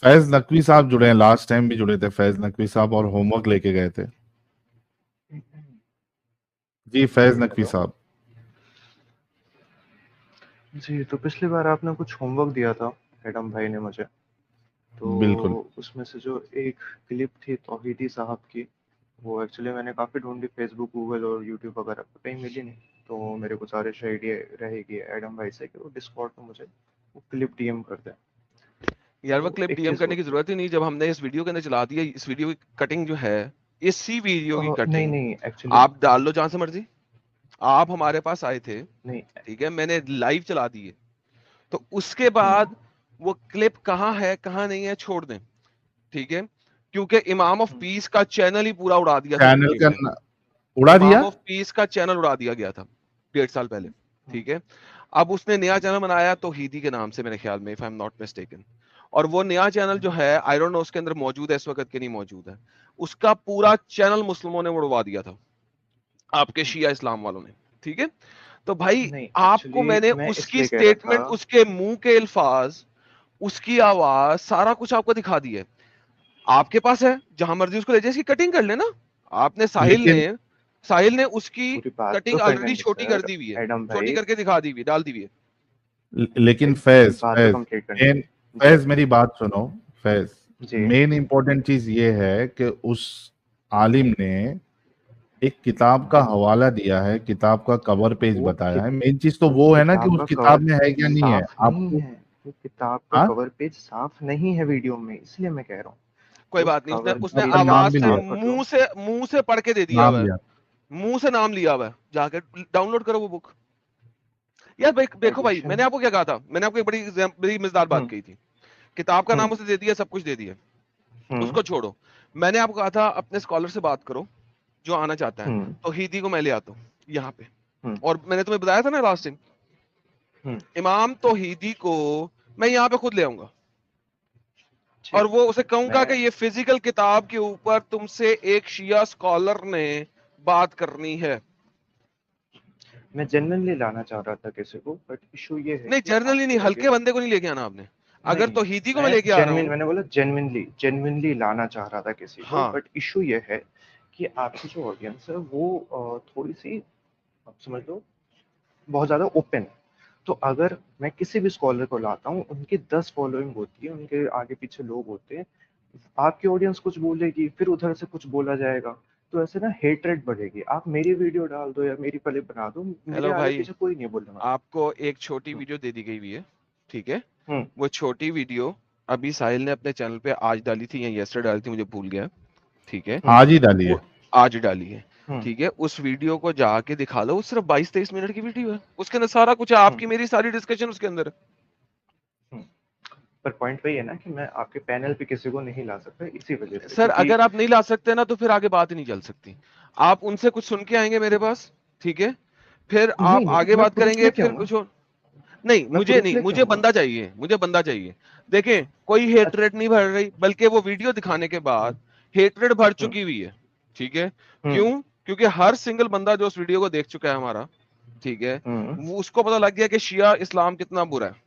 फैज नकवी साहब जुड़े हैं, लास्ट टाइम भी जुड़े थे फैज नकवी साहब और होमवर्क लेके गए थे। जी फैज नकवी साहब। जी, तो पिछली बार आपने कुछ होमवर्क दिया था एडम भाई ने मुझे, तो बिल्कुल। उसमें से जो एक क्लिप थी तौहीदी साहब की, वो एक्चुअली मैंने काफ़ी ढूंढी फेसबुक, गूगल और यूट्यूब वगैरह पर, कहीं मिली नहीं। तो मेरे गुजारिश आइडिया रहेगी एडम भाई से कि वो डिस्कॉर्ड पर मुझे वो क्लिप डीएम कर दें। यार वो तो क्लिप एक डीएम चीज़ करने की होती जरूरत ही नहीं, जब हमने इस वीडियो के अंदर चला दिया, इस वीडियो की कटिंग जो है, इसी वीडियो की नहीं कटिंग नहीं एक्चुअली आप डाल लो जहां से मर्जी। आप हमारे पास आए थे, नहीं। ठीक है, मैंने लाइव चला दी है, तो उसके हम्म, बाद वो क्लिप कहाँ है कहाँ नहीं है छोड़ दें, ठीक है, क्योंकि इमाम ऑफ हम्म, पीस का चैनल ही पूरा उड़ा दिया था चैनल 2008 में। का उड़ा इमाम दिया। ऑफ पीस का चैनल उड़ा दिया गया था 1.5 साल पहले, हम्म, ठीक है। अब उसने नया चैनल बनाया तौहीदी के नाम से मेरे ख्याल में, if I am not mistaken, और वो नया चैनल जो है आई डोंट नो उसके अंदर मौजूद है इस वक्त के नहीं मौजूद है, उसका पूरा चैनल मुस्लिमों ने उड़वा दिया था, आपके शिया इस्लाम वालों ने, ठीक है। तो भाई नहीं आपको एक्चुअली मैंने मैं उसकी इसलिए कह रहा था। स्टेटमेंट, उसके मुंह के अल्फाज, उसकी आवाज, सारा कुछ आपको दिखा दी है, आपके पास है, जहां मर्जी उसको ले जाए, इसकी कटिंग कर लेना। आपने लेकिन साहिल ने उसकी पूरी बात तो कटिंग कर ऑलरेडी लेंगे छोटी कर सर, दी हुई है, एडम छोटी भाई, करके दिखा दी हुई है, डाल दी हुई है। लेकिन पूरी फैज बात तो फैज कंप्लीट करने मेन, दीजिए जी। फैज मेरी बात सुनो। फैज जी। मेन इंपॉर्टेंट चीज ये है कि उस आलिम ने एक किताब का हवाला दिया है, किताब का कवर पेज वो बताया कि, है। मेन चीज तो वो वो है ना कि किताब उस का किताब कवर में है पेज क्या नहीं है साफ नहीं आपको। है। वो किताब का हाँ कवर पेज साफ नहीं है वीडियो में, इसलिए मैं कह रहा हूँ। कोई उस बात नहीं, उसने कवर उसने किताब का पेज नाम आवाज भी से लिया, साफ कर लो। मुंह से पढ़ के दे दिया नाम हुआ है, लिया। मुंह से नाम लिया हुआ है, जाके डाउनलोड करो वो बुक। यार देखो भाई, एडिशन। मैंने आपको क्या कहा था, मैंने आपको एक बड़ी मजेदार बात हम्म, कही थी, किताब का हम्म, नाम उसे दे दिया, सब कुछ दे दिया, हम्म, उसको छोड़ो। मैंने आपको कहा था अपने स्कॉलर से बात करो जो आना चाहता है, हम्म, तो हीदी को मैं ले आता हूँ यहाँ पे, हम्म, और मैंने तुम्हें बताया था ना लास्ट टाइम, हम्म, इमाम तौहीदी को मैं यहाँ पे खुद ले आऊंगा, और ठीक वो है। उसे कहूंगा मैं कि ये फिजिकल किताब के ऊपर तुमसे एक शिया स्कॉलर ने बात करनी है। मैं जेन्युइनली लाना चाह रहा था किसी को, बट इशू ये है नहीं कि जनरली आपके नहीं, हल्के ऑडियंस। बंदे को नहीं लेके आना आपने, अगर नहीं, तौहीदी को मैं मैं लेके आ रहा जेन्युइन, हूँ। मैंने बोला जेन्युइनली जेन्युइनली लाना चाह रहा था किसी को, हाँ, बट इशू ये है कि आपकी जो ऑडियंस है वो थोड़ी सी, आप समझ लो, बहुत ज़्यादा ओपन है। तो अगर मैं किसी भी स्कॉलर को लाता हूँ, उनकी 10 फॉलोइंग होती है, उनके आगे पीछे लोग होते हैं, आपकी ऑडियंस कुछ बोलेगी, फिर उधर से कुछ बोला जाएगा, तो ऐसे ना हेटरेट बढ़ेगी। आप मेरी वीडियो डाल दो या मेरी क्लिप बना दो, मेरे हेलो आगे भाई, पीछे कोई नहीं बोलने वाला। आपको एक छोटी वीडियो दे दी गई हुई है, ठीक है, हम्म, वो छोटी वीडियो अभी साहिल ने अपने चैनल पे आज डाली थी या यस्टरडे डाली थी, मुझे भूल गया, ठीक है, हम्म, आज ही डाली है। वो आज डाली है, हम्म, ठीक है। उस वीडियो को जाके दिखा लो, वो सिर्फ 22-23 मिनट की वीडियो है, उसके अंदर सारा कुछ है, हम्म, आपकी मेरी सारी डिस्कशन उसके अंदर है। हम्म। पर पॉइंट वही है ना कि मैं आपके पैनल पे किसी को नहीं ला सकता इसी वजह से, सर क्योंकि अगर आप नहीं ला सकते ना, तो फिर आगे बात ही नहीं चल सकती। आप उनसे कुछ सुन के आएंगे मेरे पास, ठीक है, फिर नहीं आप नहीं आगे मैं बात प्रूफ करेंगे, लेके फिर आऊंगा। कुछ और। नहीं, मैं मुझे प्रूफ नहीं, लेके मुझे आऊंगा। बंदा चाहिए, मुझे बंदा चाहिए। देखें, कोई हेटरेट नहीं भर रही, बल्कि वो वीडियो दिखाने के बाद हेटरेट भर हम्म, चुकी हुई है, ठीक है। हम्म, क्यों? क्योंकि हर सिंगल बंदा जो उस वीडियो को देख चुका है हमारा, ठीक है, हम्म, वो उसको पता लग गया कि शिया इस्लाम कितना बुरा है,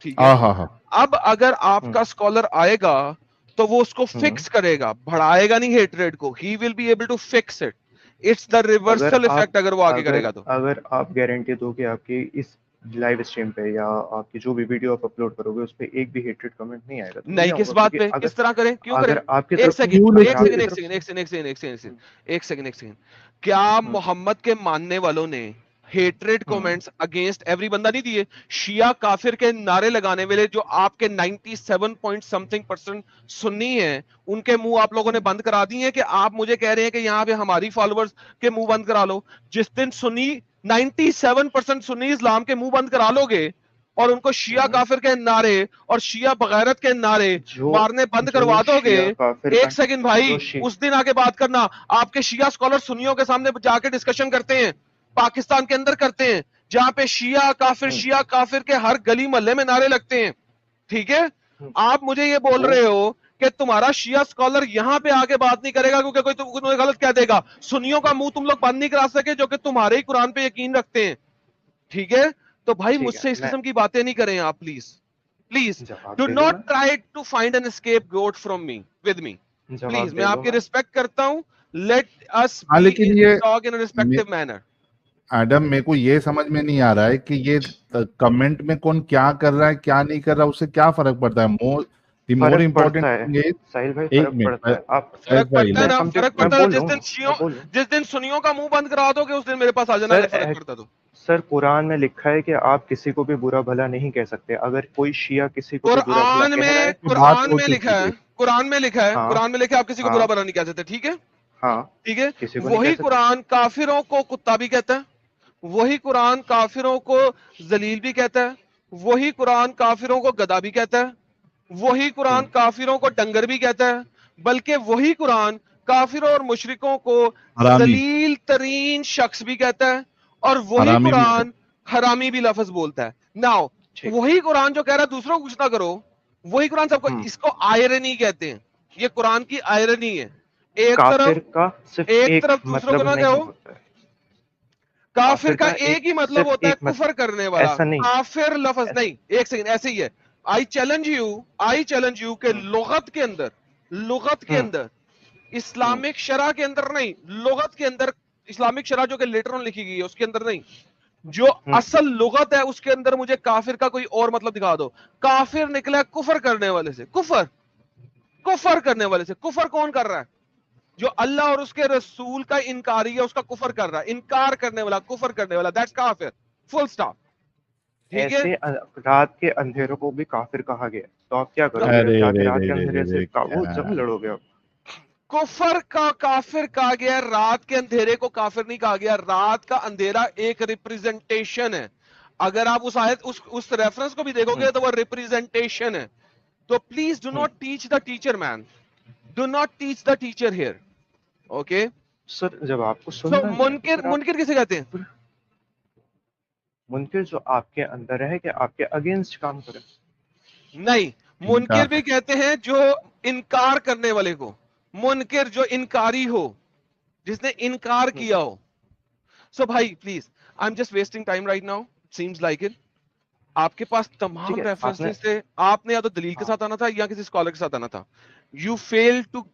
ठीक है। हाँ हाँ हाँ। अब अगर हम्म, आपका स्कॉलर आएगा तो वो उसको हम्म। फिक्स करेगा, बढ़ाएगा नहीं हेटरेट को, he will be able to fix it. It's the अगर रिवर्सल आप इफेक्ट अगर वो आगे अगर करेगा तो। अगर आप गारंटी दो कि आपकी इस लाइव स्ट्रीम पे या आपकी जो भी वीडियो आप अपलोड करोगे उस पे एक भी हेटेड कमेंट नहीं आएगा, तो मैं ले नहीं, किस आऊंगा। बात क्योंकि पे, अगर किस तरह करें, क्यों करें? अगर आपकी एक तरफ से सेकंड, क्यों अगर एक लेके सेकंड, आपकी एक तरफ सेकंड, से एक सेकंड, एक सेकंड, एक सेकंड, एक हम्म, सेकंड, एक सेकंड, एक सेकंड। क्या हम्म, मोहम्मद के मानने वालों ने हेट्रेड हम्म, कमेंट्स अगेंस्ट एवरी बंदा नहीं दिए? शिया काफिर के नारे लगाने वाले जो आपके 97 पॉइंट समथिंग परसेंट सुन्नी है, उनके मुंह आप लोगों ने हम्म, बंद करा दिए हैं, कि आप मुझे कह रहे हैं कि यहाँ पे हमारी फॉलोअर्स के मुंह बंद करा लो? जिस दिन सुन्नी 97% सुन्नी इस्लाम के मुंह बंद करा लोगे और उनको शिया हम्म। काफिर के नारे और शिया बगैरत के नारे जो मारने बंद जो करवा दोगे, शिया काफिर एक का सेकंड भाई, जो शी उस दिन आके बात करना। आपके शिया स्कॉलर सुन्नियों के सामने जाके डिस्कशन करते हैं, पाकिस्तान के अंदर करते हैं, जहां पे हम्म, शिया काफिर के हर गली मोहल्ले में नारे लगते हैं, ठीक है। हम्म, आप मुझे ये बोल वो रहे हो कि तुम्हारा शिया स्कॉलर यहां पे आके बात नहीं करेगा क्योंकि कोई तुम्हें गलत कह देगा? सुन्नियों का मुंह तुम लोग बंद नहीं करा सके जो कि तुम्हारे ही कुरान पे यकीन रखते हैं, ठीक है। तो भाई ठीक है। मुझसे इस मैं किस्म की बातें नहीं करें आप, प्लीज please जवाब do दे दो not ना, try to find an scapegoat from me with me. जवाब Please, दे मैं दो आपकी ना। रिस्पेक्ट करता हूँ. Let us हाँ be लेकिन in ये talk in a respective manner. Adam, मेरे को ये समझ में नहीं आ रहा है कि ये कमेंट में कौन क्या कर रहा है क्या नहीं कर रहा, उससे क्या फर्क पड़ता है? मोर फर्क इम्पोर्टेंट पड़ता है थिंग इज, साहिल भाई, एक फर्क मिनट पड़ता है। आप फर्क पड़ता है मैं ना, कंप्लीट फर्क मैं पड़ता है. बोलूं, मैं बोलूं। जिस दिन सुनियों का मुंह बंद करा दोगे उस दिन मेरे पास आ जाना, सर अगर फर्क पड़ता तो. सर कुरान में लिखा है कि आप किसी को भी बुरा भला नहीं कह सकते। अगर कोई शिया किसी को भी बुरा भला कह रहा है, बात कुरान हो में चुकी लिखा है, है। कुरान में लिखा है, हाँ कुरान में लिखा है आप किसी को बुरा हाँ भला नहीं कह सकते. ठीक है, हाँ, ठीक है. किसी को नहीं कह वही सकते। कुरान काफिरों को कुत्ता भी कहता है, वही कुरान काफिरों को जलील भी कहता है, वही कुरान काफिरों को गधा भी कहता है, वही कुरान काफिरों को डंगर भी कहता है, बल्कि वही कुरान काफिरों और मुशरिकों को हरामी, जलील तरीन शख्स भी कहता है, और वही हरामी भी है। कुरान हरामी भी लफ्ज बोलता है. नाउ ठीक। वही कुरान जो कह रहा है दूसरों को कुछ ना करो, वही कुरान सबको, इसको आयरनी कहते हैं. ये कुरान की आयरनी है. एक काफिर तरफ का सिर्फ एक एक तरफ दूसरों को मतलब ना नहीं कहो. होता है। काफिर का एक एक ही मतलब सिर्फ होता है एक मतलब, कुफर करने वाला. ऐसा नहीं। काफिर लफ्ज नहीं, एक सेकंड, ऐसे ही है. आई चैलेंज यू के लुगत के अंदर, लुगत के अंदर, इस्लामिक शरा के अंदर नहीं, लुगत के अंदर, इस्लामिक शरा जो कि लेटर ऑन लिखी गई है उसके अंदर नहीं, जो असल लुगत है उसके अंदर मुझे काफिर का कोई और मतलब दिखा दो. काफिर निकला है कुफर करने वाले से. कुफर, कुफर करने वाले से. कुफर कौन कर रहा है? जो अल्लाह और उसके रसूल का इनकारी है उसका कुफर कर रहा है. इनकार करने वाला, कुफर करने वाला, दैट्स काफिर. Full stop. ठीक है. ऐसे रात के अंधेरों को भी काफिर कहा गया, तो आप क्या करोगे? अरे जाके रे रात रे के रे अंधेरे रे से रे, वो क्या? जंग लड़ोगे आप? कुफर का काफिर कहा गया, रात के अंधेरे को काफिर नहीं कहा गया. रात का अंधेरा एक रिप्रेजेंटेशन है. अगर आप उस आयत उस रेफरेंस को भी देखोगे तो वो रिप्रेजेंटेशन है. तो please do not teach the teacher man, do not teach the teacher here. Okay. Sir जब आपको सो सुनना नहीं है तो मुनकिर, फिर आप, मुनकिर किसे कहते हैं? मुनकिर जो आपके अंदर है कि आपके अगेंस्ट काम करे। नहीं, मुनकिर भी कहते हैं जो इनकार करने वाले को. मुनकिर जो इनकारी हो, जिसने इनकार किया हो. सो भाई please, I am just wasting time right now, seems like it. आपके पास ठीक तमाम है, रेफरेंसेस थे. आपने या तो दलील के साथ आना था या किसी स्कॉलर के साथ आना था. You fail to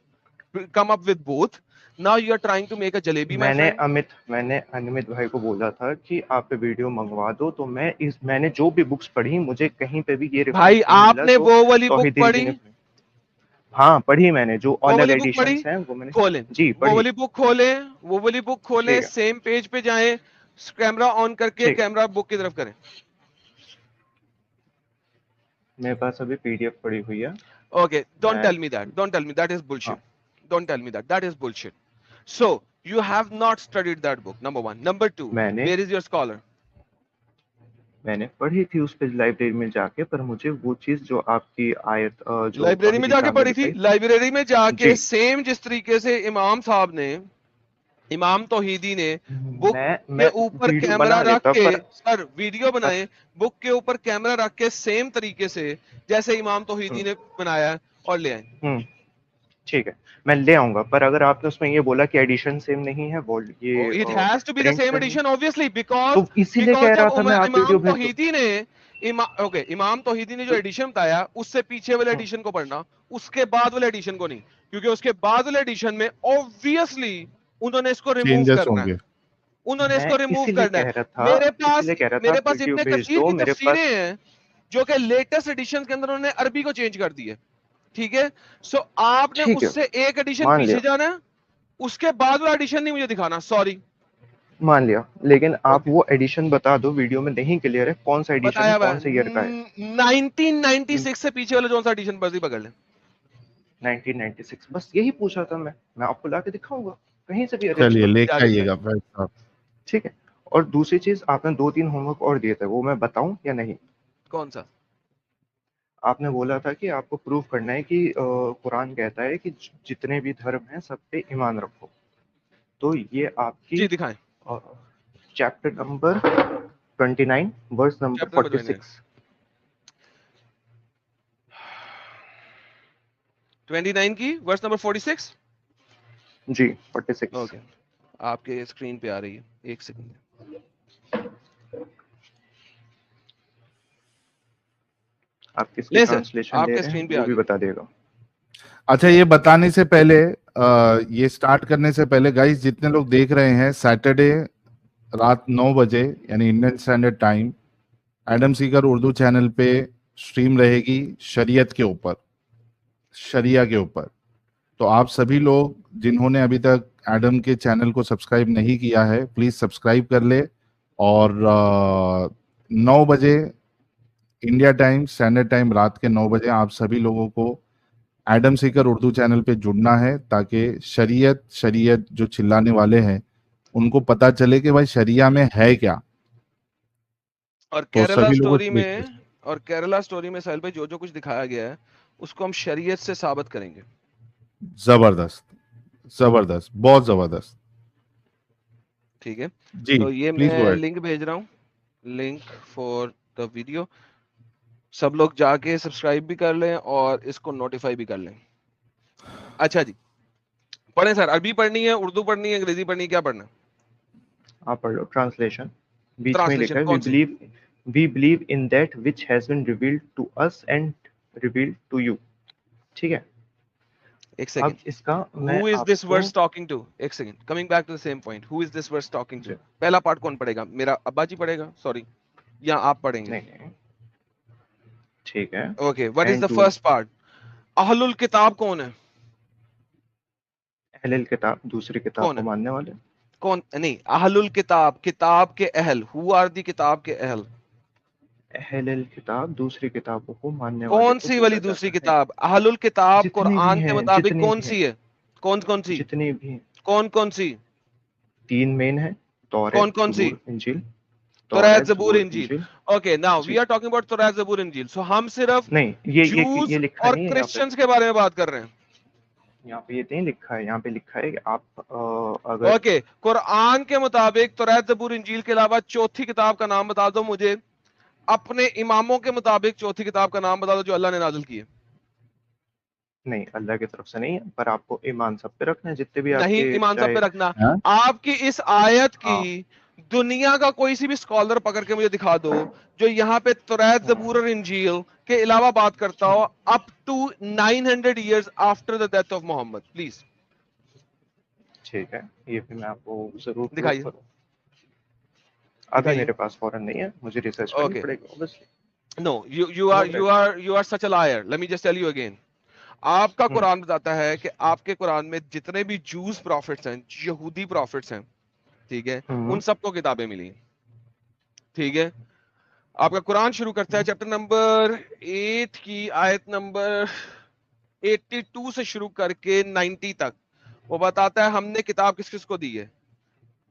come up with both. Now you are trying to make a jalebi my friend. मैंने अनिमित भाई को बोला था कि आप वीडियो मंगवा दो, तो मैंने जो भी बुक्स पढ़ी, मुझे कहीं पे भी ये भाई रेफरेंस नहीं मिला आपने जो वो वाली बुक तौहीदी पढ़ी, ने। हाँ पढ़ी मैंने, जो वो अलग वाली बुक पढ़ी, एडिशंस हैं वो मैंने खोलें, जी वो पढ़ी। वाली बुक खोलें, वो वाली बुक खोलें, ठीक है, सेम पेज पे जाएं, कैमरा ऑन करके ठीक है। कैमरा बुक की तरफ करें. मेरे पास अभी पीडीएफ पड़ी हुई है। Okay, don't मैं tell me that. Don't tell me that is bullshit. हाँ, Don't tell me that. That is bullshit. So, you have not studied that book. Number one. Number two, मैंने where is your scholar? मैंने पढ़ी थी उस पे library में जाके, पर मुझे वो चीज जो आपकी आयत जो लाइब्रेरी में तौहीदी जाके साहब ने पढ़ी थी. दिखाई। लाइब्रेरी में जाके जी, सेम जिस तरीके से इमाम साहब ने, इमाम तौहीदी ने बुक के मैं ऊपर वीडियो कैमरा बना रख लेता के, पर सर वीडियो बनाए, बुक के ऊपर कैमरा रख के सेम तरीके से जैसे इमाम तौहीदी ने बनाया है, और ले आए. ठीक है, मैं ले आऊंगा। पर अगर आपने उसमें ये बोला कि एडिशन सेम नहीं है, वो ये It has to be the print same same नहीं, edition obviously because तो इसीलिए कह जब रहा था मैं, आप इमाम वीडियो भेज दो। तौहीदी ने इमाम तौहीदी ने जो एडिशन बताया उससे पीछे वाले एडिशन को पढ़ना, उसके बाद वाले एडिशन को नहीं, क्योंकि उसके बाद वाले एडिशन में ऑब्वियसली उन्होंने इसको रिमूव चेंजेस करना है, होंगे। उन्होंने मैं इसको रिमूव इसीलिए करना कह है. रहा था, इसीलिए कह रहा था मेरे आप पास वीडियो इब्ने भेज कसीर दो की मेरे तफसीरें पास। हैं जो कि लेटेस्ट एडिशन के अंदर उन्होंने अरबी को चेंज कर दी है. ठीक है. सो आपने ठीक है, उससे एक एडिशन मान पीछे लिया, जाना है, उसके बाद वाला एडिशन नहीं मुझे दिखाना. सॉरी. मान लिया, लेकिन आप ओके, वो एडिशन बता दो, वीडियो में नहीं क्लियर है कौन सा एडिशन है, बताया हुआ है. कौन से ईयर का है। 1996 से पीछे वाला कौन सा एडिशन मर्जी पकड़ ले. 1996, बस यही पूछा था मैं आपको ला के दिखाऊंगा, कहीं से भी अरेंज चलिए कर लो। लेके आइएगा भाई साहब। ठीक है। और दूसरी चीज, आपने 2-3 होमवर्क और दिए थे, वो मैं बताऊं या नहीं? कौन सा? आपने बोला था कि आपको प्रूव करना है कि कुरान कहता है कि जितने भी धर्म हैं सब पे ईमान रखो। तो ये आपकी जी दिखाएं. Chapter number 29 verse number chapter number 46। 29 की वर्स नंबर 46. जी 46। ओके, आपके स्क्रीन पे आ रही है, एक सेकंड. آپ کس لے کی سر، ٹرانسلیشن آپ لے کے رہے اسکرین ہیں پہ وہ آ بھی گئی. بتا دے گا. اچھا یہ بتانے سے پہلے یہ سٹارٹ کرنے سے پہلے گائز جتنے لوگ دیکھ رہے ہیں سیٹرڈے رات 9 بجے یعنی انڈین اسٹینڈرڈ ٹائم ایڈم سیکر اردو چینل پہ سٹریم رہے گی شریعت کے اوپر، شریعہ کے اوپر. تو آپ سبھی لوگ جنہوں نے ابھی تک ایڈم کے چینل کو سبسکرائب نہیں کیا ہے پلیز سبسکرائب کر لے. اور 9 بجے انڈیا ٹائم اسٹینڈرڈ ٹائم رات کے 9 بجے آپ سبھی لوگوں کو ایڈم سیکر اردو چینل پہ جڑنا ہے تاکہ شریعت جو چلانے والے ہیں ان کو پتا چلے کہ بھائی شریعہ میں ہے کیا. اور تو کیرلا سبھی لوگوں اسٹوری میں ساحل بھائی جو کچھ دکھایا گیا ہے اس کو ہم شریعت سے ثابت کریں گے. زبردست زبردست بہت زبردست. ٹھیک ہے جی تو یہ پلیز گو میں ایڈ. لنک بھیج رہا ہوں، لنک فار دا ویڈیو. سب لوگ جا کے سبسکرائب بھی کر لیں اور اس کو نوٹیفائی بھی کر لیں. اچھا جی پڑھیں سر. عربی پڑھنی ہے، اردو پڑھنی ہے، انگریزی پڑھنی ہے، کیا پڑھنا ہے؟ آپ پڑھ لو ٹرانسلیشن. بیچ میں لکھا ٹرانسلیشن ہے کون سی؟ we believe in that which has been revealed to us and revealed to you. ٹھیک ہے. ایک اب سیکنڈ. اس کا میں Who is آپ this کو verse talking to? ایک second. Coming back to the same point. Who is this verse talking to? پہلا پارٹ کون پڑھے گا؟ میرا ابا جی پڑھے گا، سوری، یا آپ پڑھیں گے؟ نہیں ٹھیک ہے. Okay what is end the to first part? اہل الکتاب کون ہے؟ اہل الکتاب دوسری کتاب کون کو ہے؟ ماننے والے. کون نہیں، اہل الکتاب، کتاب کے اہل. Who are the کتاب کے اہل؟ اہل الکتاب دوسری کتابوں کو ماننے والے کون کو سی بولا والی دوسری جاتا ہے. کتاب؟ اہل الکتاب جتنی بھی قرآن کے ہیں مطابق جتنی کون بھی ہیں سی ہے؟ کون سی؟ جتنی بھی ہیں کون سی؟ 3 مین ہیں. توریت کون سی؟ زبور انجیل. توریت توریت زبور زبور انجیل. انجیل. اوکے ناؤ جی وی آر ٹاکنگ اباؤٹ توریت زبور انجیل. سو ہم صرف نہیں جوز یہ لکھا اور نہیں ہے یہاں پہ. کرسچنز کے بارے میں بات کر رہے ہیں. یہاں پہ یہ نہیں لکھا ہے. یہاں پہ لکھا ہے کہ آپ اگر اوکے قرآن کے مطابق توریت زبور انجیل کے علاوہ چوتھی کتاب کا نام بتا دو مجھے. اپنے اماموں کے مطابق چوتھی کتاب کا نام بتا دو جو اللہ نے نازل کی ہے. نہیں اللہ کی طرف سے نہیں ہے پر آپ کو ایمان سب پہ رکھنا ہے جتنے بھی آپ نہیں کے ایمان سب چاہے. پہ رکھنا. ہاں؟ آپ کی اس آیت ہاں کی دنیا کا کوئی سی بھی اسکالر پکڑ کے مجھے دکھا دو جو یہاں پہ توریت زبور اور انجیل کے علاوہ بات کرتا ہو up to 900 years after the death of Muhammad. Please ٹھیک ہے. یہ بھی میں آپ کو ضرور پروف دکھائیے کروں. ابھی دکھائیے. میرے پاس فوراً نہیں ہے مجھے ریسرچ کرنی اوکے پڑے گی obviously. Know you are such a liar. Let me just tell you again. آپ کا قرآن بتاتا ہے کہ آپ کے قرآن میں جتنے بھی جوز پروفٹس ہیں، یہودی پروفٹس ہیں، ٹھیک ہے، ان سب کو کتابیں ملی. ٹھیک ہے. آپ کا قرآن شروع کرتا ہے چیپٹر نمبر 8 کی آیت نمبر 82 سے شروع کر کے 90 تک. وہ بتاتا ہے ہم نے کتاب کس کس کو دی ہے.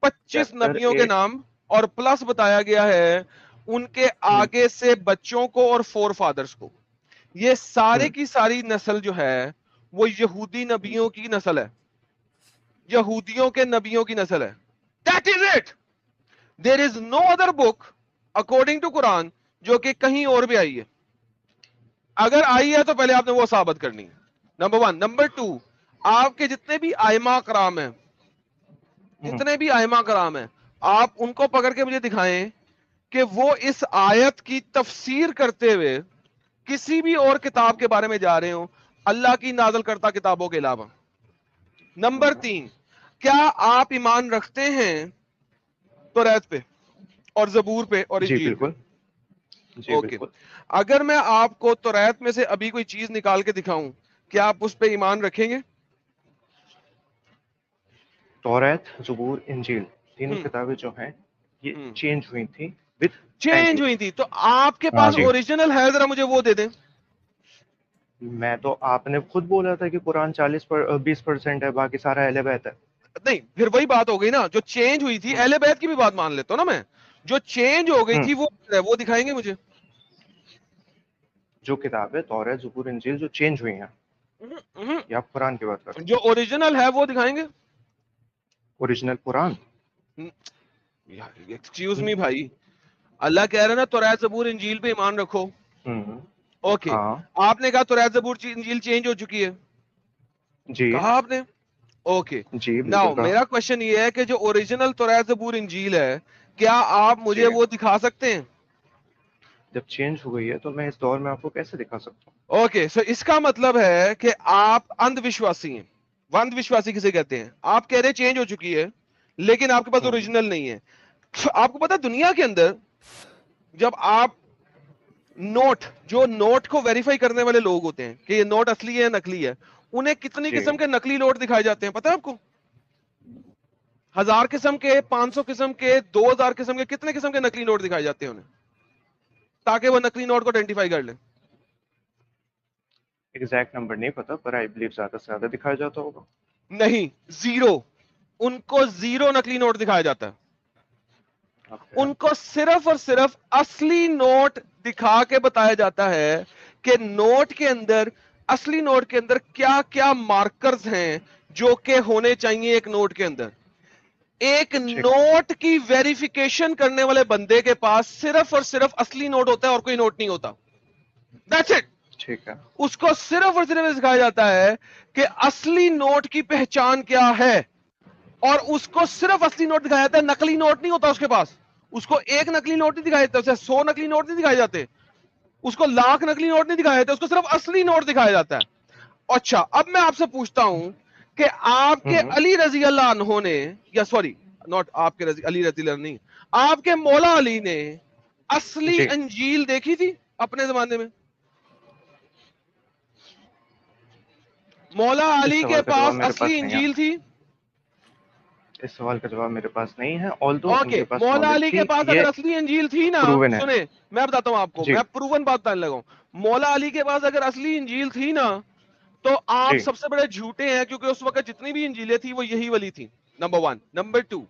25 چیپٹر نبیوں کے 8 نام اور پلس بتایا گیا ہے ان کے آگے سے بچوں کو اور فور فادرز کو. یہ سارے کی ساری نسل جو ہے وہ یہودی نبیوں کی نسل ہے، یہودیوں کے نبیوں کی نسل ہے. That is it. There is no other book according to قرآن جو کہ کہیں اور بھی آئی ہے. اگر آئی ہے تو پہلے آپ نے وہ ثابت کرنی ہے. نمبر 1. نمبر 2 آپ کے جتنے بھی ائمہ کرام ہیں، جتنے بھی ائمہ کرام ہیں، آپ ان کو پکڑ کے مجھے دکھائیں کہ وہ اس آیت کی تفسیر کرتے ہوئے کسی بھی اور کتاب کے بارے میں جا رہے ہوں اللہ کی نازل کرتا کتابوں کے علاوہ. نمبر 3 کیا آپ ایمان رکھتے ہیں توریت پہ اور زبور پہ اور جی انجیل پہ؟ بالکل جی اوکے. بالکل. اگر میں آپ کو توریت میں سے ابھی کوئی چیز نکال کے دکھاؤں کیا آپ اس پہ ایمان رکھیں گے؟ توریت زبور انجیل تینوں کتابیں جو ہیں یہ چینج ہوئی تھی وتھ چینج ہوئی تھی تو آپ کے ہاں پاس جی اوریجنل ہے؟ ذرا مجھے وہ دے دیں. میں تو آپ نے خود بولا تھا کہ قرآن 20% ہے باقی سارا اہل بیت ہے. نہیں پھر وہی بات ہو گئی نا، جو چینج ہوئی تھی اہل بیت کی بھی بات مان لیتا ہوں نا میں. جو چینج ہو گئی تھی وہ دکھائیں گے مجھے. جو کتابیں توریت زبور انجیل جو چینج ہوئی ہیں یا آپ قرآن کی بات کر رہے جو اوریجنل ہے وہ دکھائیں گے. ہیں اوریجنل قرآن. ایکسکیوز می بھائی، اللہ کہہ رہے نا توریت زبور انجیل پہ ایمان رکھو. اوکے ہاں آپ نے کہا توریت زبور انجیل چینج ہو چکی ہے، جی کہا آپ نے. اوکے جی بالکل ناؤ کہا. میرا کوشچن یہ ہے کہ جو اوریجنل توریت زبور انجیل ہے کیا آپ مجھے جی وہ دکھا سکتے ہیں؟ जब चेंज हो गई है तो मैं इस दौर में आपको कैसे दिखा सकता हूँ? ओके, सो इसका मतलब है कि आप अंधविश्वासी हैं। अंधविश्वासी किसे कहते हैं? आप कह रहे चेंज हो चुकी है लेकिन आपके पास ओरिजिनल नहीं है। आपको पता है दुनिया के अंदर जब आप जो नोट को वेरीफाई करने वाले लोग होते हैं कि ये नोट असली है नकली है, उन्हें कितनी जी। किस्म के नकली नोट दिखाए जाते हैं पता है आपको? 1000 किस्म के, 500 किस्म के, 2000 किस्म के, कितने किस्म के नकली नोट दिखाए जाते हैं उन्हें, ताकि वो नकली नोट को आइडेंटिफाई कर ले। एग्जैक्ट नंबर नहीं पता, पर आई बिलीव ज्यादा से ज्यादा दिखाया जाता होगा। नहीं, जीरो। उनको जीरो नकली नोट दिखाया जाता है। Okay. उनको सिर्फ और सिर्फ असली नोट दिखा के बताया जाता है कि नोट के अंदर, असली नोट के अंदर क्या क्या मार्कर्स हैं जो कि होने चाहिए एक नोट के अंदर। एक नोट की वेरिफिकेशन करने वाले बंदे के पास सिर्फ और सिर्फ असली नोट होता है और कोई नोट नहीं होता। That's it. ठीक है। उसको सिर्फ और सिर्फ सिखाया जाता है कि असली नोट की पहचान क्या है, और उसको सिर्फ असली नोट दिखाया जाता है, नकली नोट नहीं होता उसके पास। उसको एक नकली नोट नहीं दिखाए जाते, उसे 100 नकली नोट नहीं दिखाए जाते, उसको लाख नकली नोट नहीं दिखाए जाते, उसको सिर्फ असली नोट दिखाया जाता है। अच्छा, अब मैं आपसे पूछता हूं कि आपके अली रजी अल्लाह अन्हो ने, या सॉरी नॉट आपके अली रजी अल्लाह नहीं, आपके मौला अली ने असली अंजील देखी थी अपने जमाने में? मौला अली के पास असली अंजील थी? इस सवाल का जवाब मेरे पास नहीं है। ऑल्दो ओके, उनके पास मौला नॉलेज अली थी, के पास अगर असली अंजील थी ना, सुने मैं बताता हूं आपको, मैं प्रूवन बात बताने लगा हूं। मौला अली के पास अगर असली अंजील थी ना, तो आप सबसे बड़े झूठे हैं, क्योंकि उस वक्त जितनी भी अंजीलें थी वो यही वाली थी, नंबर 1। नंबर 2,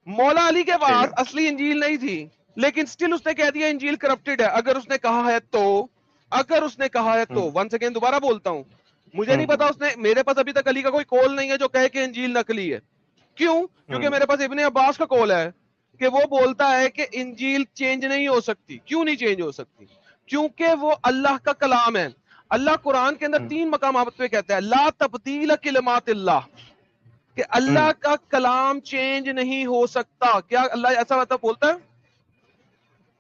मौला अली के पास असली अंजील नहीं थी, लेकिन स्टिल उसने कह दिया अंजील करप्टेड है। अगर उसने कहा है तो, अगर उसने कहा है तो, वन सेकेंड दोबारा बोलता हूं, मुझे नहीं पता उसने, मेरे पास अभी तक अली का कोई कॉल नहीं है जो कहे कि अंजील नकली है। क्यों? क्योंकि मेरे पास इब्ने अब्बास का कॉल है कि वो बोलता है कि इंजील चेंज नहीं हो सकती। क्यों नहीं चेंज हो सकती? क्योंकि वो अल्लाह का कलाम है। अल्लाह कुरान के अंदर 3 मकामात पे कहता है ला तब्दील किलमातिल्लाह, कि अल्लाह का कलाम चेंज नहीं हो सकता। क्या अल्लाह ऐसा मतलब बोलता है?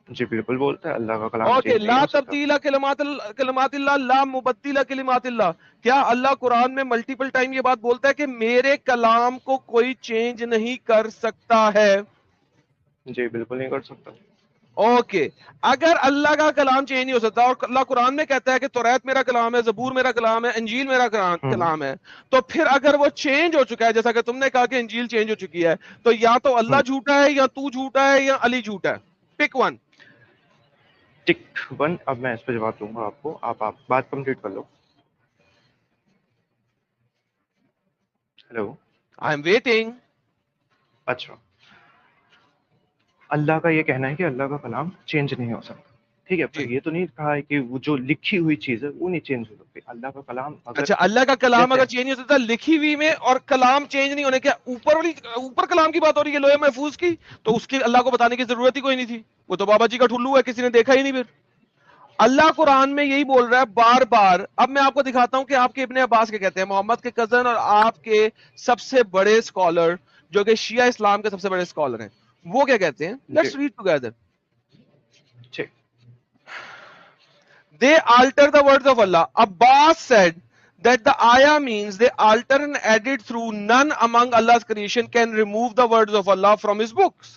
जी बिल्कुल बोलता है, अल्लाह का कलाम ओके, चेंज नहीं ला हो सकता। तब्दीला किलमातिल्लाह ला मुबद्दिला किलिमातिल्लाह। क्या अल्लाह कुरान में मल्टीपल टाइम ये बात बोलता है कि मेरे कलाम को कोई चेंज नहीं कर सकता है? जी बिल्कुल नहीं कर सकता। ओके, अगर अल्लाह का कलाम चेंज नहीं हो सकता और अल्लाह कुरान में कहता है कि तौरात मेरा कलाम है, जबूर मेरा कलाम है, इंजील मेरा कलाम है, तो फिर अगर वो चेंज हो चुका है, जैसा कि तुमने कहा कि इंजील चेंज हो चुकी है, तो या तो अल्लाह झूठा है, या तू झूठा है, या अली झूठा है। Pick one. Tick one. अब मैं इस पर जवाब दूंगा आपको, आप बात कंप्लीट कर लो। Hello, I am waiting. अच्छा, अल्लाह का ये कहना है कि अल्लाह का कलाम चेंज नहीं हो सकता, ठीक है, पर ये तो नहीं कहा है कि वो जो लिखी हुई चीज है वो नहीं चेंज हो सकती। अल्लाह का कलाम अगर, अच्छा, अल्लाह का कलाम अगर चेंज नहीं हो सकता लिखी हुई में, और कलाम चेंज नहीं होने, क्या ऊपर कलाम की बात हो रही है, लोहे महफूज की? तो उसकी अल्लाह को बताने की जरूरत ही कोई नहीं थी, वो तो बाबा जी का ठुल्लू है, किसी ने देखा ही नहीं। फिर अल्लाह कुरान में यही बोल रहा है बार बार। अब मैं आपको दिखाता हूं कि आपके इब्ने अब्बास के कहते हैं, मोहम्मद के कजन और आपके सबसे बड़े स्कॉलर जो कि शिया इस्लाम के सबसे बड़े स्कॉलर हैं, वो क्या कहते हैं। Let's read together. They alter the words of Allah. Abbas said that the ayah means they alter and edit through none among Allah's creation can remove the words of Allah from his books.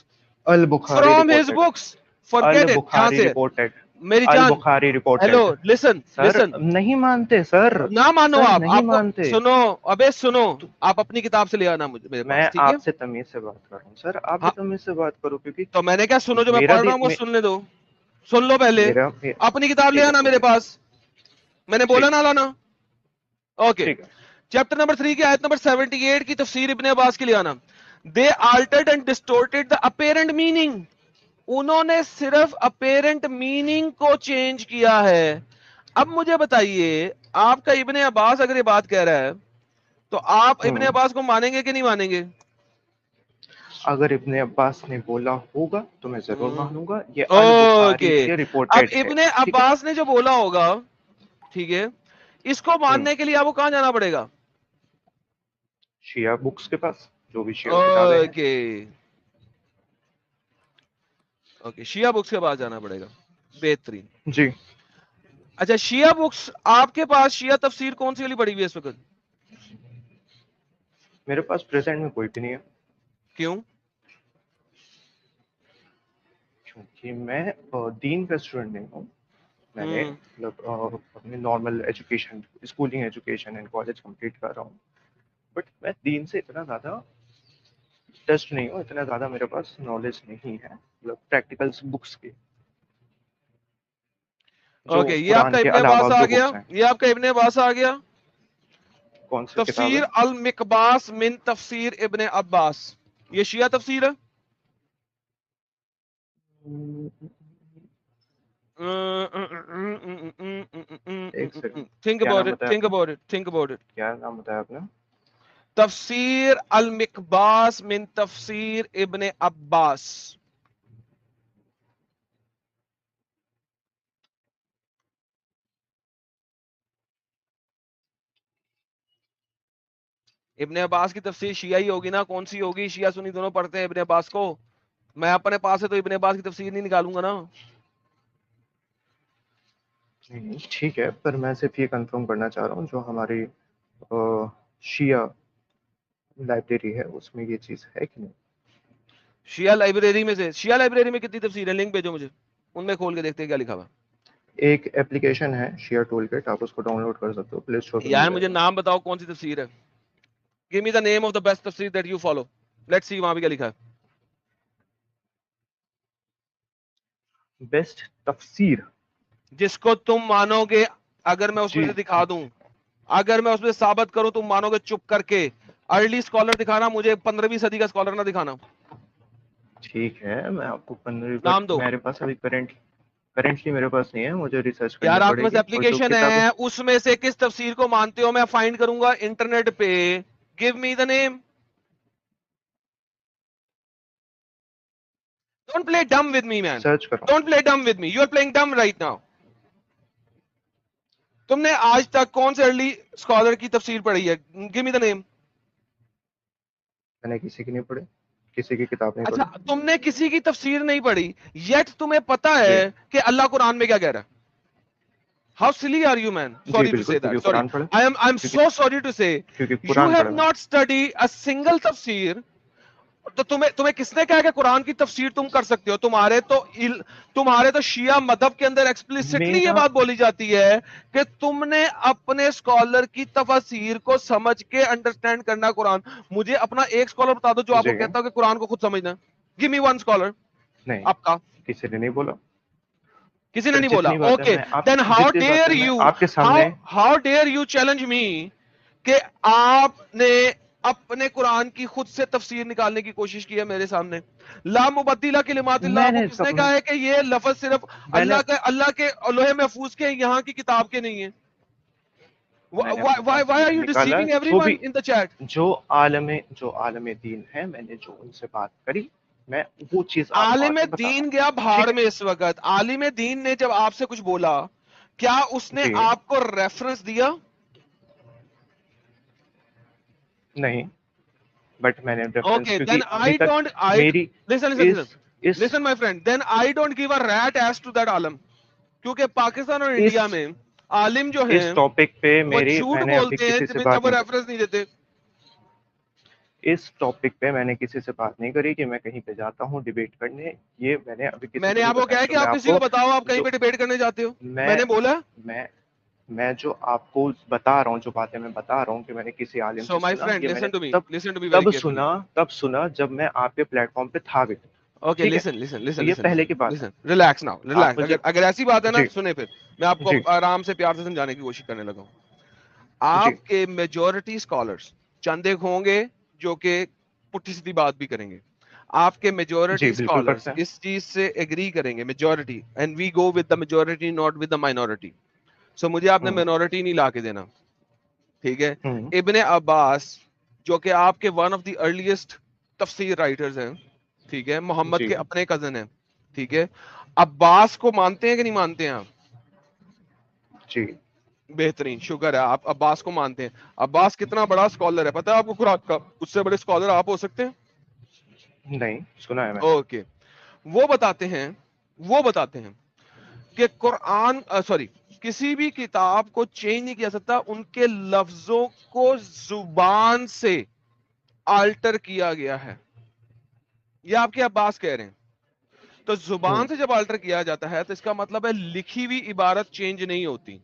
From his books. Forget it. Al-Bukhari reported. मेरी जान, Al-Bukhari reported. Hello, listen listen. नहीं मानते sir, ना मानो sir, आप, नहीं आपको मानते। सुनो, अबे सुनो, आप अपनी किताब से ले आना मुझे मेरे पास, ठीक है? मैं आपसे तमीज से बात कर रहा हूँ सर, आप भी तमीज से बात करो, क्योंकि तो मैंने क्या, सुनो जो मैं पढ़ रहा हूँ वो सुनने दो, सुन लो पहले। अपनी किताब ले आना मेरे पास, मैंने बोला ना लाना। ओके, चैप्टर नंबर 3 की आयत नंबर 78 की तफसीर इब्ने अब्बास की ले आना। They altered and distorted the apparent meaning. उन्होंने सिर्फ अपेरेंट मीनिंग को चेंज किया है। अब मुझे बताइए, आपका इब्ने अब्बास अगर ये बात कह रहा है तो आप इब्ने अब्बास को मानेंगे कि नहीं मानेंगे? अगर इब्ने अब्बास ने बोला होगा तो मैं जरूर मानूंगा। ये ओके, के रिपोर्टेड अब इब्ने अब्बास ने जो बोला होगा, ठीक है, इसको मानने के लिए आपको कहां जाना पड़ेगा? शिया बुक्स के पास, जो भी शिया किताबें हैं। ओके, शिया बुक्स के पास जाना पड़ेगा। बेहतरीन जी। अच्छा शिया बुक्स आपके पास शिया तफसीर कौन सी वाली पड़ी हुई है इस वक्त? मेरे पास प्रेजेंट में कोई भी नहीं है, क्यों? क्योंकि मैं दीन का स्टूडेंट नहीं हूँ। मैंने मतलब अपने normal education, schooling education and college complete कर रहा हूँ, बट मैं दीन से इतना ज़्यादा टच नहीं हूँ, इतना ज़्यादा मेरे पास नॉलेज नहीं है मतलब प्रैक्टिकल्स बुक्स की, जो ओके ये कुरान आपका के इब्ने अलावा अब्बास आ जो गया, बुक्स हैं। ये आपका इब्ने अब्बास आ गया। कौन सी किताब तफसीर है? अल मिकबास मिन तफसीर इब्ने अब्बास, ये शिया तफसीर है। एक सेकंड, थिंक क्या अबाउट नाम इट, बताया थिंक आपने? About it, think about it. क्या नाम बताया आपने? तफसीर अल मिकबास मिन तफसीर इब्ने अब्बास। इब्ने अब्बास की तफसीर शिया ही होगी ना, कौन सी होगी? शिया सुन्नी दोनों पढ़ते हैं इब्ने अब्बास को। मैं अपने पास से तो इब्ने अब्बास की तफसीर नहीं निकालूंगा ना। नहीं ठीक है, पर मैं सिर्फ ये कंफर्म करना चाह रहा हूँ जो हमारी शिया लाइब्रेरी है उसमें ये चीज़ है कि नहीं। शिया लाइब्रेरी में से, शिया लाइब्रेरी में कितनी तफसीर है? लिंक भेजो मुझे, उनमें खोल के देखते हैं क्या लिखा हुआ। एक एप्लीकेशन है शिया टूल किट, आप उसको डाउनलोड कर सकते हो, प्ले स्टोर पे मिल यार मुझे जाएगा। नाम बताओ कौन सी तफसीर है। Give me the name of the best तफसीर that you follow, let's see वहां पे क्या लिखा है। बेस्ट तफसीर जिसको तुम मानोगे, अगर मैं उसमें जी, से दिखा दूं, अगर मैं उसमें साबित करूं तुम मानोगे चुप करके। अर्ली स्कॉलर दिखाना मुझे, 15वीं सदी का स्कॉलर ना दिखाना। ठीक है मैं आपको 15, बट नाम दो। मेरे पास अभी करेंटली मेरे पास नहीं है, मुझे रिसर्च करनी यार आपके पास पड़ेगी। और जो एप्लीकेशन किताब है, उसमें से किस तफसीर को मानते हो मैं फाइंड करूंगा इंटरनेट पे। Give me the name. Don't play dumb with me man, search कर रहा don't play dumb with me, you are playing dumb right now. तुमने आज तक कौन से अर्ली स्कॉलर की तफसीर पढ़ी है? Give me the name. मैंने किसी की नहीं पढ़ी, किसी की किताब नहीं अच्छा पढ़ी। तुमने किसी की तफसीर नहीं पढ़ी, येट तुम्हें पता जी है कि अल्लाह कुरान में क्या कह रहा है। How silly are you, man? Ji Sorry to बिल्कुल, say क्योंकि that. Sorry. कुरान पढ़े, I'm क्योंकि so sorry to say क्योंकि you कुरान have पढ़े मैंने। not studied a single तफसीर। तो तुम्हें किसने कहा कि कुरान की तफसीर तुम कर सकते हो? तुम्हारे तो शिया मदहब के अंदर एक्सप्लिसिटली ये मेरा बात बोली जाती है कि तुमने अपने स्कॉलर की तफसीर को समझ के अंडरस्टैंड करना कुरान। मुझे अपना एक स्कॉलर बता दो जो आपको जी कहता हो कि कुरान को खुद समझना। गिव मी वन स्कॉलर नहीं, आपका। किसी ने नहीं बोला। किसी ने पर नहीं बोला। जितनी बातें ओके मैं आप देन हाउ जितनी डेयर बातें मैं यू, आपके सामने, how dare you challenge me कि आपने अपने कुरान की खुद से तफसीर निकालने की कोशिश की है मेरे सामने। ला मुबद्दिला कलिमातिल्लाह, आपको मैंने किसने सब कहा है कि ये लफ्ज सिर्फ मैंने अल्लाह के लोहे महफूज के, यहाँ की किताब के नहीं है? मैंने अपने पास व्हाई से आर यू निकाला डिसीविंग जो भी, एवरीवन इन द चैट? जो आलम दीन है, मैंने जो उनसे बात करी, मैं वो चीज आपको आलिम आके बता रहा दीन हूँ। गया ठीक भाड़ है में इस वक्त। आलिम दीन ने जब आपसे कुछ बोला, क्या उसने जी, आपको रेफरेंस दिया? नहीं, बट मैंने रेफरेंस, Okay, क्योंकि then अभी I तक don't. I मेरी listen. इस Listen, my friend. Then I don't give a rat ass to that आलम, क्योंकि पाकिस्तान और इस इंडिया में आलिम जो हैं इस टॉपिक पे वो मेरी झूठ मैंने अभी बोलते हैं किसी से जब बात वो नहीं रेफरेंस नहीं देते। करी। इस टॉपिक पे मैंने किसी से बात नहीं करी कि मैं कहीं पे जाता हूँ डिबेट करने, ये मैंने अभी किसी को मैंने नहीं आपको कहा बताया। है जो कि मैं आप किसी आपको को बताओ आप कहीं जो पे डिबेट करने जाते हो। मैं मैंने बोला। मैं मैं जो आपको बता रहा हूँ, जो बातें मैं बता रहा हूँ कि मैंने किसी आलिम So से my सुना, friend, ये मैंने तब listen to me very तब carefully. सुना तब सुना जब मैं आपके प्लेटफॉर्म पे था भी। Okay, ठीक है, तो ये पहले की बात है। listen. Relax now, आप relax. मुझे अगर ऐसी बात है ना, जी सुने फिर। मैं आपको जी आराम से प्यार से समझाने की कोशिश करने लगा हूँ। जी आपके मेजॉरिटी स्कॉलर्स, चंद एक होंगे जो कि पुट्ठी सीधी बात भी करेंगे, आपके जी मेजॉरिटी बिल्कुल स्कॉलर्स करते हैं। इस चीज से एग्री करेंगे, majority, and we go with the majority not with the minority. So मुझे आपने हम्म माइनॉरिटी नहीं ला के देना, ठीक है? हम्म इब्ने अब्बास जो कि आपके वन ऑफ द अर्लीस्ट तफसीर राइटर्स हैं, ठीक है, मोहम्मद जी के अपने कजन हैं, ठीक है, अब्बास को मानते हैं कि नहीं मानते हैं आप? जी बेहतरीन, शुक्र है आप अब्बास को मानते हैं। अब्बास कितना बड़ा स्कॉलर है पता है आपको कुरान का? उससे बड़े स्कॉलर आप हो सकते हैं? नहीं सुना है मैंने। ओके, वो बताते हैं کہ قرآن سوری کسی بھی کتاب کو چینج نہیں کیا سکتا, ان کے لفظوں کو زبان سے آلٹر کیا گیا ہے. یہ آپ کے عباس کہہ رہے ہیں. تو زبان سے جب آلٹر کیا جاتا ہے تو اس کا مطلب ہے لکھی ہوئی عبارت چینج نہیں ہوتی.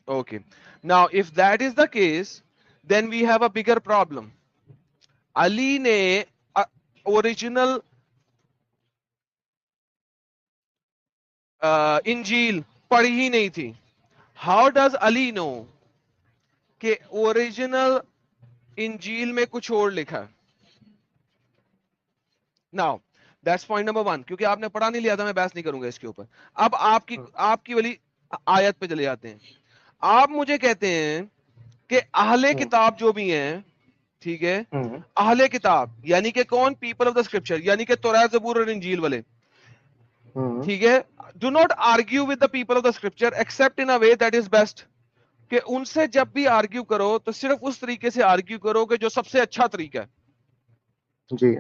Okay. Now, if that is the case, then we have a bigger problem. علی نے اوریجنل انجیل پڑھی ہی نہیں تھی. How does علی know کہ اوریجنل انجیل میں کچھ اور لکھا ہے؟ Now, that's point number one. کیونکہ آپ نے پڑھا نہیں لیا تھا, میں بحث نہیں کروں گا اس کے اوپر. اب آپ کی والی آیت پہ چلے جاتے ہیں. آپ مجھے کہتے ہیں کہ اہل کتاب جو بھی ہیں, ٹھیک ہے, اہل کتاب یعنی کہ کون؟ پیپل آف دا اسکرپچر, یعنی کہ توراۃ زبور اور انجیل والے, ٹھیک ہے. Do not argue with the people of the scripture accept in a way that is best. کہ ان سے جب بھی آرگیو کرو تو صرف اس طریقے سے آرگیو کرو کہ جو سب سے اچھا طریقہ ہے,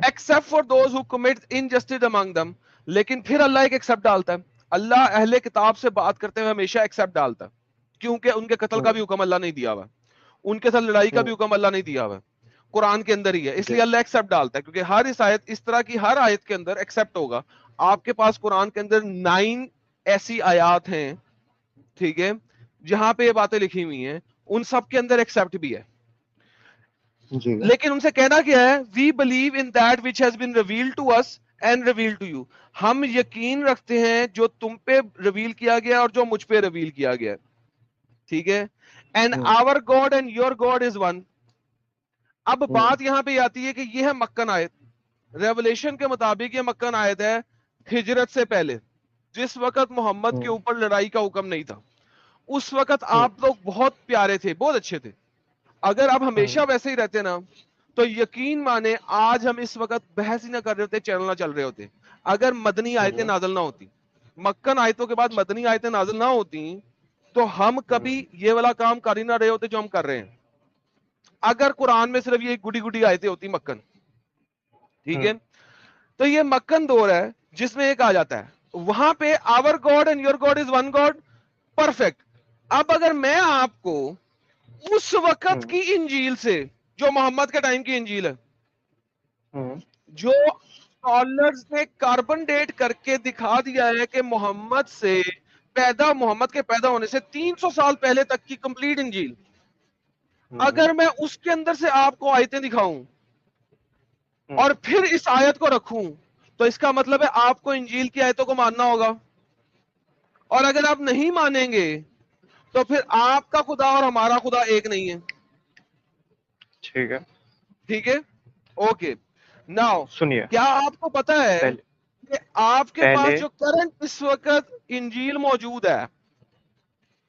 except for those who commit injustice among them. لیکن پھر اللہ ایک ایکسپٹ ڈالتا ہے. اللہ اہل کتاب سے بات کرتے ہوئے ہمیشہ ایکسپٹ ڈالتا ہے, کیونکہ ان کے قتل کا بھی حکم اللہ نہیں دیا ہوا, ان کے ساتھ لڑائی کا بھی حکم اللہ نہیں دیا ہوا, قرآن کے اندر ہی ہے. اس لیے اللہ ایکسپٹ ڈالتا ہے, کیونکہ ہر اس آیت, اس طرح کی ہر آیت کے اندر ایکسپٹ ہوگا. آپ کے پاس قرآن کے اندر 9 ایسی آیات ہیں, ٹھیک ہے, جہاں پہ یہ باتیں لکھی ہوئی ہیں, ان سب کے اندر ایکسپٹ بھی ہے. لیکن ان سے کہنا کیا ہے؟ We believe in that which has been revealed to us and revealed to you. ہم یقین رکھتے ہیں جو تم پہ ریویل کیا گیا اور جو مجھ پہ ریویل کیا گیا, ٹھیک ہے. And our God and your God is one. اب بات یہاں پہ آتی ہے کہ یہ ہے مکن آیت. ریولیشن کے مطابق یہ مکن آیت ہے ہجرت سے پہلے, جس وقت محمد کے اوپر لڑائی کا حکم نہیں تھا. اس وقت آپ لوگ بہت پیارے تھے, بہت اچھے تھے. اگر آپ ہمیشہ ویسے ہی رہتے نا تو یقین مانے آج ہم اس وقت بحث ہی نہ کر رہے ہوتے, چینل نہ چل رہے ہوتے. اگر مدنی آیتیں نازل نہ ہوتی, مکن آیتوں کے بعد مدنی آیتیں نازل نہ ہوتی, تو ہم کبھی یہ والا کام کر ہی نہ رہے ہوتے جو ہم کر رہے ہیں. اگر قرآن میں صرف یہ گڈی گڈی آیتیں ہوتی مکن, ٹھیک ہے. تو یہ مکن دور ہے جس میں ایک آ جاتا ہے, وہاں پہ our God and your God is one God, perfect. اب اگر میں آپ کو اس وقت کی انجیل سے, جو محمد کے ٹائم کی انجیل ہے, جو اسکالرز نے کاربن ڈیٹ کر کے دکھا دیا ہے کہ محمد کے پیدا ہونے سے 300 سال پہلے تک کی کمپلیٹ انجیل, اگر میں اس کے اندر سے آپ کو آیتیں دکھاؤں اور پھر اس آیت کو رکھوں, تو اس کا مطلب ہے آپ کو انجیل کی آیتوں کو ماننا ہوگا. اور اگر آپ نہیں مانیں گے تو پھر آپ کا خدا اور ہمارا خدا ایک نہیں ہے. ٹھیک ہے, ٹھیک ہے, اوکے. ناؤ سنیے, کیا آپ کو پتا ہے کہ آپ کے پاس جو کرنٹ اس وقت انجیل موجود ہے,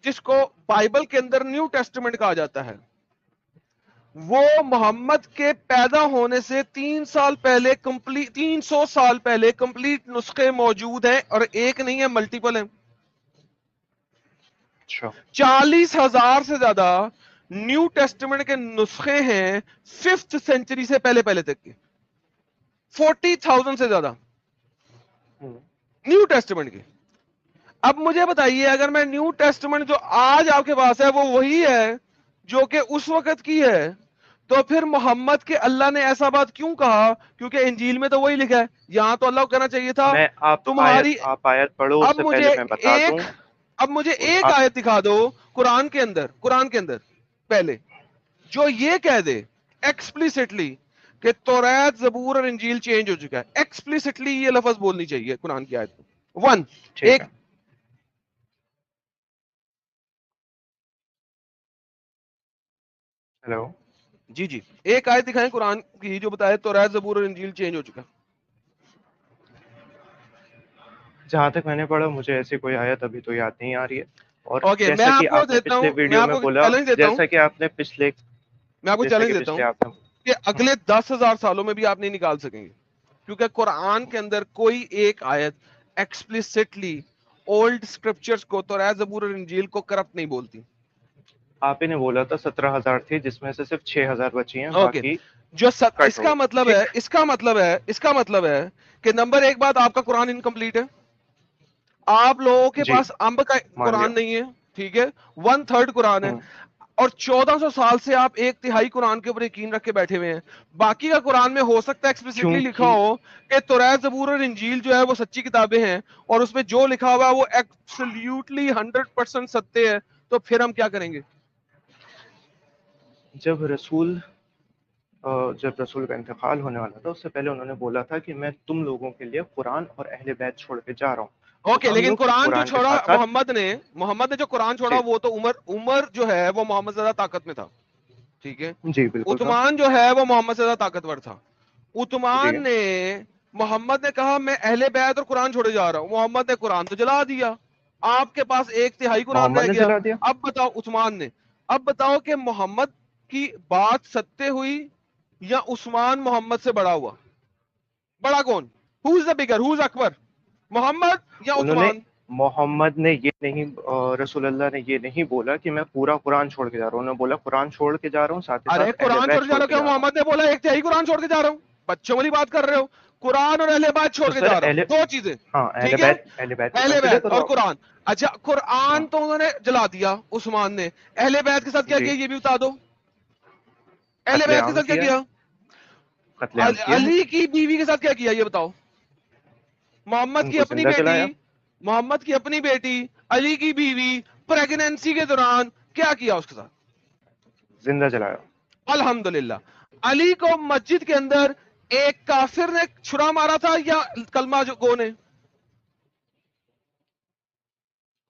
جس کو بائبل کے اندر نیو ٹیسٹمنٹ کہا جاتا ہے, وہ محمد کے پیدا ہونے سے 300 سال پہلے کمپلیٹ نسخے موجود ہیں, اور ایک نہیں ہے, ملٹیپل ہیں. 40,000 سے زیادہ نیو ٹیسٹمنٹ کے نسخے ہیں 5th سینچری سے پہلے تک کے, 40,000 سے زیادہ نیو ٹیسٹمنٹ کے. اب مجھے بتائیے, اگر میں نیو ٹیسٹمنٹ جو آج آپ کے پاس ہے وہ وہی ہے جو کہ اس وقت کی ہے, تو پھر محمد کے اللہ نے ایسا بات کیوں کہا؟ کیونکہ انجیل میں تو وہی لکھا ہے. یہاں تو اللہ کو کہنا چاہیے تھا تمہاری, آپ آیت پڑھو, اس سے پہلے میں بتا دوں. اب مجھے ایک آیت دکھا دو قرآن کے اندر پہلے جو یہ کہہ دے ایکسپلیسٹلی کہ توریت زبور اور انجیل چینج ہو چکا ہے. ایکسپلیسٹلی یہ لفظ بولنی چاہیے قرآن کی آیت میں. ایک ہیلو, جی ایک آیت دکھائیں قرآن کی جو بتائے توریت زبور اور انجیل چینج ہو چکا. جہاں تک میں نے پڑھا مجھے ایسی کوئی آیت ابھی تو یاد نہیں آ رہی ہے. اور میں جیسا کہ آپ کو آپ نے دیتا ہوں, پچھلے ویڈیو میں بولا, جیسا کہ آپ نے پچھلے, میں آپ کو چیلنج دیتا ہوں کہ اگلے 10,000 سالوں میں بھی آپ نہیں نکال سکیں گے, کیونکہ قرآن کے اندر کوئی ایک آیت ایکسپلیسٹلی اولڈ اسکرپچرز کو, توریت زبور اور انجیل کو کرپٹ نہیں بولتی. آپ ہی نے بولا تھا 17,000 تھی, جس میں سے صرف 6,000 بچی ہیں, باقی جو اس کا مطلب ہے کہ نمبر ایک بات, آپ کا قرآن انکمپلیٹ ہے. آپ لوگوں کے جی پاس امب کا مان لیا. قرآن نہیں ہے, ٹھیک ہے, 1/3 قرآن ہے, اور 1400 سال سے آپ 1/3 قرآن کے اوپر یقین رکھ کے بیٹھے ہوئے ہیں. باقی کا قرآن میں ہو سکتا ہے ایکسپلیسٹلی لکھا کیونکہ ہو کہ توریت زبور اور انجیل جو ہے وہ سچی کتابیں ہیں, اور اس میں جو لکھا ہوا ہے وہ ایبسلیوٹلی 100% سچے ہے, تو پھر ہم کیا کریں گے؟ جب رسول کا انتقال ہونے والا تھا اس سے پہلے انہوں نے بولا تھا کہ میں تم لوگوں کے لیے قرآن اور اہل بیت چھوڑ کے جا رہا ہوں. اوکے, تو ہم لیکن لوگ قرآن جو قرآن کے چھوڑا ساتھ ساتھ محمد نے جو قرآن چھوڑا جی وہ تو عمر جو ہے وہ محمد سے زیادہ طاقت میں تھا, ٹھیک ہے. جی بالکل تھا. عثمان جو ہے وہ محمد سے زیادہ طاقتور تھا. جی عثمان نے محمد نے کہا میں اہل بیت اور قرآن چھوڑے جا رہا ہوں, محمد نے قرآن تو جلا دیا, آپ کے پاس 1/3 قرآن محمد رہ نے گیا. جلا دیا. اب بتاؤ عثمان نے, اب بتاؤ کہ محمد کی بات سچے ہوئی یا عثمان محمد سے بڑا ہوا؟ بڑا کون؟ ہو از دا بگر, ہو از اکبر, محمد یا انہوں نے عثمان؟ محمد نے یہ نہیں رسول اللہ نے یہ نہیں بولا کہ میں پورا قرآن چھوڑ کے جا رہا ہوں. انہوں نے بولا قرآن چھوڑ کے جا رہا ہوں, ساتھ ہی ارے ساتھ اہل قرآن چھوڑ بیت کے جا چھوڑ رہا ہو, کے کیا جا رہا ہوں. محمد نے بولا 1/3 قرآن چھوڑ کے جا رہا ہوں؟ بچوں والی بات کر رہے ہو. قرآن اور اہل بیت چھوڑ تو کے سر جا رہا ہوں, دو چیزیں, ہاں ٹھیک ہے. اہل بیت کو اہل کنسیڈر بیت کرو اور آپ. قرآن. اچھا, ہاں قرآن تو انہوں نے جلا دیا عثمان نے, اہل بیت کے ساتھ کیا جی کیا یہ بھی بتا دو. اہل قتل بیت کے عام ساتھ کیا کیا؟ قتل عام کیا ہے. علی کی بیوی کے ساتھ کیا کیا یہ بتاؤ. محمد ان کی کو اپنی زندہ بیٹی, جلایا. محمد کی اپنی بیٹی, علی کی بیوی, پریگنینسی کے دوران کیا کیا اس کے ساتھ؟ زندہ جلایا. الحمدللہ. علی کو مسجد کے اندر ایک کافر نے چھرا مارا تھا یا کلمہ گو نے؟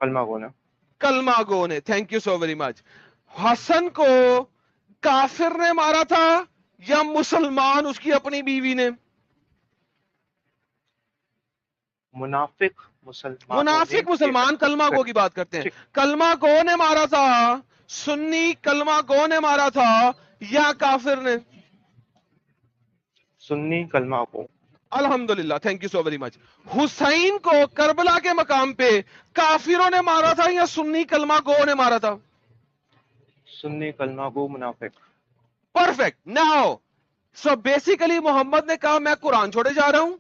کلمہ گو نے. کلمہ گو نے. Thank you so very much. حسن کو کافر نے مارا تھا یا مسلمان اس کی اپنی بیوی نے؟ منافق مسلمانوں نے منافق یہ مسلمان, حرکت کلمہ گو کری. کی بات کرتے ہیں. ٹھیک. کلمہ گو نے مارا تھا, سنی کلمہ گو نے مارا تھا یا کافر نے؟ سنی کلمہ کو. الحمدللہ, thank you so very much. حسین کو کربلا کے مقام پہ کافروں نے مارا تھا یا سنی کلمہ گو نے مارا تھا؟ سنی کلمہ کو منافق. پرفیکٹ. ناؤ سو بیسیکلی محمد نے کہا میں قرآن چھوڑے جا رہا ہوں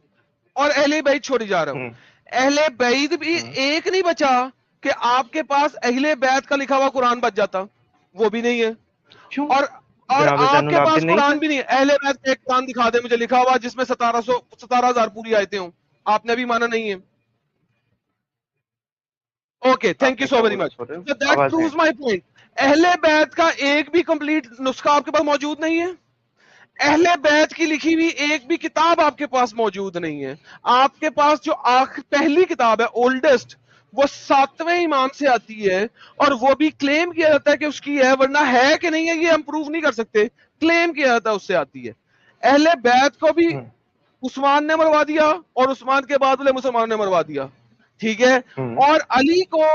اور اہل بیت چھوڑے جا رہا ہوں. ہوں اہل بیت بھی ہوں ایک نہیں بچا کہ آپ کے پاس اہل بیت کا لکھا ہوا قرآن بچ جاتا, وہ بھی نہیں ہے. کیوں اور جناب آپ زین کے پاس العابدین نہیں قرآن تھے. بھی نہیں ہے. اہل بیت کا ایک قرآن دکھا دے مجھے لکھا ہوا جس میں 17,000 پوری آیتیں ہوں, آپ نے بھی مانا نہیں ہے. اوکے, تھینک آپ یو نے سو کیا ویری بولا مچ. چھوڑے So that آواز نہیں. proves my point. اہل بیت کا ایک بھی کمپلیٹ نسخہ آپ کے پاس موجود نہیں ہے. اہل بیت کی لکھی ہوئی ایک بھی کتاب آپ کے پاس موجود نہیں ہے. آپ کے پاس جو پہلی کتاب ہے اولڈسٹ وہ 7ویں امام سے آتی ہے, اور وہ بھی کلیم کیا جاتا ہے کہ اس کی ہے, ورنہ ہے کہ نہیں ہے یہ ہم پروف نہیں کر سکتے, کلیم کیا جاتا ہے اس سے آتی ہے. اہل بیت کو بھی ہوں عثمان نے مروا دیا اور عثمان کے بعد والے مسلمانوں نے مروا دیا, ٹھیک ہے. ہوں اور علی کو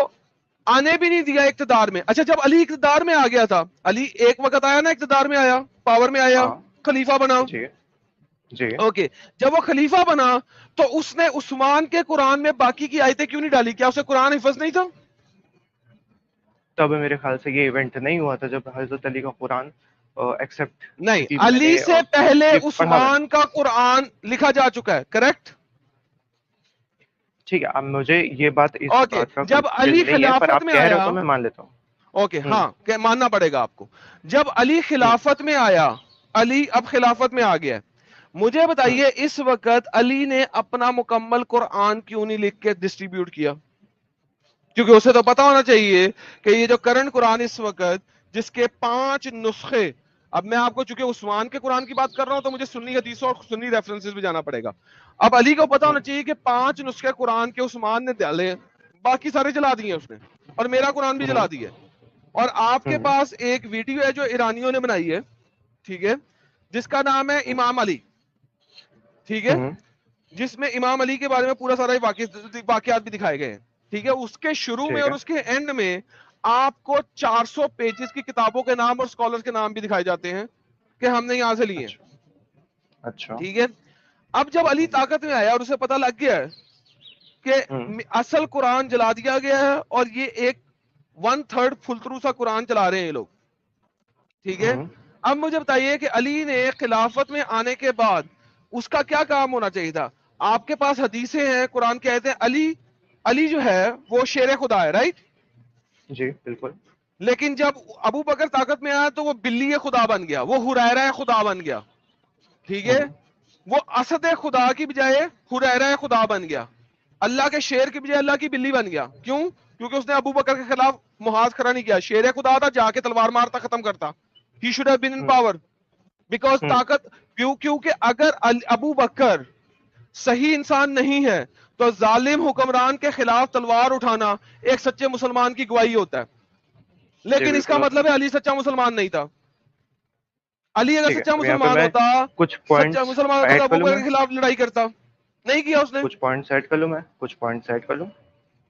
آنے بھی نہیں دیا اقتدار میں. اچھا, جب علی اقتدار میں آ گیا تھا, علی ایک وقت آیا نا اقتدار میں آیا, پاور میں آیا, ہاں خلیفہ بنا. جی جی. اوکے, جب وہ خلیفہ بنا تو اس نے عثمان کے قرآن میں باقی کی آیتیں کیوں نہیں ڈالی؟ کیا اسے قرآن حفظ نہیں تھا؟ تب میرے خیال سے یہ ایونٹ نہیں ہوا تھا جب حضرت علی کا قرآن ایکسپٹ نہیں, کی میں علی نے سے پہلے یہ پڑھا میں نے. عثمان کا قرآن لکھا جا چکا ہے, کریکٹ. ٹھیک ہے, اب مجھے یہ بات اس اوکے, بات کا جب کوئی علی علم نہیں ہے, پر خلافت آپ میں کہہ رہے ہو آیا, تو میں مان لیتا ہوں. اوکے ہوں ہاں کہ ماننا پڑے گا آپ کو. جب علی ہوں خلافت میں آیا, علی اب خلافت میں آ گیا, مجھے ہوں بتائیے اس وقت علی نے اپنا مکمل قرآن کیوں نہیں لکھ کے ڈسٹریبیوٹ کیا؟ کیونکہ اسے تو پتا ہونا چاہیے کہ یہ جو کرنٹ قرآن اس وقت جس کے 5 نسخے, اب میں آپ کو چونکہ عثمان کے قرآن کی بات کر رہا ہوں تو مجھے سنی حدیثوں اور سنی ریفرنسز بھی جانا پڑے گا. اب علی کو پتا ہونا چاہیے کہ 5 نسخے قرآن کے عثمان نے ڈالے, باقی سارے جلا دیے اس نے, اور میرا قرآن بھی جلا ہوں دیا. اور آپ کے ہوں پاس ایک ویڈیو ہے جو ایرانیوں نے بنائی ہے, ٹھیک ہے, جس کا نام ہے امام علی, ٹھیک ہے, ہوں جس میں امام علی کے بارے میں پورا سارا واقعات بھی دکھائے گئے ہیں, ٹھیک ہے. اس کے شروع میں ٹھیک اور ہے. اس کے اینڈ میں آپ کو 400 پیجز کی کتابوں کے نام اور اسکالرز کے نام بھی دکھائے جاتے ہیں کہ ہم نے یہاں سے لیے ہیں, اچھا اچھا. ٹھیک ہے. اب جب علی ہوں طاقت میں آیا اور اسے پتا لگ گیا کہ ہوں اصل قرآن جلا دیا گیا ہے اور یہ ایک 1/3 فلترو سا قرآن چلا رہے ہیں یہ لوگ, ٹھیک ہے. ہوں اب مجھے بتائیے کہ علی نے خلافت میں آنے کے بعد اس کا کیا کام ہونا چاہیے تھا؟ آپ کے پاس حدیثیں ہیں, قرآن کی آیتیں, علی علی جو ہے وہ شیر خدا ہے, رائٹ؟ جی بالکل. لیکن جب ابو بکر طاقت میں آیا تو وہ بلی خدا بن گیا, وہ ہریرہ خدا بن گیا, ٹھیک ہے؟ وہ اسد خدا کی بجائے ہریرہ خدا بن گیا, اللہ کے شیر کی بجائے اللہ کی بلی بن گیا. کیوں؟ کیونکہ اس نے ابو بکر کے خلاف محاذ کھڑا نہیں کیا. شیر خدا تھا, جا کے تلوار مارتا ختم کرتا. He should have been in power because طاقت, کیونکہ اگر ابو بکر صحیح انسان نہیں ہے تو ظالم حکمران کے خلاف تلوار اٹھانا ایک سچے مسلمان کی گواہی ہوتا ہے. لیکن اس کا مطلب ہے علی سچا مسلمان نہیں تھا. علی اگر سچا مسلمان ہوتا, سچا مسلمان ہوتا تو ابو بکر کے خلاف لڑائی کرتا نہیں کیا اس نے. کچھ پوائنٹس ایڈ کر لوں.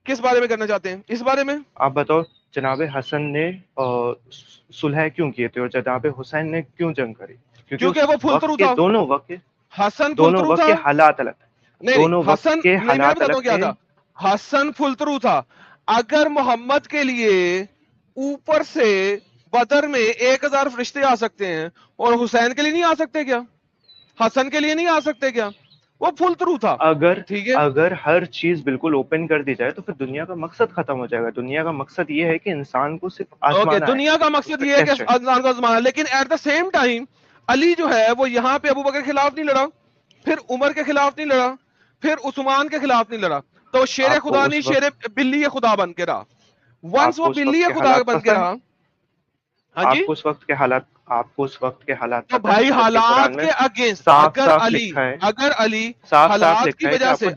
کس بارے میں کرنا چاہتے ہیں؟ اس بارے میں آپ بتاؤ. جناب حسن نے صلح کیوں کیے تھے اور جناب حسین نے کیوں جنگ کری؟ کیونکہ وہ پھل ترو تھا. دونوں وقت حسن پھل ترو تھا, کے حالات الگ تھے. نہیں حسن, نہیں میں بتاتا ہوں کیا تھا. حسن پھل ترو تھا. اگر محمد کے لیے اوپر سے بدر میں 1000 فرشتے آ سکتے ہیں اور حسین کے لیے نہیں آ سکتے کیا؟ حسن کے لیے نہیں آ سکتے کیا؟ وہ پھل ترو تھا. ٹھیک ہے, اگر ہر چیز بالکل اوپن کر دی جائے تو پھر دنیا کا مقصد ختم ہو جائے گا. دنیا کا مقصد یہ ہے کہ انسان کو صرف آزمانا ہے. دنیا کا مقصد یہ ہے کہ انسان کو آزمانا. لیکن ایٹ دا سیم ٹائم علی جو ہے وہ یہاں پہ ابو بکر کے خلاف نہیں لڑا, پھر عمر کے خلاف نہیں لڑا, پھر عثمان کے خلاف نہیں لڑا, تو شیر خدا نہیں شیر بلی خدا بن کے رہا. ونس وہ بلی خدا بن کے رہا. ہاں جی, آپ کو اس وقت کے حالات تو بھائی حالات کے اگینسٹ اگر علی حالات کی وجہ سے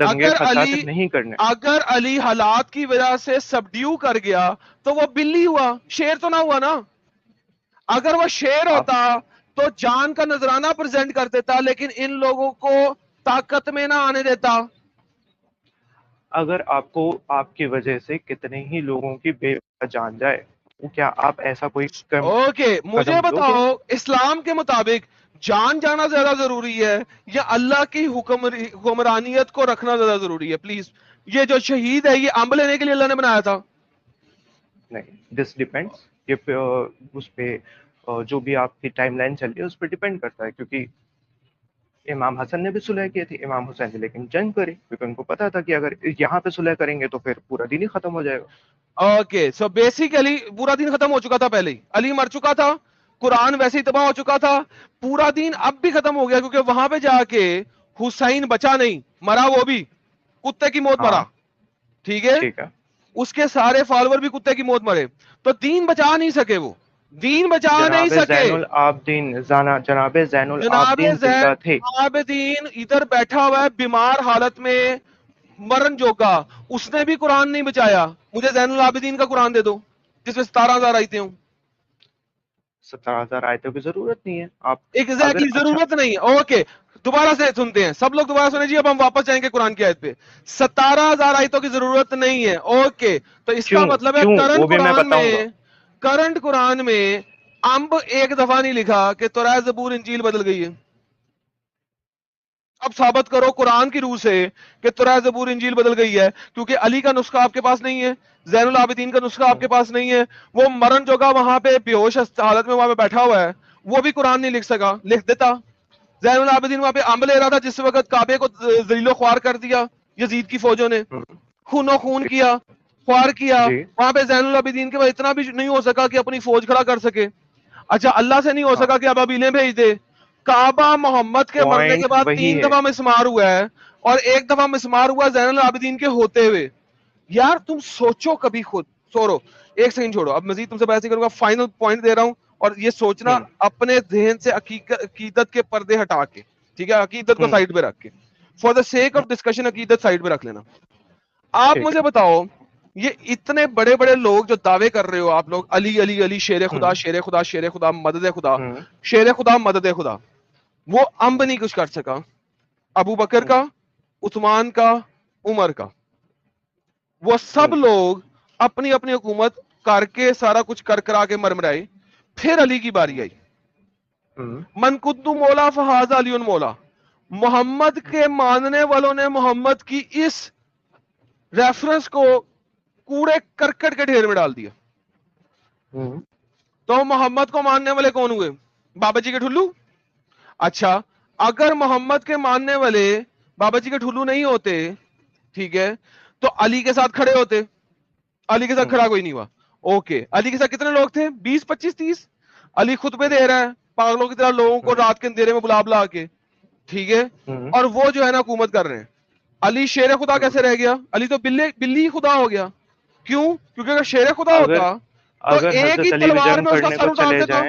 اگر علی حالات کی وجہ سے سبڈیو کر گیا تو وہ بلی ہوا, شیر تو نہ ہوا نا. اگر وہ شیر ہوتا تو جان کا نذرانہ پریزنٹ کر دیتا, لیکن ان لوگوں کو طاقت میں نہ آنے دیتا. اگر آپ کو آپ کی وجہ سے کتنے ہی لوگوں کی بے جان جائے, کیا آپ ایسا کوئی مجھے بتاؤ اسلام کے مطابق جان جانا زیادہ ضروری ہے یا اللہ کی حکمرانیت کو رکھنا زیادہ ضروری ہے؟ پلیز, یہ جو شہید ہے یہ امب لینے کے لیے اللہ نے بنایا تھا؟ نہیں, دس ڈیپینڈس. یہ اس پہ جو بھی آپ کی ٹائم لائن چل رہی ہے اس پہ ڈیپینڈ کرتا ہے. کیونکہ امام حسن نے بھی صلح کی تھی, امام حسین نے لیکن جنگ کری کیونکہ ان کو پتا تھا کہ اگر یہاں پہ صلح کریں گے تو پھر پورا دین ہی ختم ہو جائے گا. اوکے, سو بیسیکلی پورا دین ختم ہو چکا تھا پہلے ہی, علی مر چکا تھا, قرآن ویسے ہی تباہ ہو چکا تھا, پورا دین اب بھی ختم ہو گیا کیونکہ وہاں پہ جا کے حسین بچا نہیں, مرا وہ بھی کتے کی موت مرا. ٹھیک ہے, اس کے سارے فالوور بھی کتے کی موت مرے, تو دین بچا نہیں سکے, وہ دین بچا نہیں سکے. جناب زین العابدین ادھر بیٹھا ہوا ہے بیمار حالت میں, مرن جوگا, اس نے بھی قرآن نہیں بچایا. مجھے زین العابدین کا قرآن دے دو جس میں 17,000 آیتیں ہوں. 17,000 آیتوں کی ضرورت نہیں ہے. آپ ایگزیکٹلی ضرورت نہیں ہے. اوکے, دوبارہ سے سنتے ہیں سب لوگ, دوبارہ سنیں جی. اب ہم واپس جائیں گے قرآن کی آیت پہ. 17,000 آیتوں کی ضرورت نہیں ہے. اوکے, تو اس کا مطلب ہے کرنٹ قرآن میں امب ایک دفعہ نہیں لکھا کہ تورات زبور انجیل بدل گئی ہے. اب ثابت کرو قرآن کی روح سے کہ تورات زبور انجیل بدل گئی ہے, کیونکہ علی کا نسخہ آپ کے پاس نہیں ہے, زین العابدین کا نسخہ آپ کے پاس نہیں ہے, وہ مرن جوگا وہاں پہ بیہوش حالت میں وہاں پہ بیٹھا ہوا ہے, وہ بھی قرآن نہیں لکھ سکا. لکھ دیتا. زین العابدین وہاں پہ امب لے رہا تھا جس وقت کعبے کو ذلیل و خوار کر دیا یزید کی فوجوں نے, خون و خون کیا, خوار کیا. وہاں پہ زین العابدین کے بعد اتنا بھی نہیں ہو سکا کہ اپنی فوج کھڑا کر سکے. اچھا, اللہ سے نہیں ہو سکا کہ اب ابیلیں بھیج دے. کعبہ محمد کے مرنے کے بعد 3 دفعہ مسمار ہوا ہے اور 1 دفعہ مسمار ہوا زین العابدین کے ہوتے ہوئے. یار تم سوچو کبھی خود, سورو ایک سیکنڈ چھوڑو, اب مزید تم سے بحث کروں گا. فائنل پوائنٹ دے رہا ہوں, اور یہ سوچنا اپنے ذہن سے عقیدت کے پردے ہٹا کے, ٹھیک ہے, عقیدت کو سائڈ پہ رکھ کے, for the sake of discussion عقیدت سائڈ پہ رکھ لینا. آپ مجھے بتاؤ, یہ اتنے بڑے بڑے لوگ جو دعوے کر رہے ہو آپ لوگ, علی علی علی, شیر خدا شیر خدا شیر خدا, مدد خدا شیر خدا مدد خدا, وہ امب نہیں کچھ کر سکا. ابو بکر کا, عثمان کا, عمر کا, وہ سب لوگ اپنی اپنی حکومت کر کے سارا کچھ کر کرا کے مرمرائے. پھر علی کی باری آئی. من قدو مولا فہذا علی مولا. محمد کے ماننے والوں نے محمد کی اس ریفرنس کو کوڑے کرکٹ کے ڈھیر میں ڈال دیا. تو محمد کو ماننے والے کون ہوئے؟ بابا جی کے ٹھلو. اچھا, اگر محمد کے ماننے والے بابا جی کے ٹھلو نہیں ہوتے, ٹھیک ہے, تو علی کے ساتھ کھڑے ہوتے, علی کے ساتھ کھڑا کوئی نہیں ہوا. اوکے, علی کے ساتھ کتنے لوگ تھے؟ 20 25 30. علی خطبے دے رہا ہے پاگلوں کی طرح لوگوں کو رات کے اندھیرے میں بلا بلا کے, ٹھیک ہے, اور وہ جو ہے نا حکومت کر رہے ہیں. علی شیر خدا کیسے رہ گیا؟ علی تو بلی خدا ہو گیا. کیوں؟ کیونکہ اگر شیر خدا ہوتا تو ایک ہی تلوار میں اس کا سر اٹھا دیتا.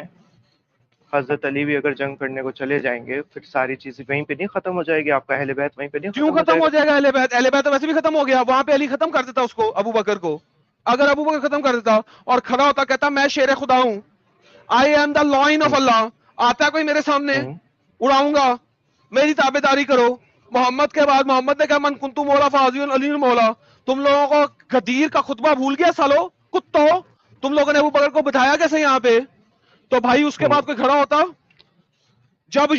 حضرت علی بھی اگر جنگ کرنے کو چلے جائیں گے پھر ساری چیزیں وہیں پہ نہیں ختم ہو جائے گی؟ آپ کا اہل بیت وہیں پہ نہیں کیوں ختم ہو جائے گا؟ اہل بیت, اہل بیت تو ویسے بھی ختم ہو گیا. وہاں پہ علی ختم کر دیتا اس کو, ابو بکر کو. اگر ابو بکر ختم کر دیتا اور کھڑا ہوتا کہتا میں شیر خدا ہوں, I am the lion of Allah, آتا ہے کوئی میرے سامنے اڑاؤں گا, میری تابع داری کرو. محمد کے بعد محمد نے کہا من کنتو مولا فاضی علی مولا. تم لوگوں کو غدیر کا خطبہ بھول گیا سالو کتو؟ تم لوگوں نے ابو بکر کو بٹھایا کیسے یہاں پہ؟ تو بھائی اس کے بعد کوئی کھڑا ہوتا جب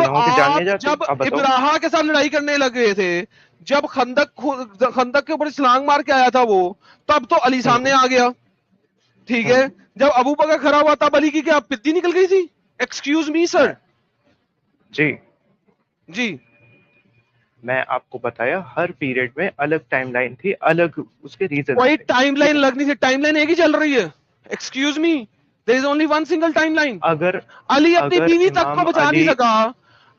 ابراہا کے ساتھ لڑائی کرنے لگے تھے, جب خندق کے اوپر چھلانگ مار کے آیا تھا وہ, تب تو علی سامنے آ گیا, ٹھیک ہے. جب ابو بکر کھڑا ہوا تب علی کی کیا پتی نکل گئی تھی؟ ایکسکیوز می سر. جی میں آپ کو بتایا ہر پیریڈ میں الگ ٹائم لائن تھی, الگ اس کے ریزن. کوئی ٹائم لائن لگنی تھی, ٹائم لائن ایک ہی چل رہی ہے. Excuse me, there is only one single time line. اگر علی اپنی بیوی تک کو بچا نہیں سکا.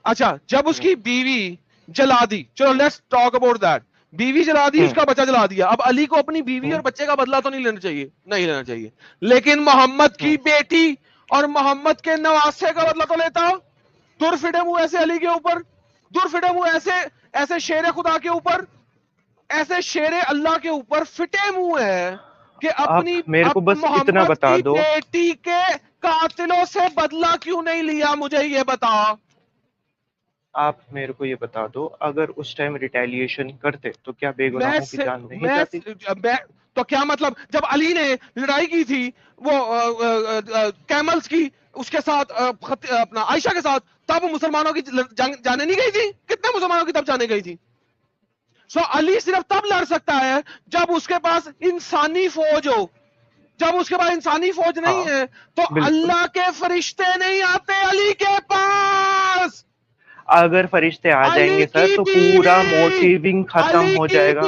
اچھا جب اس کی بیوی جلا دی, چلو لیٹس ٹاک اباؤٹ دیٹ. بیوی جلا دی, اس کا بچہ جلا دیا. اب علی کو اپنی بیوی اور بچے کا بدلہ تو نہیں لینا چاہیے, نہیں لینا چاہیے, لیکن محمد کی بیٹی اور محمد کے نواسے کا بدلہ تو لیتا. دور فٹے منہ ایسے علی کے اوپر, دور فٹے منہ ایسے شیر خدا کے اوپر, ایسے شیر اللہ کے اوپر فٹے منہ ہے کہ اپنی میرے کو بس اتنا بتا دو, بیٹی کے قاتلوں سے بدلہ کیوں نہیں لیا؟ مجھے یہ بتا. آپ میرے کو یہ بتا دو, اگر اس ٹائم ریٹیلیشن کرتے تو کیا بے گناہوں کی جان نہیں جاتی؟ تو کیا مطلب جب علی نے لڑائی کی تھی وہ کیملز کی اس کے ساتھ اپنا عائشہ کے ساتھ, تب مسلمانوں کی جانے نہیں گئی تھی؟ کتنے مسلمانوں کی تب جانے گئی تھی؟ سو علی صرف تب لڑ سکتا ہے جب اس کے پاس انسانی فوج ہو. جب اس کے پاس انسانی فوج نہیں ہے تو اللہ کے فرشتے نہیں آتے علی کے پاس. اگر فرشتے آ جائیں گے سر تو پورا موٹیونگ ختم ہو جائے گا.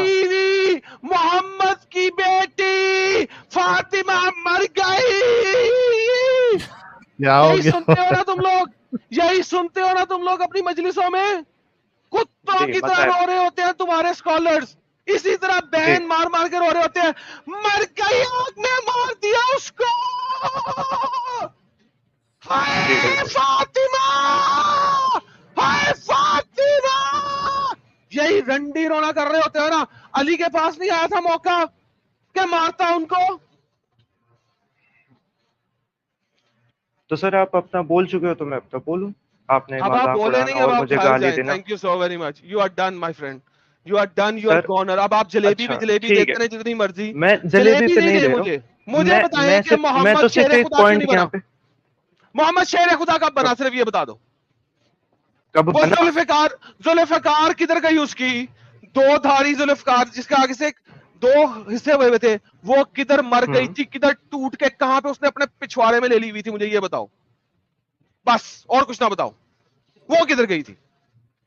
محمد کی بیٹی فاطمہ مر گئی. یہی سنتے ہو نا تم لوگ, یہی سنتے ہو نا تم لوگ اپنی مجلسوں میں کتوں کی طرح رو رہے ہوتے ہیں تمہارے اسکالرز. اسی طرح بہن مار مار کے رو رہے ہوتے ہیں, مر گئی آگ میں مار دیا اس کو, ہائے فاطمہ ہائے فاطمہ. یہی رنڈی رونا کر رہے ہوتے ہیں نا. علی کے پاس نہیں آیا تھا موقع کہ مارتا ان کو؟ تو سر آپ اپنا بول چکے ہو تو میں اپنا بولوں. آپ نے اب آپ بولے نہیں, اب مجھے گالی دینا. Thank you so very much, you are done my friend, you are done, you are goner. اب آپ جلیبی بھی جلیبی دیتے ہیں جتنی مرضی. میں جلیبی پہ نہیں دے مجھے بتائیں کہ محمد شیر خدا کیوں نہیں بنا؟ محمد شیر خدا کب بنا صرف یہ بتا دو. وہ ذوالفقار کدھر گئی اس کی؟ دو دھاری ذوالفقار جس کے آگے سے دو حصے ہوئے ہوئے تھے, وہ کدھر مر گئی تھی, کدھر ٹوٹ کے کہاں پہ اس نے اپنے پچھواڑے میں لے لی ہوئی تھی؟ مجھے یہ بتاؤ بس, اور کچھ نہ بتاؤ, وہ کدھر گئی تھی؟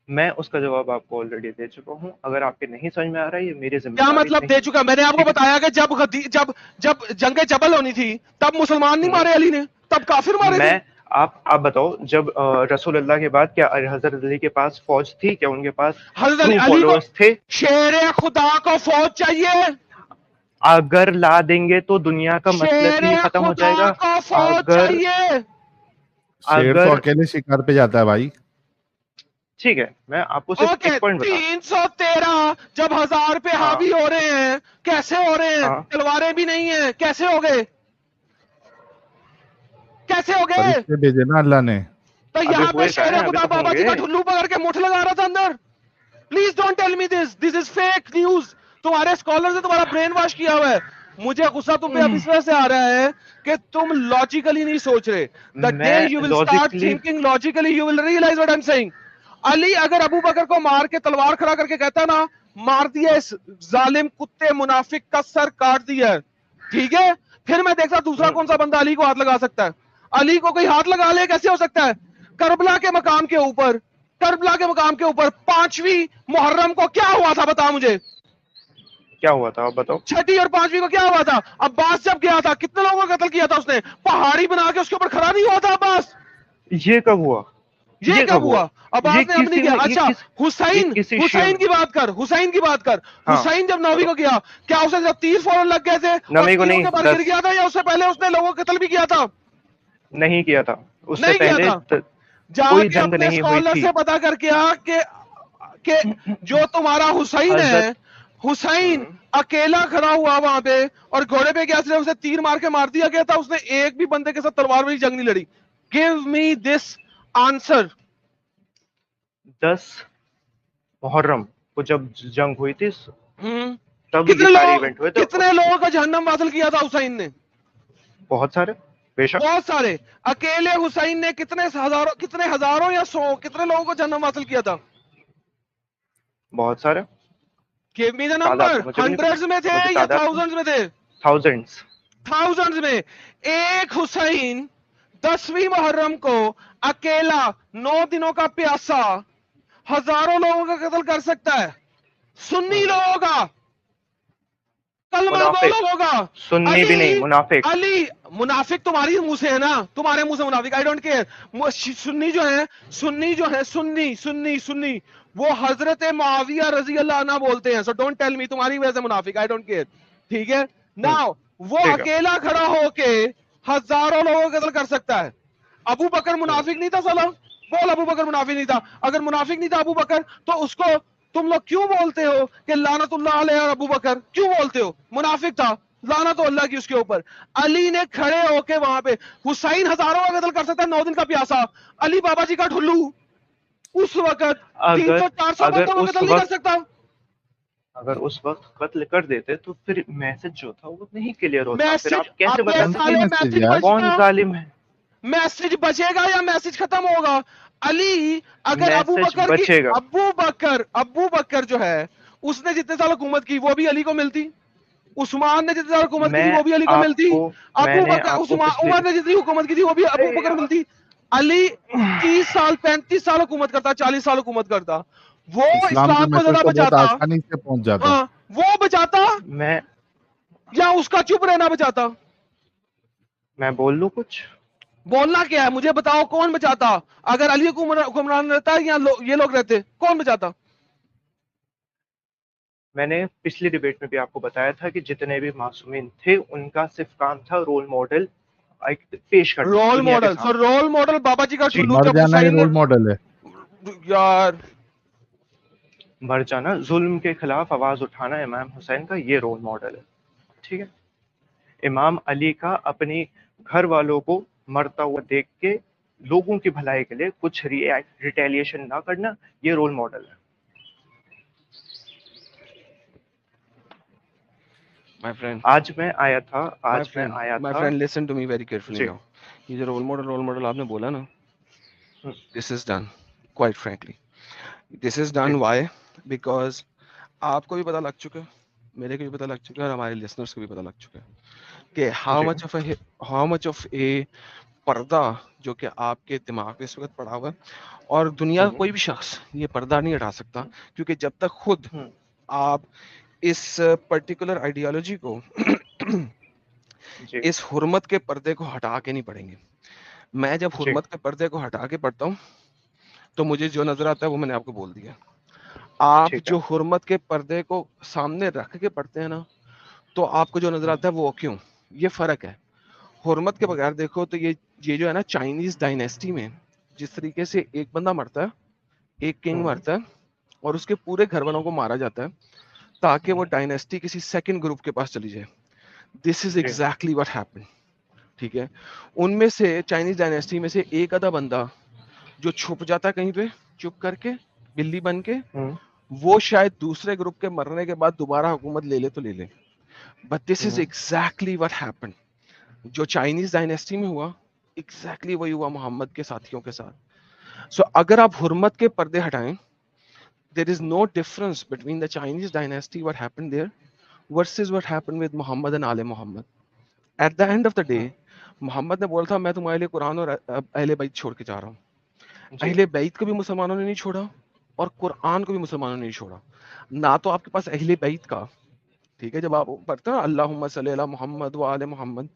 میں اس کا جواب آپ کو آلریڈی دے چکا ہوں. اگر آپ کے نہیں سمجھ میں آ رہا ہے یہ میرے ذمہ کیا مطلب دے چکا؟ میں نے آپ کو بتایا کہ جب جنگ جبل ہونی تھی تب مسلمان نہیں مارے علی نے, تب کافر مارے تھے. آپ بتاؤ, جب رسول اللہ کے بعد کیا حضرت علی کے پاس فوج تھی؟ کیا ان کے پاس حضرت علی کو تھے؟ شیر خدا کو فوج چاہیے. اگر لا دیں گے تو دنیا کا مطلب ہی ختم ہو جائے گا. اگر شیر تو اکیلے شکار پہ جاتا ہے بھائی. ٹھیک ہے, میں آپ کو صرف ایک پوائنٹ بتا. 313 جب 1000 پہ حاوی ہو رہے ہیں, کیسے ہو رہے ہیں؟ تلواریں بھی نہیں ہیں, کیسے ہو گئے؟ کیسے ہو گئے؟ بھیجے نا اللہ نے. تو یہاں پہ شیر خدا بابا جی کا ٹھلو پکڑ کے مٹھ لگا رہا تھا اندر. Please don't tell me this is fake news. تمہارے اسکالر سے تمہارا برین واش کیا ہوا ہے. مجھے غصہ تم پہ اب اس وجہ سے آ رہا ہے کہ تم لاجیکلی نہیں سوچ رہے. The day you will start thinking logically, you will realize what I'm saying. علی اگر ابو بکر کو مار کے تلوار کھڑا کر کے کہتا نا مار دیا اس ظالم کتے منافق کا سر کاٹ دیا ہے, ٹھیک ہے, پھر میں دیکھتا دوسرا کون سا بندہ علی کو ہاتھ لگا سکتا ہے. علی کو کوئی ہاتھ لگا لے کیسے ہو سکتا ہے؟ کربلا کے مقام کے اوپر, کربلا کے مقام کے اوپر 5ویں محرم کو کیا ہوا تھا بتا مجھے. کیا ہوا تھا آپ بتاؤ. 6 اور 5 کو کیا ہوا تھا؟ عباس جب گیا تھا کتنے لوگوں کا قتل کیا تھا اس نے؟ پہاڑی بنا کے اس کے اوپر کھڑا نہیں ہوا تھا عباس. یہ کب ہوا؟ یہ کب ہوا؟ عباس نے اب نہیں کیا. اچھا حسین کی بات کر، حسین کی بات کر. حسین جب 9ویں کو گیا کیا اس نے 30 فوراً لگ گئے تھے اور 9ویں کو تیروں نہیں، کے پر گر گیا تھا، یا اس سے پہلے اس نے لوگوں کو قتل بھی کیا تھا؟ نہیں کیا تھا اس سے نہیں کیا پہلے. تھا. جا کوئی کے جنگ اپنے نہیں ہوئی اسکالر تھی. سے پتا کر کے آ کہ جو تمہارا حسین ہے، حسین اکیلا کھڑا ہوا وہاں پہ اور گھوڑے پہ کیا اسے تیر مار کے مار دیا گیا تھا. اس نے ایک بھی بندے کے ساتھ تلوار والی جنگ نہیں لڑی. Give me this answer. 10 محرم کو جب جنگ ہوئی تھی تب یہ کتنے سارے لوگ ایونٹ ہوئے تھے. کتنے لوگوں کا جہنم واصل کیا تھا حسین نے؟ بہت سارے، بے شک بہت سارے. اکیلے حسین نے کتنے ہزاروں یا 100 کتنے لوگوں کو جہنم حاصل کیا تھا؟ بہت سارے. Give me the تعداد number. تو مجھے بھی نہیں ہنڈریڈز میں تھے مجھے یا تعداد تھاؤزنڈز میں تھے؟ تھاؤزینڈس. تھاؤزنڈز میں. ایک حسین 10ویں محرم کو اکیلا 9 دنوں کا پیاسا ہزاروں لوگوں کا قتل کر سکتا ہے. سنی لوگوں کا، کلمہ گو منافق، لوگوں کا. سنی بھی نہیں، منافق. علی منافق تمہاری منہ سے ہے نا، تمہارے منہ سے منافق. I don't care. سنی جو ہے سنی وہ حضرت معاویہ رضی اللہ عنہ بولتے ہیں. سو ڈونٹ ٹیل می تمہاری وجہ سے منافق. I don't care. ٹھیک ہے نا. وہ ٹھیک ہے. اکیلا کھڑا ہو کے ہزاروں لوگوں کو قتل کر سکتا ہے. ابو بکر منافق نہیں تھا؟ سلام بول. ابو بکر منافق نہیں تھا؟ اگر منافق نہیں تھا ابو بکر تو اس کو تم لوگ کیوں بولتے ہو کہ لعنت اللہ علیہ ابو بکر؟ کیوں بولتے ہو؟ منافق تھا، لعنت اللہ کی اس کے اوپر. علی نے کھڑے ہو کے وہاں پہ حسین ہزاروں کا قتل کر سکتا ہے 9 دن کا پیاسا. علی بابا جی کا ٹھلو اس وقت 300-400 بندوں کو قتل نہیں کر سکتا. اگر اس وقت قتل کر دیتے تو پھر میسج جو تھا وہ نہیں کلیئر ہوتا. پھر آپ میسج کیسے اب یہ بتا سالے میسج میسج یار کون بچتا، ظالم ہے؟ میسج بچے گا یا میسج ختم ہوگا؟ علی اگر میسج بچے گا. ابو بکر جو ہے اس نے جتنے سال حکومت کی وہ بھی علی کو ملتی. عثمان نے جتنے سال حکومت کی تھی میں وہ بھی علی کو آپ ملتی. کو میں نے آپ کو عمر نے جتنی حکومت کی تھی وہ بھی ابو بکر ملتی. علی 30 سال 35 سال حکومت کرتا، 40 سال حکومت کرتا. وہ اسلام کا اسلام کو میسج زیادہ تو بہت بچاتا، آسانی سے پہنچ جاتا. ہاں وہ بچاتا میں یا اس کا چپ رہنا بچاتا؟ میں بول لوں کچھ؟ بولنا کیا ہے مجھے بتاؤ. کون بچاتا؟ اگر علی حکمران رہتا یا یہ لوگ رہتے کون بچاتا؟ میں نے پچھلی ڈیبیٹ میں بھی آپ کو بتایا تھا کہ جتنے بھی معصومین تھے ان کا صرف کام تھا رول ماڈل پیش کرنا رول دنیا کے ماڈل. سامنے. رول ماڈل بابا جی کا جی. ٹھلو مر جب جانا ہی حسین نے رول ماڈل ہے. یار مر جانا، ظلم کے خلاف آواز اٹھانا امام حسین کا یہ رول ماڈل ہے. ٹھیک ہے. امام علی کا اپنی گھر والوں کو مرتا ہوا دیکھ کے لوگوں کی بھلائی کے لیے کچھ ریٹیلیشن نہ کرنا، یہ رول ماڈل ہے. my friend آج میں آیا تھا my friend listen to me very carefully G. now. یہ جو رول ماڈل آپ نے بولا نا، this is done quite frankly. This is done why? Because آپ کو بھی پتہ لگ چکا ہے، میرے کو بھی پتہ لگ چکا ہے اور ہمارے لسنرز کو بھی پتہ لگ چکا ہے کہ how much of a پردہ جو کہ آپ کے دماغ میں اس وقت پڑا ہوا ہے، اور دنیا کا کوئی بھی شخص یہ پردہ نہیں ہٹا سکتا، کیونکہ جب تک خود آپ اس پرٹیکولر آئیڈیالوجی کو اس حرمت کے پردے کو ہٹا کے نہیں پڑھیں گے. میں جب حرمت کے پردے کو ہٹا کے پڑھتا ہوں تو مجھے جو نظر آتا ہے وہ میں نے آپ کو بول دیا. آپ جو حرمت کے پردے کو سامنے رکھ کے پڑھتے ہیں نا تو آپ کو جو نظر آتا ہے وہ کیوں، یہ فرق ہے. حرمت کے بغیر دیکھو تو یہ جو ہے نا چائنیز ڈائنیسٹی میں جس طریقے سے ایک بندہ مرتا ہے، ایک کنگ مرتا ہے اور اس کے پورے گھر والوں کو مارا جاتا ہے تاکہ وہ ڈائنیسٹی کسی سیکنڈ گروپ کے پاس چلی جائے. دس از ایگزیکٹلی واٹ ہیپن. ٹھیک ہے. ان میں سے چائنیز ڈائنیسٹی میں سے ایک آدھا بندہ جو چھپ جاتا ہے کہیں پہ چپ کر کے بلی بن کے، وہ شاید دوسرے گروپ کے مرنے کے بعد دوبارہ حکومت لے لے تو لے لے. But this is exactly what happen. جو چائنیز ڈائنیسٹی میں ہوا ایگزیکٹلی وہی ہوا محمد کے ساتھیوں کے ساتھ. سو اگر آپ حرمت کے پردے ہٹائیں، there is no difference between the Chinese dynasty what happened there versus what happened with Muhammad and Ali Muhammad. At the end of the day, محمد نے بولا تھا میں تمہارے لیے قرآن اور اہل بیت چھوڑ کے جا رہا ہوں. اہل بیت کو بھی مسلمانوں نے نہیں چھوڑا اور قرآن کو بھی مسلمانوں نے نہیں چھوڑا. نہ تو آپ کے پاس اہل بیت کا ٹھیک ہے. جب آپ پڑھتے ہیں اللہم صلی علی محمد و آل محمد,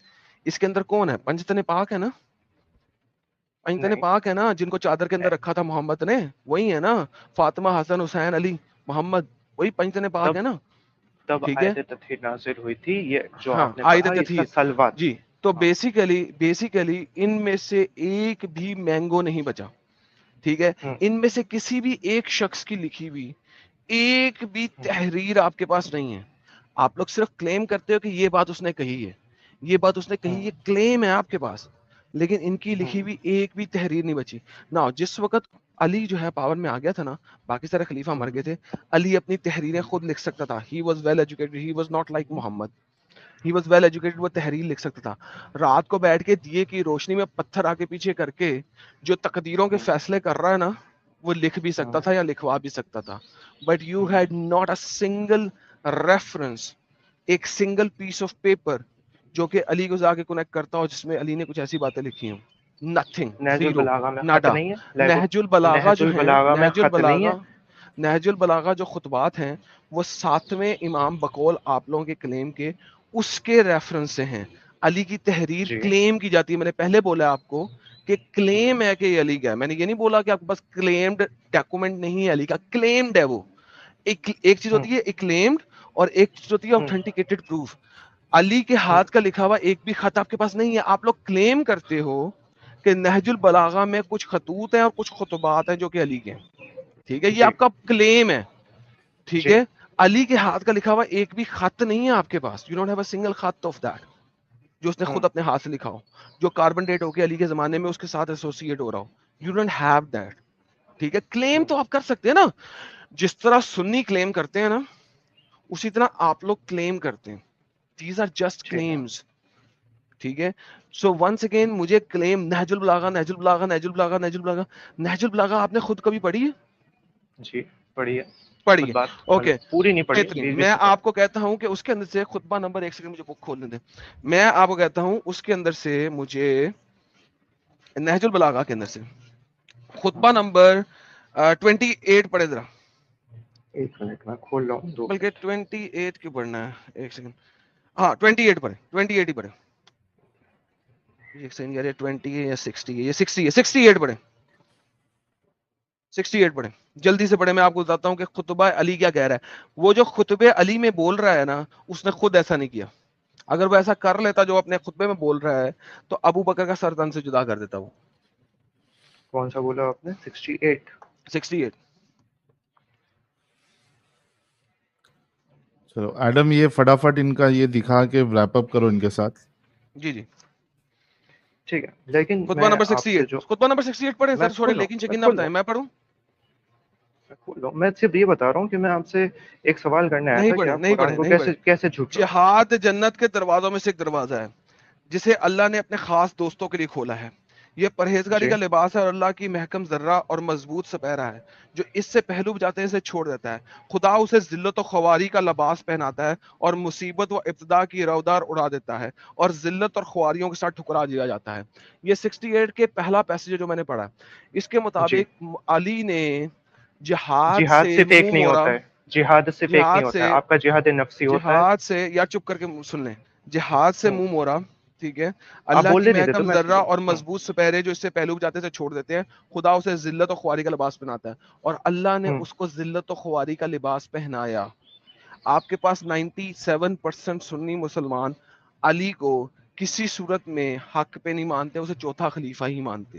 اس کے اندر کون ہے؟ پنجتن پاک ہے نا, پنجتن نہیں پاک ہے نا, جن کو چادر کے اندر رکھا تھا محمد نے, وہی ہے نا. فاطمہ, حسن, حسین, علی, محمد, وہی پنجتن پاک تب ہے نا. تب ٹھیک ہے, آیت تطہیر نازل ہوئی تھی, یہ جو ہاں آپ نے آیت پڑھا اس کا تطہیر. سلوات. جی, تو ہاں بیسیکلی ان میں سے ایک بھی مینگو نہیں بچا. ٹھیک ہے, ہوں، ان میں سے کسی بھی ایک شخص کی لکھی ہوئی ایک بھی ہوں، تحریر آپ کے پاس نہیں ہے. آپ لوگ صرف کلیم کرتے ہو کہ یہ بات اس نے کہی ہے, یہ بات اس نے کہی, ہوں، یہ کلیم ہے آپ کے پاس, لیکن ان کی ہوں، لکھی ہوئی ایک بھی تحریر نہیں بچی. نا جس وقت علی جو ہے پاور میں آ گیا تھا نا, باقی سارے خلیفہ مر گئے تھے, علی اپنی تحریریں خود لکھ سکتا تھا. He was well educated, he was not like Muhammad, he was well educated. وہ تحریر لکھ سکتا تھا. رات کو بیٹھ کے دیے کی روشنی میں پتھر آگے پیچھے کر کے جو تقدیروں کے ہوں، فیصلے کر رہا ہے نا, وہ لکھ بھی سکتا ہوں، تھا یا لکھوا بھی سکتا تھا. بٹ یو ہوں، had not a single reference, ایک سنگل پیس آف پیپر جو کہ علی کو جا کے کنیکٹ کرتا ہو, جس میں علی نے کچھ ایسی باتیں لکھی ہوں. نتھنگ, نہج زیرو, البلاغہ میں خط ناڈا. نہیں ہے. نہج البلاغہ نہج جو ہے, البلاغہ میں نہج خط نہیں ہے. البلاغہ, نہج البلاغہ جو خطبات ہیں وہ 7ویں امام بقول آپ لوگوں کے کلیم کے, اس کے ریفرنس سے ہیں. علی کی تحریر جی. کلیم کی جاتی ہے. میں نے پہلے بولا آپ کو کہ کلیم ہے کہ یہ علی کا ہے. میں نے یہ نہیں بولا کہ آپ کے پاس کلیمڈ ڈاکومنٹ نہیں ہے علی کا, کلیمڈ ہے وہ. ایک چیز ہوں، ہوتی ہے اکلیمڈ, اور ایک چیز ہوتی ہے ہوں، آتھینٹیکیٹڈ پروف. علی کے ہوں، ہاتھ کا لکھا ہوا ایک بھی خط آپ کے پاس نہیں ہے. آپ لوگ کلیم کرتے ہو کہ نہج البلاغہ میں کچھ خطوط ہیں اور کچھ خطبات ہیں جو کہ علی کے ہیں. ٹھیک ہے, یہ جی. آپ کا کلیم ہے. ٹھیک جی. ہے, علی کے ہاتھ کا لکھا ہوا ایک بھی خط نہیں ہے آپ کے پاس. You don't have a single خط آف دیٹ جو اس نے ہوں، خود اپنے ہاتھ سے لکھا ہو, جو کاربن ڈیٹ ہو کے علی کے زمانے میں اس کے ساتھ ایسوسیٹ ہو رہا ہو. You don't have that. ٹھیک ہے, کلیم ہوں، تو آپ کر سکتے ہیں نا, جس طرح سنی کلیم کرتے ہیں نا, اسی طرح آپ لوگ کلیم کرتے ہیں. دیز آر جسٹ ٹھیک ہے. کلیمز. ٹھیک ہے, سو ونس اگین مجھے کلیم نہج البلاغہ, نہج البلاغہ, نہج البلاغہ, نہج البلاغہ, نہج البلاغہ آپ نے خود کبھی پڑھی ہے؟ جی پڑھیے. پڑھی خود ہے, بات اوکے, مطلب پوری نہیں پڑھی, بہترین. بیچ میں بیچ سے پڑھی. آپ کو کہتا ہوں کہ اس کے اندر سے خطبہ نمبر, ایک سیکنڈ مجھے بک کھولنے دیں. میں آپ کو کہتا ہوں اس کے اندر سے مجھے نہج البلاغہ کے اندر سے خطبہ ہوں، نمبر 28 پڑھے ذرا. ایک منٹ میں کھول رہا ہوں, 2 بلکہ منٹ. 28 کیوں پڑھنا ہے, ایک سیکنڈ. ہاں 28 پڑھے, 28 ہی پڑھے. ایک سیکنڈ یار, یہ 20 ہے یا 60 ہے؟ یہ 60 ہے, 68 پڑھے, 68 پڑھے, جلدی سے پڑھے. میں آپ کو بتاتا ہوں کہ خطبہ علی کیا کہہ رہا ہے. وہ جو خطبے علی میں بول رہا ہے نا, اس نے خود ایسا نہیں کیا. اگر وہ ایسا کر لیتا جو اپنے خطبے میں بول رہا ہے, تو ابو بکر کا سر تن سے جدا کر دیتا وہ. کون سا بولا آپ نے؟ 68. 68. چلو ایڈم یہ فٹافٹ ان کا یہ دکھا کے ریپ اپ کرو ان کے ساتھ. جی جی, ٹھیک ہے, لیکن خطبہ میں نمبر آپ سے 68, جو خطبہ نمبر 68 پڑھیں میں سر. سورے کھول رہا لیکن ہوں میں چیکن نہ کھول رہا بتائیں, ہوں میں پڑھوں. میں کھول رہا ہوں. میں صرف یہ بتا رہا ہوں کہ میں آپ سے ایک سوال کرنے آیا نہیں تھا کہ پڑھے, آپ نہیں قرآن پڑھے, کو نہیں پڑھے. کیسے کیسے جھوٹ لو. جہاد جنت کے دروازوں میں سے ایک دروازہ ہے جسے اللہ نے اپنے خاص دوستوں کے لیے کھولا ہے. یہ پرہیزگاری جی. کا لباس ہے اور اللہ کی محکم ذرہ اور مضبوط سپہرا ہے. جو اس سے پہلو بجاتے ہیں اسے چھوڑ دیتا ہے. خدا اسے ذلت و خواری کا لباس پہناتا ہے اور مصیبت و ابتدا کی رودار اڑا دیتا ہے, اور ذلت اور خواریوں کے ساتھ ٹھکرا دیا جاتا ہے. یہ 68 کے پہلا پیسج جو میں نے پڑھا, اس کے جی. مطابق علی نے جہاد جہاد سے صرف ایک منہ نہیں موڑا. ہوتا ہے. جہاد صرف ایک نہیں جہاد ہوتا ہے, سے آپ کا جہاد نفسی ہوتا ہے. جہاد سے, یا چپ کر کے سن لیں, جہاد سے ہوں. منہ موڑا. ٹھیک ہے, آپ اللہ کی بولنے نہیں دیتے محکم میں ذرہ اور ہوں. مضبوط سپہرے جو اس سے پہلو جاتے سے چھوڑ دیتے ہیں, خدا اسے ذلت و خواری کا لباس پہناتا ہے, اور اللہ نے ہوں. اس کو ذلت و خواری کا لباس پہنایا. آپ کے پاس 97% سنی مسلمان علی کو کسی صورت میں حق پہ نہیں مانتے, اسے چوتھا خلیفہ ہی مانتے.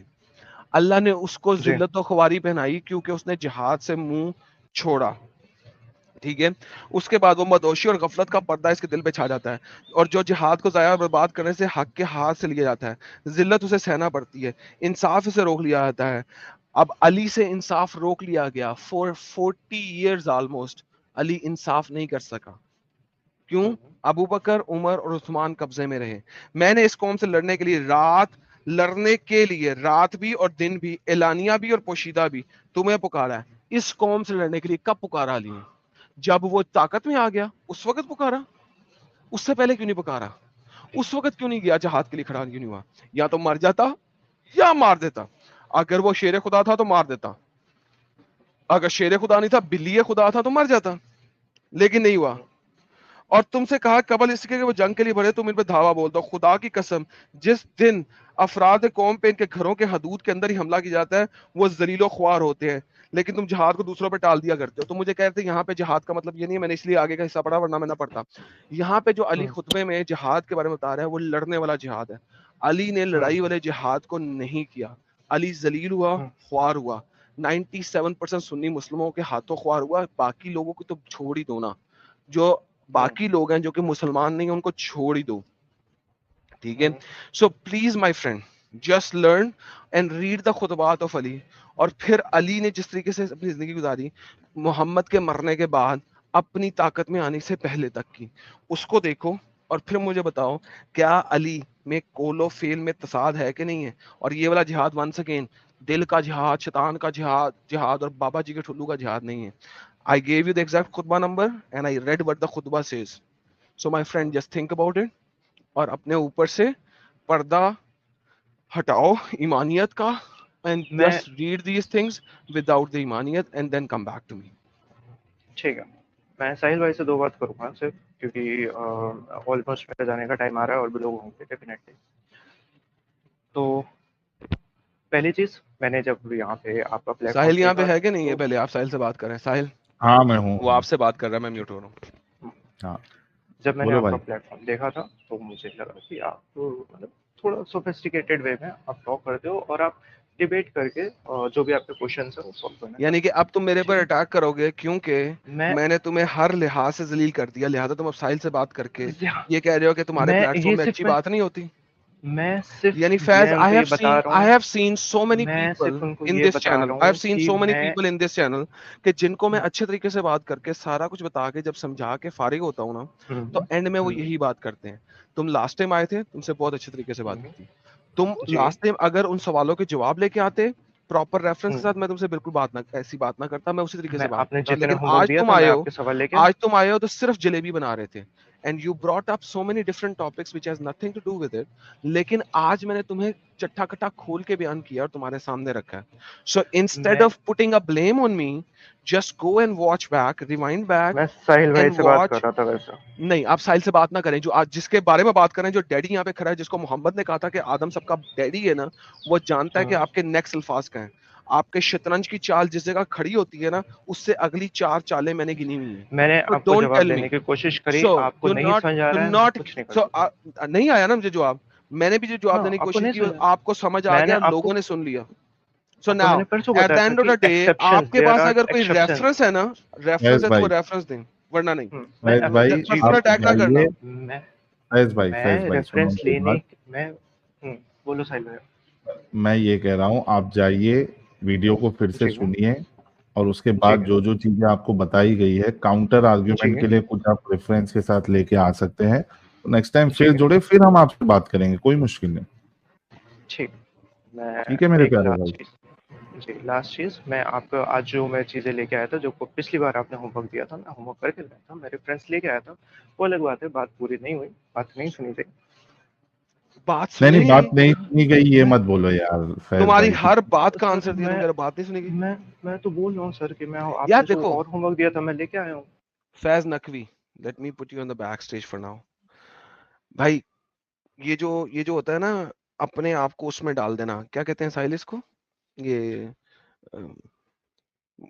اللہ نے اس کو جی. ذلت و خواری پہنائی کیونکہ اس نے جہاد سے منہ چھوڑا. ٹھیک ہے, اس کے بعد وہ مدوشی اور غفلت کا پردہ اس کے دل پہ چھا جاتا ہے, اور جو جہاد کو ضائع اور برباد کرنے سے حق کے ہاتھ سے لیا جاتا ہے, ذلت اسے سہنا پڑتی ہے, انصاف اسے روک لیا جاتا ہے. اب علی سے انصاف روک لیا گیا. فور 40 ایئرز آلموسٹ علی انصاف نہیں کر سکا. کیوں؟ ہوں. ابو بکر, عمر اور عثمان قبضے میں رہے. میں نے اس قوم سے لڑنے کے لیے رات بھی اور دن بھی, اعلانیہ بھی اور پوشیدہ بھی تمہیں پکارا ہے. اس قوم سے لڑنے کے لیے کب پکارا علی نے؟ جب وہ طاقت میں آ گیا اس وقت پکارا. اس سے پہلے کیوں نہیں پکارا؟ اس وقت کیوں نہیں گیا جہاد کے لیے کھڑا کیوں نہیں ہوا؟ یا تو مر جاتا یا مار دیتا. اگر وہ شیر خدا تھا تو مار دیتا, اگر شیر خدا نہیں تھا بلی خدا تھا تو مر جاتا, لیکن نہیں ہوا. اور تم سے کہا قبل اس کے کہ وہ جنگ کے لیے بڑھے تم ان پہ دھاوا بول دو. خدا کی قسم جس دن افراد قوم پہ ان کے گھروں کے حدود کے اندر ہی حملہ کیا جاتا ہے وہ ذلیل و خوار ہوتے ہیں, لیکن تم جہاد کو دوسروں پہ ٹال دیا کرتے ہو. تو مجھے کہتے ہیں یہاں پہ جہاد کا مطلب یہ نہیں ہے, میں نے اس لیے آگے کا حصہ پڑھا ورنہ میں نہ پڑھتا. یہاں پہ جو علی خطبے میں جہاد کے بارے میں بتا رہا ہے وہ لڑنے والا جہاد ہے. علی نے لڑائی والے جہاد کو نہیں کیا. علی ذلیل ہوا, خوار ہوا. 97% سنی مسلموں کے ہاتھوں خوار ہوا, باقی لوگوں کو تو چھوڑ ہی دو نا. جو باقی لوگ ہیں جو کہ مسلمان نہیں ہیں ان کو چھوڑ ہی دو, ٹھیک ہے. So please my friend just learn and read the خطبات آف علی. اور پھر علی نے جس طریقے سے اپنی زندگی گزاری محمد کے مرنے کے بعد اپنی طاقت میں آنے سے پہلے تک کی, اس کو دیکھو اور پھر مجھے بتاؤ کیا علی میں کولو فیل میں تصاد ہے کہ نہیں ہے. اور یہ والا جہاد ونس اگین دل کا جہاد, شیطان کا جہاد اور بابا جی کے ٹھلو کا جہاد نہیں ہے. I gave you the exact khutbah number and I read what the khutbah says. So my friend just think about it اور اپنے اوپر سے پردہ ہٹاؤ ایمانیت کا and just read these things without the ایمانیت and then come back to me. ٹھیک ہے, میں ساحل بھائی سے 2 بات کروں گا صرف, کیونکہ آلموسٹ میرے جانے کا ٹائم آ رہا ہے اور بھی لوگ ہوں گے ڈیفینیٹلی. تو پہلی چیز میں نے جب یہاں پہ آپ کا پلیٹ ساحل یہاں پہ ہے کہ نہیں ہے, پہلے آپ ساحل سے بات کر رہے ہیں. ساحل ہاں میں ہوں, وہ آپ سے بات کر رہا ہے, میں میوٹ ہو رہا ہوں. ہاں جب میں نے بولو آپ کا بھائی. پلیٹ فارم دیکھا تھا تو مجھے لگا کہ آپ مطلب تھوڑا سوفسٹیکیٹڈ وے میں آپ ٹاک کرتے ہو اور آپ ڈیبیٹ کر کے جو بھی آپ کے کوشچنس ہیں وہ سالو کرنا. یعنی کہ اب تم میرے پر اٹیک کرو گے کیونکہ میں نے تمہیں ہر لحاظ سے ذلیل کر دیا, لہٰذا تم اب ساحل سے بات کر کے یہ کہہ رہے ہو کہ تمہارے پلیٹ فارم میں اچھی بات نہیں ہوتی. میں صرف یعنی فیض I have seen so many people in this channel, I have seen so many people in this channel کہ جن کو میں اچھے طریقے سے بات کر کے سارا کچھ بتا کے جب سمجھا کے فارغ ہوتا ہوں نا تو اینڈ میں وہ یہی بات کرتے ہیں. تم لاسٹ ٹائم آئے تھے, تم سے بہت اچھے طریقے سے بات کی تھی. تم لاسٹ ٹائم اگر ان سوالوں کے جواب لے کے آتے پراپر ریفرنس کے ساتھ, میں تم سے بالکل ایسی بات نہ کرتا, میں اسی طریقے سے بات کرتا. لیکن آج تم آئے ہو تو صرف جلیبی بنا رہے تھے and you brought up so many different topics which has nothing to do with it. لیکن آج میں نے تمہیں چٹا کٹا کھول کے بیان کیا اور تمہارے سامنے رکھا ہے. So instead of putting a blame on me, just go and watch back, rewind back and watch. نہیں, آپ ساحل سے بات نہ کریں. جو آج جس کے بارے میں بات کر رہے ہیں, جو ڈیڈی یہاں پہ کھڑا ہے, جس کو محمد نے کہا تھا کہ آدم سب کا ڈیڈی ہے نا, وہ جانتا ہے کہ آپ کے نیکسٹ الفاظ کا ہیں. آپ کے شطرنج کی چال جس جگہ کھڑی ہوتی ہے نا, اس سے اگلی 4 چالیں میں نے گنی ہوئی ہیں. میں نے آپ کو جواب دینے کی کوشش کری, آپ کو نہیں سمجھ آ رہا ہے, نہیں آیا نا مجھے جواب. میں نے بھی جو جواب دینے کی کوشش کی آپ کو سمجھ آ گیا, لوگوں نے سن لیا. So now at the end of the day آپ کے پاس اگر کوئی ریفرنس ہے نا, ریفرنس ہے تو وہ ریفرنس دیں, ورنہ نہیں. پرسنل اٹیک نہ کرنا. ریفرنس لینے میں بولو ساحل بھائی. میں یہ کہہ رہا ہوں آپ جائیے ویڈیو کو پھر سے سنیے اور اس کے بعد جو چیزیں آپ کو بتائی گئی ہے کاؤنٹر آرگیومنٹ کے لیے کچھ آپ ریفرنس کے ساتھ لے کے آ سکتے ہیں. نیکسٹ ٹائم پھر جڑے, پھر ہم آپ سے بات کریں گے, کوئی مشکل نہیں. ٹھیک ہے میرے پیارے بھائی. جی لاسٹ چیز, میں آپ کو آج جو میں چیزیں لے کے آیا تھا, جو پچھلی بار آپ نے ہوم ورک دیا تھا, میں ہوم ورک کر کے لایا تھا, میں ریفرنس لے کے آیا تھا, وہ الگ بات ہے, بات پوری نہیں ہوئی, بات نہیں سنی گئی. بات نہیں سنی گئی یہ مت بولو یار. تمہاری ہر بات کا آنسر دیا, تم بات نہیں سنی گئی. میں تو بول رہا ہوں سر کہ میں آپ نے جو اور ہوم ورک دیا تھا میں لے کے آیا ہوں. فیض Naqvi, let me put you on the back stage for now. بھائی یہ جو ہوتا ہے نا, اپنے آپ کو اس میں ڈال دینا, کیا کہتے ہیں ساحل اس کو, یہ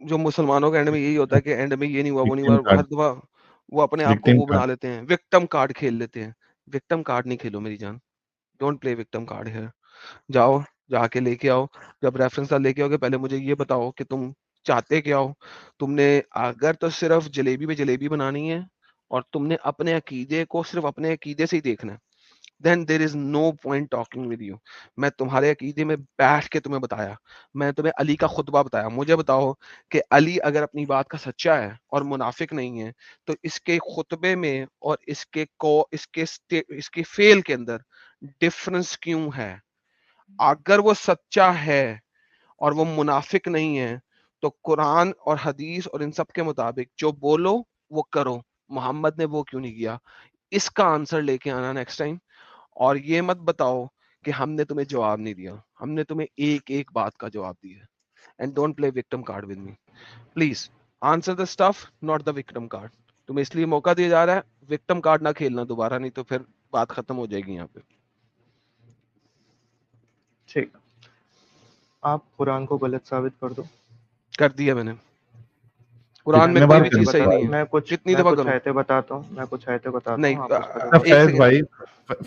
جو مسلمانوں کا اینڈ میں یہی ہوتا ہے کہ اینڈ میں یہ نہیں ہوا وہ نہیں ہوا, ہر دفعہ وہ اپنے آپ کو وہ بنا لیتے ہیں, وکٹم کارڈ کھیل لیتے ہیں. وکٹم کارڈ نہیں کھیلو میری جان, ڈونٹ پلے وکٹم کارڈ ہے. جاؤ جا کے لے کے آؤ, جب ریفرنس لے کے آؤ گے پہلے مجھے یہ بتاؤ کہ تم چاہتے کیا ہو. تم نے اگر تو صرف جلیبی پہ جلیبی بنانی ہے اور تم نے اپنے عقیدے کو صرف اپنے عقیدے سے ہی دیکھنا ہے, then there is no point talking with you. میں تمہارے عقیدے میں بیٹھ کے تمہیں بتایا, میں تمہیں علی کا خطبہ بتایا. مجھے بتاؤ کہ علی اگر اپنی بات کا سچا ہے اور منافق نہیں ہے تو اس کے خطبے میں اور اس کے فعل کے اندر ڈفرنس کیوں ہے؟ اگر وہ سچا ہے اور وہ منافق نہیں ہے تو قرآن اور حدیث اور ان سب کے مطابق جو بولو وہ کرو. محمد نے وہ کیوں نہیں کیا؟ اس کا آنسر لے کے آنا نیکسٹ ٹائم. اور یہ مت بتاؤ کہ ہم نے تمہیں جواب نہیں دیا, ہم نے تمہیں ایک ایک بات کا جواب دیا. And don't play victim card with me please. Answer the stuff, not the victim card. تمہیں اس لیے موقع دیا جا رہا ہے وکٹم کارڈ نہ کھیلنا دوبارہ, نہیں تو پھر بات ختم ہو جائے گی یہاں پہ. ٹھیک, آپ قرآن کو غلط ثابت کر دو. کر دیا میں نے, قرآن میں کتنے کوئی بار بھی کر چیز صحیح دیا؟ نہیں ہے. میں کتنی دفعہ کچھ کروں؟ آیتیں بتاتا ہوں, میں کچھ آیتیں بتاتا نہیں, ہوں, آپ اس پر ایک فیض سیکنڈ. بھائی,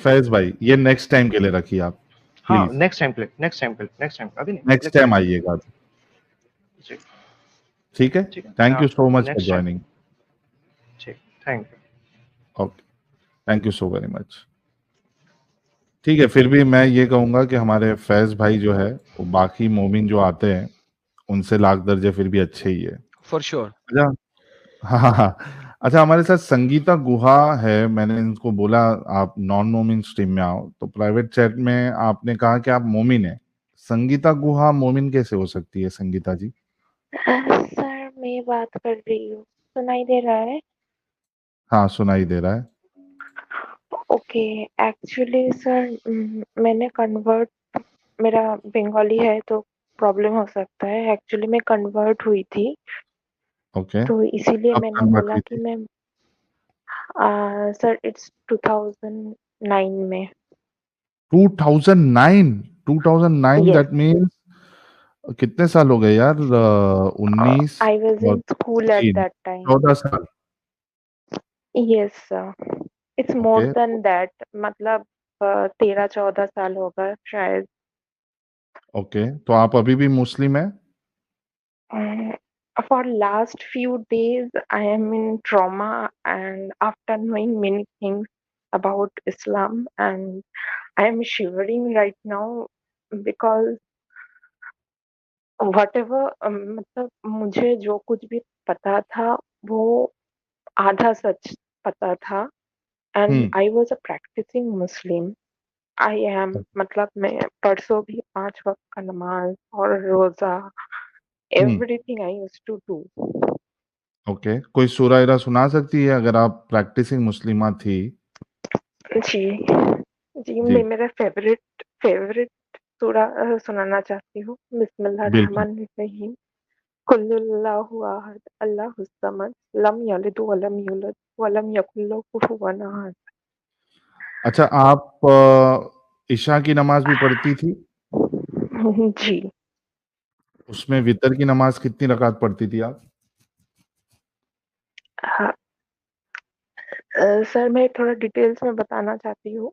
فیض بھائی یہ نیکسٹ ٹائم کے لیے رکھیے آپ ہاں please, next time next time next time ابھی نہیں, نیکسٹ ٹائم آئیے گا. جی ٹھیک ہے, ٹھیک ہے, میں thank you so much for next time. Joining. ٹھیک, thank you. Okay, thank you so very much. ٹھیک ہے, پھر بھی میں یہ کہوں گا کہ ہمارے فیض بھائی جو ہے وہ باقی مومن جو آتے ہیں ان سے لاکھ درجے پھر بھی اچھے ہی ہے. For sure. اچھا, ہاں ہاں, اچھا ہمارے ساتھ سنگیتا گوہا ہے. میں نے ان کو بولا آپ نان مومن اسٹریم میں آؤ, تو پرائیویٹ چیٹ میں آپ نے کہا کہ آپ مومن ہیں. سنگیتا گوہا مومن کیسے ہو سکتی ہے سنگیتا جی؟ سر میں بات کر رہی ہوں, سنائی دے رہا ہے؟ ہاں سنائی دے رہا ہے. اوکے, ایکچولی سر میں نے کنورٹ, میرا بنگالی ہے تو پرابلم ہو سکتا ہے. ایکچولی میں کنورٹ ہوئی تھی, اوکے, تو اسی لیے کب میں نے کنورٹ بولا ہوئی کہ تھی؟ میں سر اٹس 2009 میں. 2009, 2009 یس, دیٹ مینس کتنے سال ہو گئے یار, 19 آئی واز اور in school at 13, that time. 14 سال. Yes sir, it's more okay, then that, مطلب 13-14 سال ہوگا شاید. اوکے, تو آپ ابھی بھی مسلم ہیں؟ For last few days, I am in trauma, and after knowing many things about Islam, and I am shivering right now because whatever, मतलब मुझे जो कुछ भी पता था वो आधा सच पता था, and I was a practicing Muslim. I am, मतलब मैं परसों भी 5 वक्त का नमाज और रोजा, everything I used to do. Okay, کوئی سورہ ارا سنا سکتی ہے اگر آپ پریکٹسنگ مسلمہ تھی؟ جی جی, جی میں میرا فیوریٹ سورہ سنانا چاہتی ہوں. بسم اللہ بالکل. الرحمن الرحیم. قل اللہ احد اللہ الصمد لم یلد ولم یولد ولم یکن لہ کفوا احد. اچھا, آپ عشاء کی نماز بھی پڑھتی تھی؟ جی اس میں وتر کی نماز کتنی رکعت پڑھتی تھی آپ؟ ہاں سر, میں تھوڑا ڈیٹیلز میں بتانا چاہتی ہوں.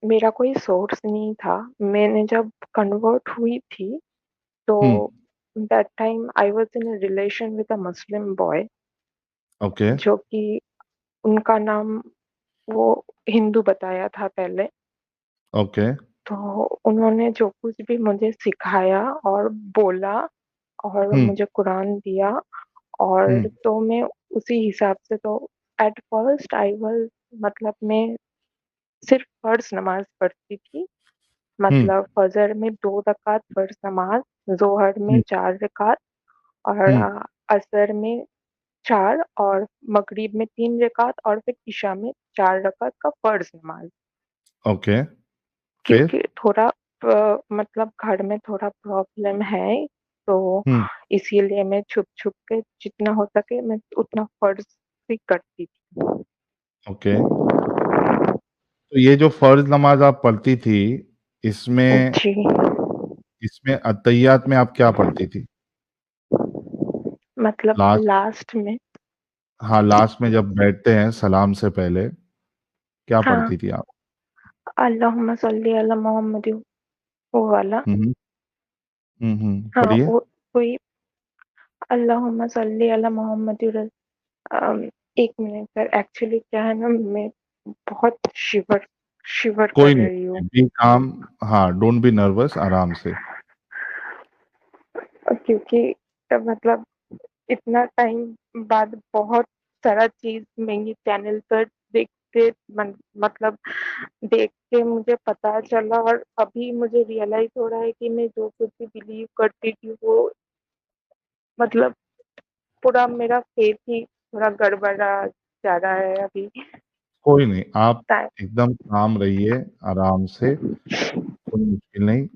میرا کوئی سورس نہیں تھا. میں نے جب کنورٹ ہوئی تھی تو that time I was in a relation with a Muslim boy, okay, جو کہ ان کا نام وہ ہندو بتایا تھا پہلے. اوکے, تو انہوں نے جو کچھ بھی مجھے سکھایا اور بولا اور مجھے قرآن دیا, اور تو میں اسی حساب سے, تو ایٹ فرسٹ آئی واز, مطلب میں صرف فرض نماز پڑھتی تھی. مطلب فجر میں 2 رکعت فرض نماز, ظہر میں 4 رکعت, اور عصر میں 4, اور مغرب میں 3 رکعت, اور پھر عشاء میں 4 رکعت کا فرض نماز. اوکے, پھر کیونکہ تھوڑا مطلب گھر میں تھوڑا پرابلم ہے, تو اسی لیے میں چھپ چھپ کے جتنا ہو سکے میں اتنا فرض بھی کرتی تھی. اوکے, تو یہ جو فرض نماز آپ پڑھتی تھی اس جی, میں اتحیات میں آپ کیا پڑھتی تھی مطلب لاسٹ؟ لاسٹ میں, ہاں, لاسٹ میں جب بیٹھتے ہیں سلام سے پہلے کیا ہاں, پڑھتی تھی آپ؟ اللہم صلی علی محمد, وہ والا. ہاں, پڑھیے. وہی اللہم صلی علی محمد. ایک منٹ سر, ایکچولی کیا ہے نا, میں بہت شیور کر کوئی رہی ہوں, نہیں, بی کام, ہاں, ڈونٹ بی نروس, آرام سے. کیونکہ مطلب اتنا ٹائم بعد بہت سارا چیز میں یہ چینل پر دیکھتے, مطلب دیکھ کے مجھے پتا چلا, اور ابھی مجھے ریئلائز ہو رہا ہے کہ میں جو کچھ بھی بلیو کرتی تھی وہ مطلب پورا میرا فیتھ ہی تھوڑا گڑبڑا جا رہا ہے ابھی. کوئی نہیں, آپ ایک دم کام رہیے, آرام سے, کوئی مشکل نہیں.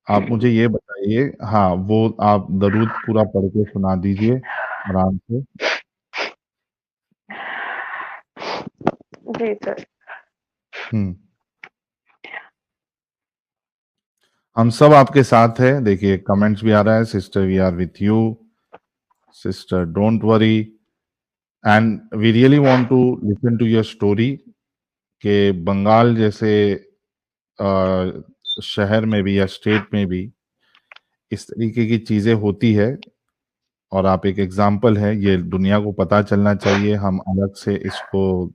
آپ مجھے یہ بتائیے, ہاں وہ آپ درود پورا پڑھ کے سنا دیجئے آرام سے. जी सर। हम सब आपके साथ है। देखिए कमेंट्स भी आ रहा है, sister we are with you, sister don't worry, and we really want to listen to your story कि बंगाल जैसे शहर में भी या स्टेट में भी इस तरीके की चीजें होती है, और आप एक एग्जाम्पल है। ये दुनिया को पता चलना चाहिए। हम अलग से इसको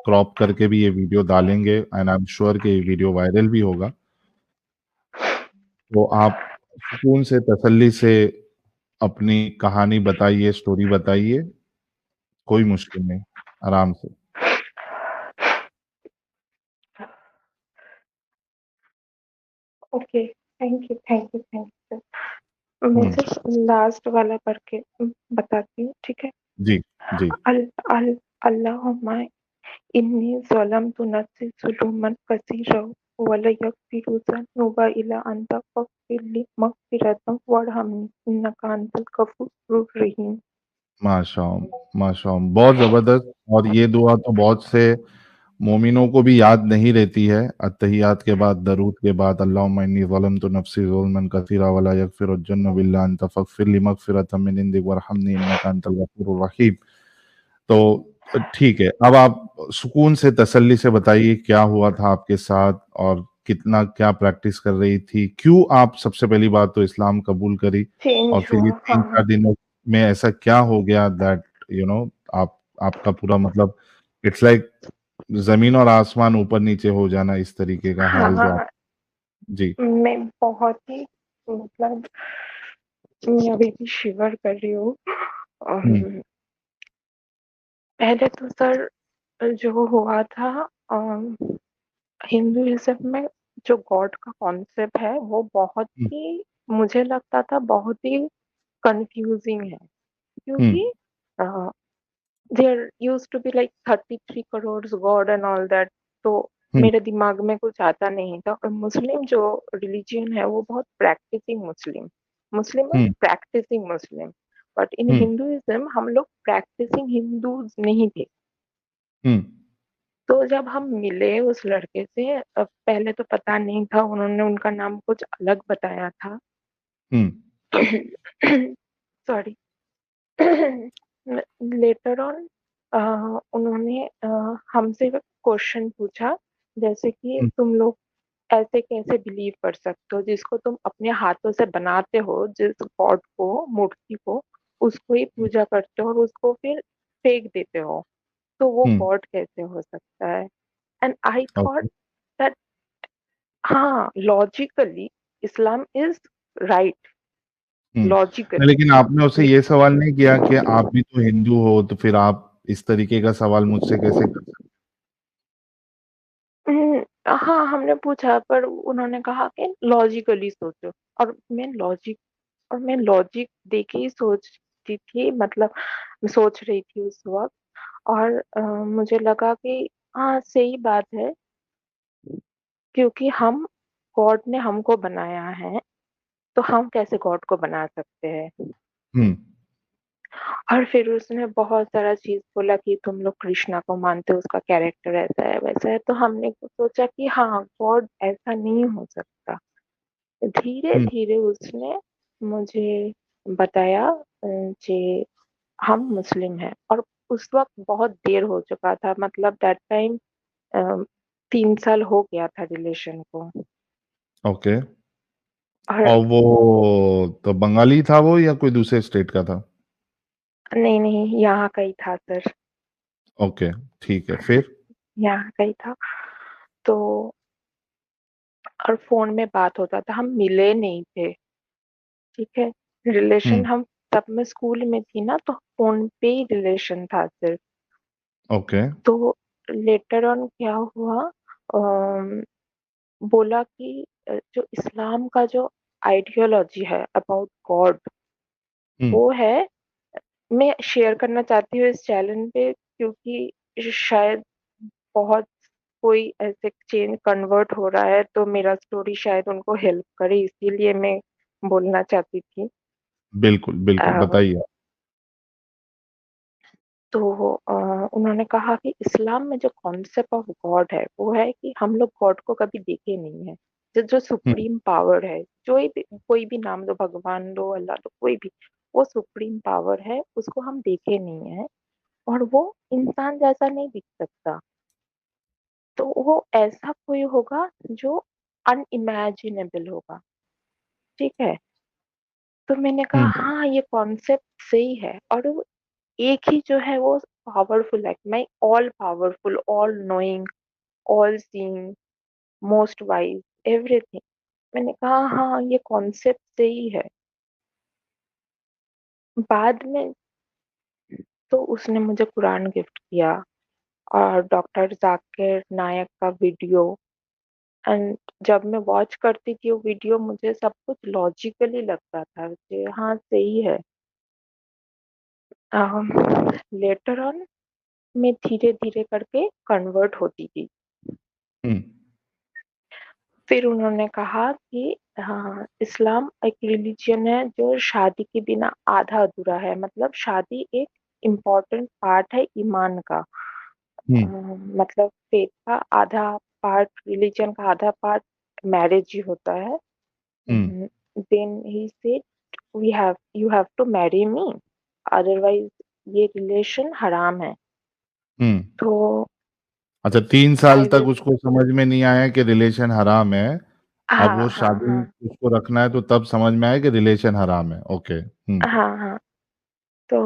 क्रॉप करके भी ये वीडियो डालेंगे, एंड आई एम श्योर कि ये वीडियो वायरल भी होगा। तो आप सुकून से, तसल्ली से अपनी कहानी बताइए, स्टोरी बताइए, कोई मुश्किल नहीं, आराम से। Okay, thank you thank you thank you sir. मैं सिर्फ लास्ट वाला पढ़ के बताती हूँ, ठीक है? जी जी। अल्लाहुम्मा इन्नी ज़लमतु नफ्सी ज़ुल्मन कसीरा वला यग़फिरु ज़ुनूबा इल्ला अंता फ़ग़फ़िर ली मग़फ़िरतन वरहमनी इन्नका अंतल गफ़ूरुर रहीम। माशाअल्लाह, बहुत जबरदस्त। और ये दुआ तो बहुत से मोमिनों को भी याद नहीं रहती है। अत्तहियात के बाद, दरूद के बाद, अल्लाहुम्मा इन्नी ज़लमतु नफ्सी ज़ुल्मन कसीरा वला यग़फिरु ज़ुनूबा इल्ला अंता फ़ग़फ़िर ली मग़फ़िरतम मिन इंदिक वरहमनी इन्नका अंतल गफ़ूरुर रहीम। तो ठीक है, अब आप सुकून से, तसल्ली से बताइए क्या हुआ था आपके साथ, और कितना क्या प्रैक्टिस कर रही थी, क्यों आप सबसे पहली बात तो इस्लाम कबूल करी, और चेंज फिर ये हुआ, 3-4 हाँ। दिनों में ऐसा क्या हो गया दैट आप आपका पूरा मतलब इट्स लाइक जमीन और आसमान ऊपर नीचे हो जाना, इस तरीके का हाल जो आप। हाँ, जी। मैं बहुत ही मतलब मैं अभी भी शिवर कर रही हूँ। पहले तो सर जो हुआ था, हिंदुइज्म में जो गॉड का कॉन्सेप्ट है वो बहुत ही, मुझे लगता था बहुत ही कंफ्यूजिंग है, क्योंकि there used to be like 33 crore god and all that. तो मेरे दिमाग में कुछ आता नहीं था। और मुस्लिम जो रिलीजन है वो बहुत प्रैक्टिसिंग मुस्लिम मुस्लिम और practicing Muslim, but in Hinduism हम लोग प्रैक्टिसिंग हिंदूज नहीं थे। तो जब हम मिले उस लड़के से, पहले तो पता नहीं था, उन्होंने उनका नाम कुछ अलग बताया था। सॉरी। लेटर ऑन उन्होंने हमसे क्वेश्चन पूछा, जैसे कि तुम लोग ऐसे कैसे बिलीव कर सकते हो, जिसको तुम अपने हाथों से बनाते हो, जिस गॉड को, मूर्ति को, उसको ही पूजा करते हो और उसको फिर फेंक देते हो, तो वो गॉड कैसे हो सकता है? एंड आई थॉट दैट हाँ, logically Islam is right, logically. लेकिन आपने उससे ये सवाल नहीं किया कि आप भी तो हिंदू हो, तो फिर आप इस तरीके का सवाल मुझसे कैसे कर सकते? हाँ, हमने पूछा, पर उन्होंने कहा कि लॉजिकली सोचो। और मैं लॉजिक देके ही सोचती थी, मतलब सोच रही थी उस वक्त। और मुझे लगा कि हाँ, सही बात है, क्योंकि हम, गॉड ने हमको बनाया है, तो हम कैसे गॉड को बना सकते हैं? और फिर उसने बहुत सारा चीज बोला कि तुम लोग कृष्णा को मानते हो, उसका कैरेक्टर ऐसा है वैसा है। तो हमने सोचा कि हाँ, गॉड ऐसा नहीं हो सकता। धीरे धीरे उसने मुझे बताया कि हम मुस्लिम हैं। और उस वक्त बहुत देर हो चुका था, मतलब दैट टाइम 3 साल हो गया था रिलेशन को। ओके। और और वो तो बंगाली था वो, या कोई दूसरे स्टेट का था? नहीं नहीं, यहाँ का ही था सर। ओके, ठीक है, फिर? यहाँ का ही था। तो और फोन में बात होता था, हम मिले नहीं थे, ठीक है? रिलेशन हम तब मैं स्कूल में थी ना, तो फोन पे ही रिलेशन था सिर्फ। ओके। तो लेटर ऑन क्या हुआ, बोला कि जो इस्लाम का जो आइडियोलॉजी है अबाउट गॉड, वो है, मैं शेयर करना चाहती हूँ इस चैनल पे, क्योंकि शायद बहुत कोई ऐसे चेंज कन्वर्ट हो रहा है, तो मेरा स्टोरी शायद उनको हेल्प करे, इसीलिए मैं बोलना चाहती थी। बिल्कुल बिल्कुल, बताइए। تو انہوں نے کہا کہ اسلام میں جو کانسیپٹ آف گاڈ ہے وہ ہے کہ ہم لوگ گاڈ کو کبھی دیکھے نہیں ہیں. جو سپریم پاور ہے, کوئی بھی نام دو, بھگوان دو, اللہ دو, کوئی بھی, وہ سپریم پاور ہے, اس کو ہم دیکھے نہیں ہیں اور وہ انسان جیسا نہیں دکھ سکتا. تو وہ ایسا کوئی ہوگا جو ان امیجنیبل ہوگا. ٹھیک ہے, تو میں نے کہا ہاں یہ کانسیپٹ صحیح ہے. اور ایک ہی جو ہے وہ پاورفل ہے, میں آل پاورفل, آل نوئنگ, آل سینگ, موسٹ وائز, ایوری تھنگ. میں نے کہا ہاں یہ کانسیپٹ صحیح ہے. بعد میں تو اس نے مجھے قرآن گفٹ کیا اور ڈاکٹر ذاکر نائک کا ویڈیو. اینڈ جب میں واچ کرتی تھی وہ ویڈیو مجھے سب کچھ لاجیکلی لگتا تھا کہ ہاں صحیح ہے. لیٹر آن میں دھیرے دھیرے کر کے کنورٹ ہوتی تھی. پھر انہوں نے کہا کہ ہاں اسلام ایک ریلیجن ہے جو شادی کے بنا آدھا ادھورا ہے. مطلب شادی ایک امپورٹنٹ پارٹ ہے ایمان کا. مطلب فیتھ کا آدھا پارٹ, ریلیجن کا آدھا پارٹ میرج ہی ہوتا ہے. Then he said you have to marry me, otherwise یہ ریلیشن حرام ہے. تو اچھا 3 سال آئی تک واز, اس کو سمجھ میں نہیں آیا کہ ریلیشن حرام ہے, اب ہاں وہ ہاں شادی ہاں اس کو رکھنا ہے تو تب سمجھ میں آیا کہ ریلیشن حرام ہے. اوکے. ہاں ہاں. تو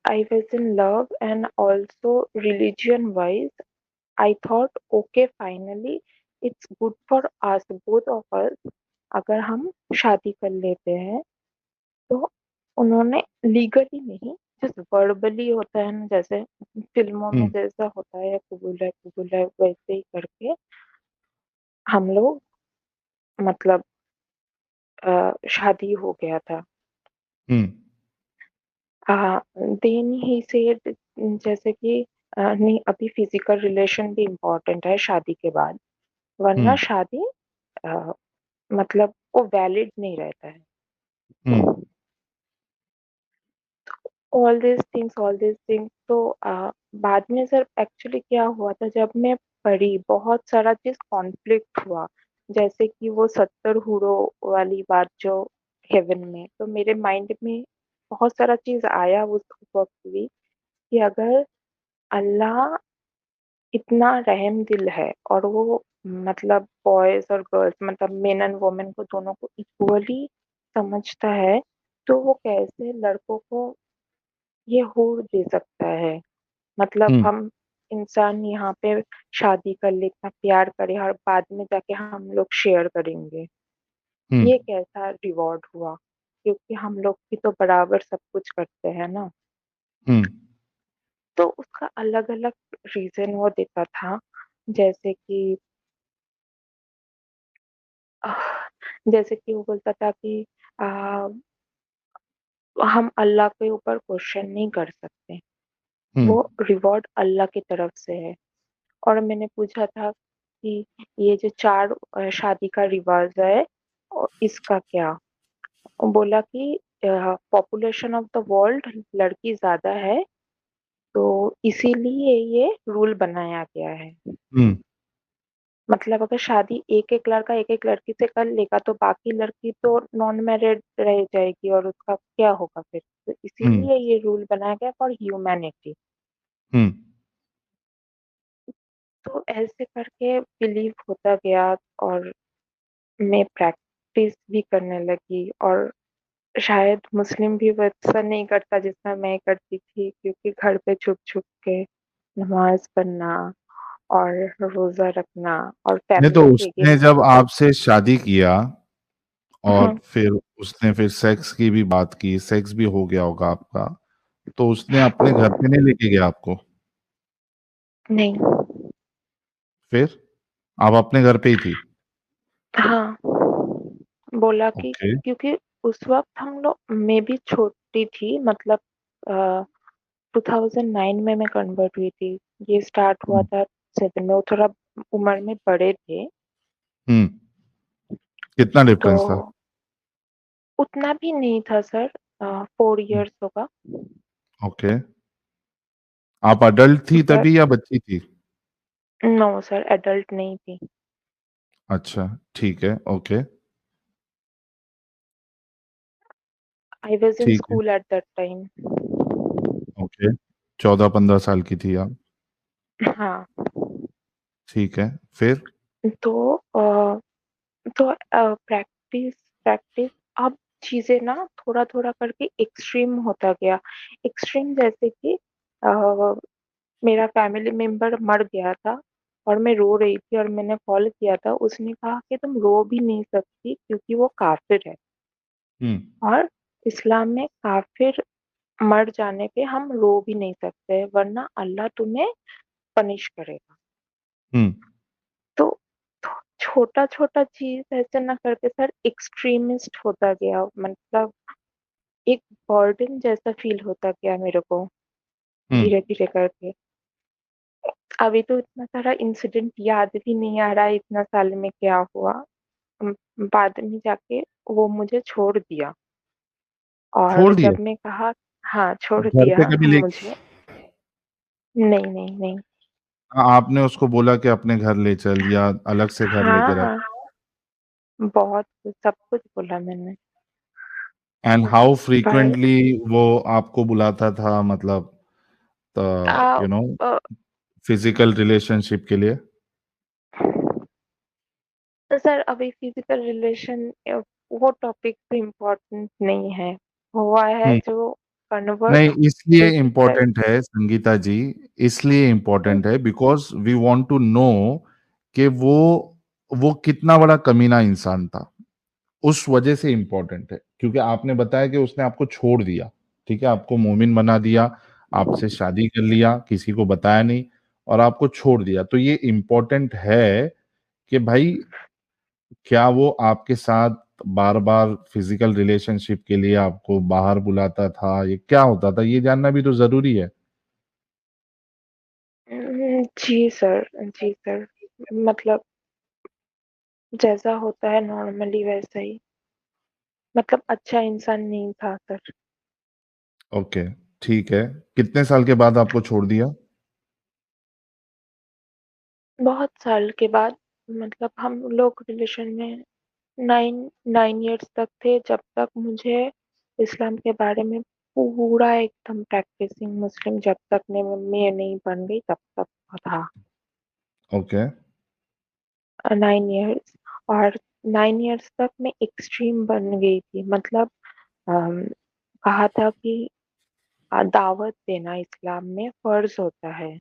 I was in love and also religion wise I thought okay finally it's good for us, both of us, اگر ہم شادی کر لیتے ہیں. تو انہوں نے لیگلی نہیں, جس وربلی ہوتا ہے نا, جیسے فلموں میں جیسا ہوتا ہے قبول ہے قبول ہے, ویسے ہی کر کے ہم لوگ مطلب شادی ہو گیا تھا. دین ہی سیڈ جیسے کہ نہیں ابھی فزیکل ریلیشن بھی امپورٹنٹ ہے شادی کے بعد, ورنہ شادی مطلب وہ ویلڈ نہیں رہتا ہے. All these things. تو بعد میں سر ایکچولی کیا ہوا تھا, جب میں پڑھی بہت سارا چیز کانفلکٹ ہوا, جیسے کہ وہ 70 ہورو والی بات جو ہیون میں, تو میرے مائنڈ میں بہت سارا چیز آیا اس وقت بھی کہ اگر اللہ اتنا رحم دل ہے اور وہ مطلب بوائز اور گرلس, مطلب مین اینڈ وومن کو دونوں کو ایکولی سمجھتا ہے, تو وہ کیسے لڑکوں کو یہ حور دے سکتا ہے. مطلب ہم انسان یہاں پہ شادی کر لے, اتنا پیار کرے اور بعد میں جا کے ہم لوگ شیئر کریں گے, یہ کیسا ریوارڈ ہوا, کیونکہ ہم لوگ بھی تو برابر سب کچھ کرتے ہیں نا. تو اس کا الگ الگ ریزن وہ دیتا تھا, جیسے کہ وہ بولتا تھا کہ ہم اللہ کے اوپر کوشچن نہیں کر سکتے, وہ ریوارڈ اللہ کی طرف سے ہے. اور میں نے پوچھا تھا کہ یہ جو 4 شادی کا رواج ہے اس کا کیا, بولا کہ پاپولیشن آف دا ورلڈ لڑکی زیادہ ہے تو اسی لیے یہ رول بنایا گیا ہے. مطلب اگر شادی ایک لڑکا ایک لڑکی سے کر لے گا تو باقی لڑکی تو نان میرڈ رہ جائے گی, اور اس کا کیا ہوگا پھر. تو اسی لیے یہ رول بنایا گیا فار ہیومینٹی. تو ایسے کر کے بلیو ہوتا گیا اور میں پریکٹس بھی کرنے لگی. اور شاید مسلم بھی ویسا نہیں کرتا جتنا میں کرتی تھی, کیونکہ گھر پہ چھپ چھپ کے نماز پڑھنا اور روزہ رکھنا اور نہیں تو فیملی اس کے نے اگینسٹ. جب آپ سے شادی کیا اور ہاں پھر اس نے پھر سیکس کی بھی بات کی, سیکس بھی ہو گیا ہوگا آپ کا, تو اس نے اپنے گھر پہ نہیں لے کے گیا آپ کو؟ نہیں. پھر آپ اپنے گھر پہ ہی تھی؟ ہاں بولا کہ اوکے. کیونکہ اس وقت ہم لوگ, میں بھی چھوٹی تھی, مطلب 2009 میں کنورٹ ہوئی تھی. یہ اسٹارٹ ہوا تھا 7 میں, وہ تھوڑا عمر میں بڑے تھے. کتنا تو ڈفرنس تھا؟ اتنا بھی نہیں تھا سر, 4 ایئرس ہوگا. اوکے. आप अडल्ट थी सर तभी या बच्ची थी? नो सर, एडल्ट नहीं थी। अच्छा, ठीक है, ओके, आई वाज इन ठीक है, school at that time. Okay. 14-15 साल की थी आप, हाँ, ठीक है, फिर? तो प्रैक्टिस प्रैक्टिस अब चीजें ना थोड़ा थोड़ा करके एक्सट्रीम होता गया। एक्सट्रीम जैसे कि अ, मेरा फैमिली मेंबर मर गया था और मैं रो रही थी और मैंने कॉल किया था। उसने कहा कि तुम रो भी नहीं सकती क्योंकि वो काफिर है, हुँ, और इस्लाम में काफिर मर जाने पे हम रो भी नहीं सकते वरना अल्लाह तुम्हें पनिश करेगा। हुँ, तो छोटा छोटा चीज ऐसे ना करके सर एक्सट्रीमिस्ट होता गया, मतलब एक बर्डन जैसा फील होता गया मेरे को हुँ। धीरे धीरे करके। अभी तो इतना सारा इंसिडेंट याद भी नहीं आ रहा है इतना साल में क्या हुआ। अम, बाद में जाके वो मुझे छोड़ दिया, और छोड़ दिया? जब मैं कहा, हाँ छोड़ घर पे दिया कभी ले मुझे। नहीं नहीं नहीं। आपने उसको बोला कि अपने घर ले चल या अलग से घर हाँ लेके रख? हाँ, बहुत कुछ, सब कुछ बोला मैंने। एंड हाउ पर फ्रीक्वेंटली वो आपको बुलाता था, मतलब uh, you know uh, physical relationship के लिए? सर अभी फिजिकल रिलेशन वो टॉपिक तो इम्पोर्टेंट नहीं है। हुआ है हुँ। जो कन्वर्ट नहीं, इसलिए एक ही तरह। इम्पोर्टेंट है संगीता जी, इसलिए इम्पोर्टेंट है because we want to know कि वो कितना बड़ा कमीना इंसान था। उस वजह से इम्पोर्टेंट है, क्योंकि आपने बताया कि उसने आपको छोड़ दिया, ठीक है? आपको मोमिन बना दिया, आपसे शादी कर लिया, किसी को बताया नहीं और आपको छोड़ दिया। तो ये इम्पोर्टेंट है कि भाई क्या वो आपके साथ बार-बार फिजिकल रिलेशनशिप के लिए आपको बाहर बुलाता था? ये क्या होता था? ये जानना भी तो ज़रूरी है। जी सर, जी सर, मतलब जैसा होता है नॉर्मली वैसा ही, मतलब अच्छा इंसान नहीं था सर। ओके, ठीक है। कितने साल के बाद आपको छोड़ दिया? बहुत साल के बाद, मतलब हम लोग रिलेशन में नाइन 9 इयर्स तक थे, जब तक मुझे इस्लाम के बारे में पूरा एकदम प्रैक्टिसिंग मुस्लिम जब तक मैं नहीं बन गई तब तक था। ओके। 9 इयर्स, और 9 इयर्स तक मैं एक्सट्रीम बन गई थी, मतलब अम, कहा था कि दावत देना इस्लाम में फर्ज होता है।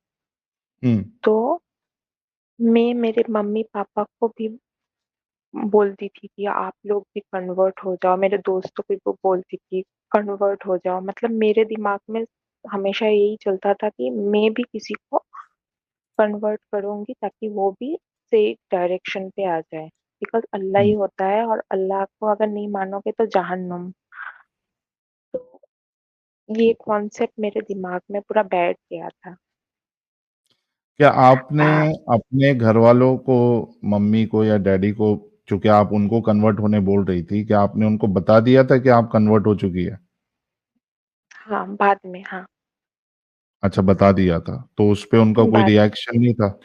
हुँ, तो मैं मेरे मम्मी पापा को भी बोलती थी कि आप लोग भी कन्वर्ट हो जाओ, मेरे दोस्तों को भी वो बोलती थी कन्वर्ट हो जाओ। मतलब मेरे दिमाग में हमेशा यही चलता था कि मैं भी किसी को कन्वर्ट करूंगी ताकि वो भी सही डायरेक्शन पे आ जाए, बिकॉज अल्लाह ही हुँ। होता है और अल्लाह को अगर नहीं मानोगे तो जहन्नुम। तो ये कॉन्सेप्ट मेरे दिमाग में पूरा बैठ गया था। क्या आपने आ, अपने घरवालों को, मम्मी को या डैडी को, चूँकि आप उनको कन्वर्ट होने बोल रही थी, क्या आपने उनको बता दिया था कि आप कन्वर्ट हो चुकी है? हाँ बाद में, हाँ अच्छा, बता दिया था, तो उस पे उनका कोई बाद रिएक्शन नहीं था?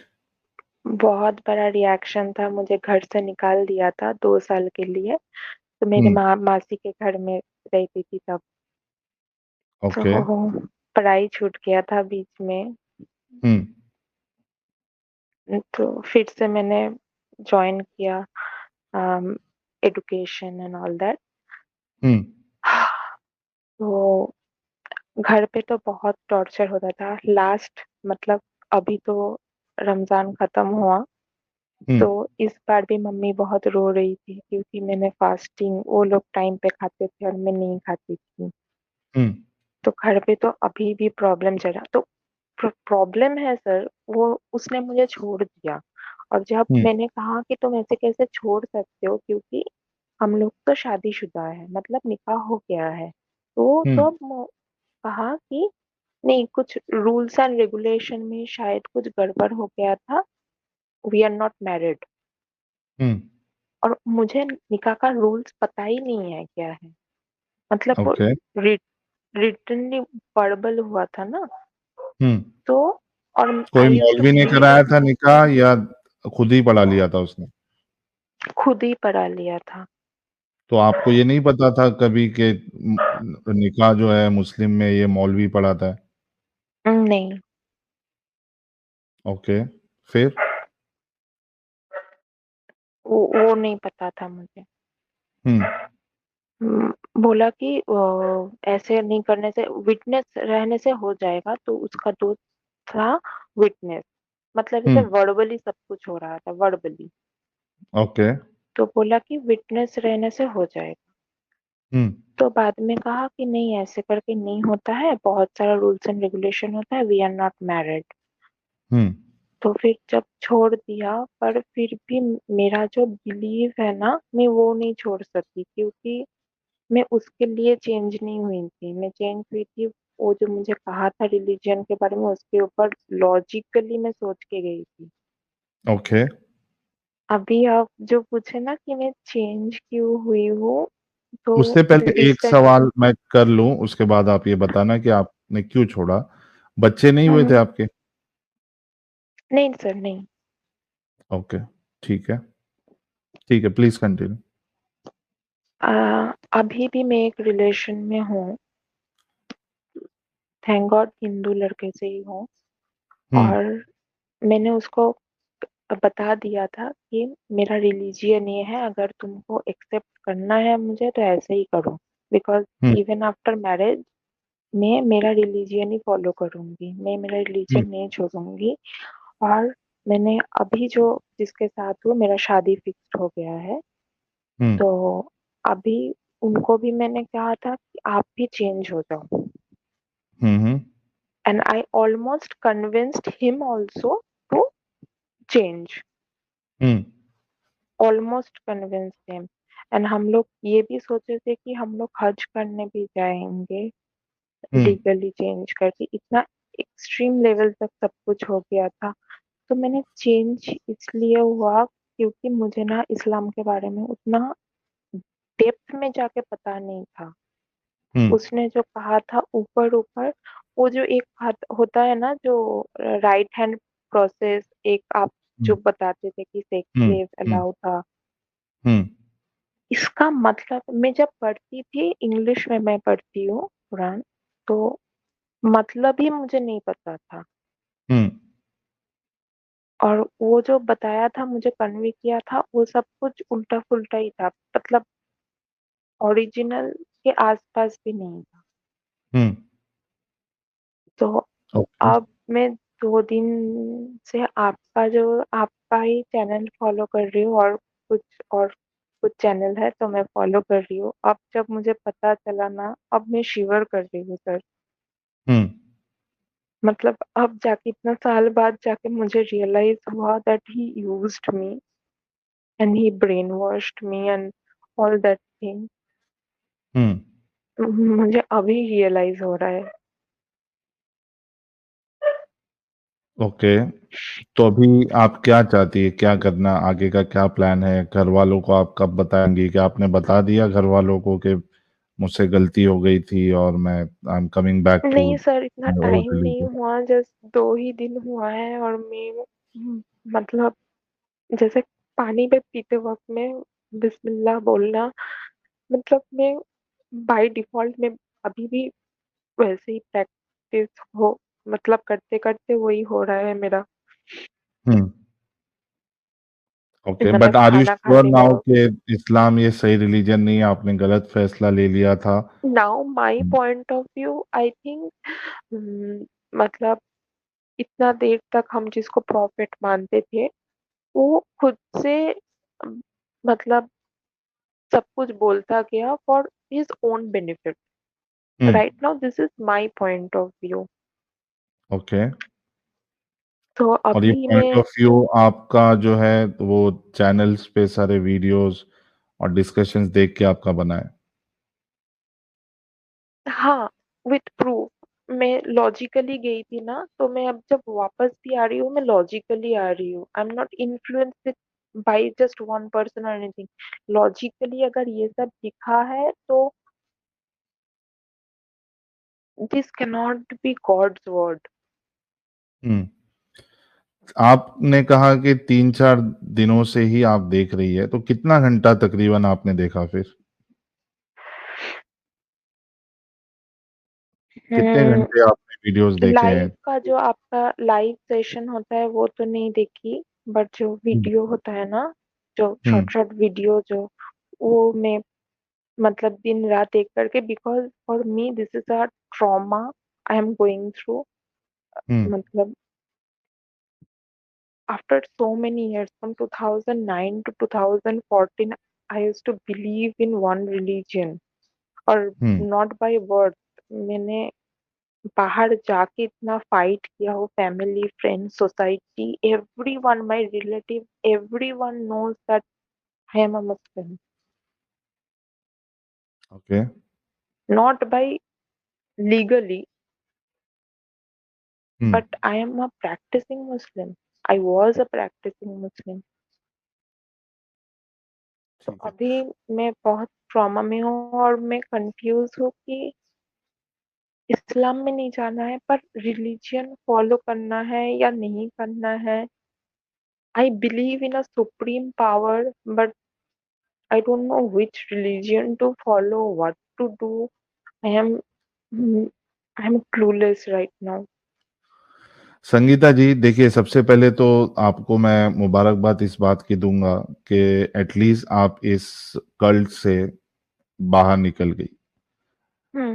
बहुत बड़ा रिएक्शन था, मुझे घर से निकाल दिया था 2 साल के लिए। तो मेरे हुँ, मासी के घर में रहती थी तब। ओके। तो पढ़ाई छूट गया था बीच में। हुँ, तो फिर से मैंने ज्वाइन किया एडुकेशन एंड ऑल दैट। हुँ, तो घर पे तो बहुत टॉर्चर होता था लास्ट, मतलब अभी तो रमजान खत्म हुआ, हुँ, तो इस बार भी मम्मी बहुत रो रही थी क्योंकि मैंने फास्टिंग, वो लोग टाइम पे खाते थे और मैं नहीं खाती थी। हुँ, तो घर पे तो अभी भी प्रॉब्लम चल रहा। तो प्रॉब्लम है सर, वो उसने मुझे छोड़ दिया। और जब हुँ, मैंने कहा कि तुम ऐसे कैसे छोड़ सकते हो, क्योंकि हम लोग तो शादीशुदा है, मतलब निकाह हो गया है, हुँ, तो अब कहा कि नहीं, कुछ रूल्स एंड रेगुलेशन में शायद कुछ गड़बड़ हो गया था, वी आर नॉट मैरिड। हुँ, और मुझे निकाह का रूल्स पता ही नहीं है क्या है, मतलब ओके। रिटनली वर्बल हुआ था ना। हम्म, तो और कोई आई यूज्ड टू मौलवी ने प्लीड, कराया था निकाह या खुद ही पढ़ा लिया था उसने? खुद ही पढ़ा लिया था। तो आपको ये नहीं पता था कभी कि निकाह जो है मुस्लिम में ये मौलवी पढ़ाता है? नहीं, ओके, फिर? वो नहीं पता था मुझे। हम्म, बोला कि ऐसे नहीं करने से, विटनेस रहने से हो जाएगा, तो उसका दोस्त था विटनेस, मतलब इसे हम्म, वर्बली सब कुछ हो रहा था, वर्बली। ओके, तो बोला कि विटनेस रहने से हो जाएगा। हम्म, तो बाद में कहा कि नहीं, ऐसे करके नहीं होता है, बहुत सारा रूल्स एंड रेगुलेशन होता है, वी आर नॉट मैरिड। हम्म, तो फिर जब छोड़ दिया, पर फिर भी मेरा जो बिलीव है ना, मैं वो नहीं छोड़ सकती, क्योंकि मैं उसके लिए चेंज नहीं हुई थी, मैं चेंज हुई थी वो जो मुझे कहा था रिलीजन के बारे में, उसके ऊपर लॉजिकली मैं सोच के गई थी। ओके। अभी आप जो पूछे ना कि मैं चेंज क्यों हुई हूँ, तो उससे पहले एक रिसेंट, सवाल मैं कर लूं, उसके बाद आप ये बताना कि आपने क्यों छोड़ा। बच्चे नहीं हुए थे आपके? नहीं सर, नहीं। ओके, ठीक है, ठीक है, प्लीज कंटिन्यू। अभी भी मैं एक रिलेशन में हूँ, थैंक गॉड हिंदू लड़के से ही हूँ। हम्म, और मैंने उसको बता दिया था कि मेरा रिलीजियन ये है, अगर तुमको एक्सेप्ट करना है मुझे तो ऐसे ही करो, because hmm, even after marriage मैं मेरा रिलीजियन ही फॉलो करूंगी, मैं मेरा हम्म, रिलीजियन नहीं छोड़ूंगी। और मैंने अभी जो जिसके साथ हूँ, मेरा शादी फिक्स हो गया है। हम्म, तो अभी उनको भी मैंने कहा था कि आप भी चेंज हो जाओ, hmm, and I almost convinced him also to change, hmm, almost convinced him. And हम लोग ये भी सोचे थे कि हम लोग हज करने भी जाएंगे, हम्म, लीगली चेंज करके, इतना एक्सट्रीम लेवल तक सब कुछ हो गया था। तो मैंने चेंज इसलिए हुआ क्योंकि मुझे ना इस्लाम के बारे में उतना डेप्थ में जाके पता नहीं था। हम्म, उसने जो कहा था ऊपर ऊपर, वो जो एक होता है ना, जो राइट हैंड प्रोसेस, एक आप जो हम्म, बताते थे कि सेक्स हम्म, स्लेव हम्म, अलाउ था, हम्म, इसका मतलब मैं जब पढ़ती थी, इंग्लिश में मैं पढ़ती हूँ कुरान, तो मतलब ही मुझे नहीं पता था। हम्म, और वो जो बताया था, मुझे कन्वे किया था, वो सब कुछ उल्टा फुल्टा ही था, मतलब ओरिजिनल के आसपास भी नहीं था। हम्म, तो ओके, अब मैं 2 दिन से आपका ही चैनल फॉलो कर रही हूँ, और कुछ चैनल है तो मैं फॉलो कर रही हूँ। अब जब मुझे पता चला ना, अब मैं शिवर कर रही हूँ सर। हम्म, मतलब अब जाके, इतना साल बाद जाके मुझे रियलाइज हुआ that he used me and he brainwashed me and all that thing. Hmm, मुझे अभी रियलाइज हो रहा है। ओके। तो अभी आप क्या चाहती है, क्या करना, आगे का क्या प्लान है? घर वालों को आप कब बताएंगी? कि आपने बता दिया घर वालों को कि मुझसे गलती हो गई थी और मैं I am coming back to नहीं सर, इतना माय ओल्ड टाइम नहीं रिलीजन? हुआ, जस्ट 2 ही दिन हुआ है। और मैं मतलब जैसे पानी में पीते वक्त में बिस्मिल्लाह बोलना, मतलब मैं बाय डिफॉल्ट में अभी भी वैसे ही प्रैक्टिस हो, मतलब करते करते वही हो रहा है मेरा। हम्म, ओके, मतलब बट आर यू खाना श्योर खाते नाउ वक्त, कि इस्लाम ये सही रिलीजन नहीं है? आपने गलत फैसला ले लिया था। Now my point of view, I think, मतलब इतना देर तक हम जिसको प्रॉफिट मानते थे, वो खुद से अम, मतलब सब कुछ बोलता गया for his own benefit. Hmm, right now this is my point of view. Okay. तो और ये अभी पॉइंट मैं, ऑफ व्यू आपका जो है वो चैनल्स पे सारे वीडियोस और डिस्कशंस देख के आपका बना है? हाँ, विथ प्रूफ, मैं लॉजिकली गई थी ना, तो मैं अब जब वापस भी आ रही हूँ, मैं लॉजिकली आ रही हूँ, I am not influenced by just one person और एनीथिंग। लॉजिकली अगर ये सब दिखा है, तो this can not be God's word. आपने कहा कि 3-4 दिनों से ही आप देख रही है, तो कितना घंटा तकरीबन आपने देखा फिर? कितने घंटे आपने वीडियोस देखे हैं? लाइव का जो आपका लाइव सेशन होता है वो तो नहीं देखी, बट जो वीडियो होता है ना, जो शॉर्ट वीडियो जो वो मैं मतलब दिन रात देख करके, because for me this is a trauma I am going through. मतलब after so many years from 2009 to 2014 I used to believe in one religion, और not by words. मैंने बाहर जाके इतना फाइट किया हो, family, friends, society, everyone, my relative, everyone knows that I am a Muslim. Okay. Not by legally, but I am a practicing Muslim. I was a practicing Muslim. तो अभी मैं बहुत ट्रॉमा में हूँ और मैं कंफ्यूज हूँ कि इस्लाम में नहीं जाना है पर रिलीजियन फॉलो करना है या नहीं करना है. I believe in a supreme power, but I don't know which religion to follow, what to do. I am I am clueless right now. Sangeeta ji, देखिए सबसे पहले तो आपको मैं मुबारकबाद इस बात की दूंगा कि एटलीस्ट आप इस कल्ट से बाहर निकल गई.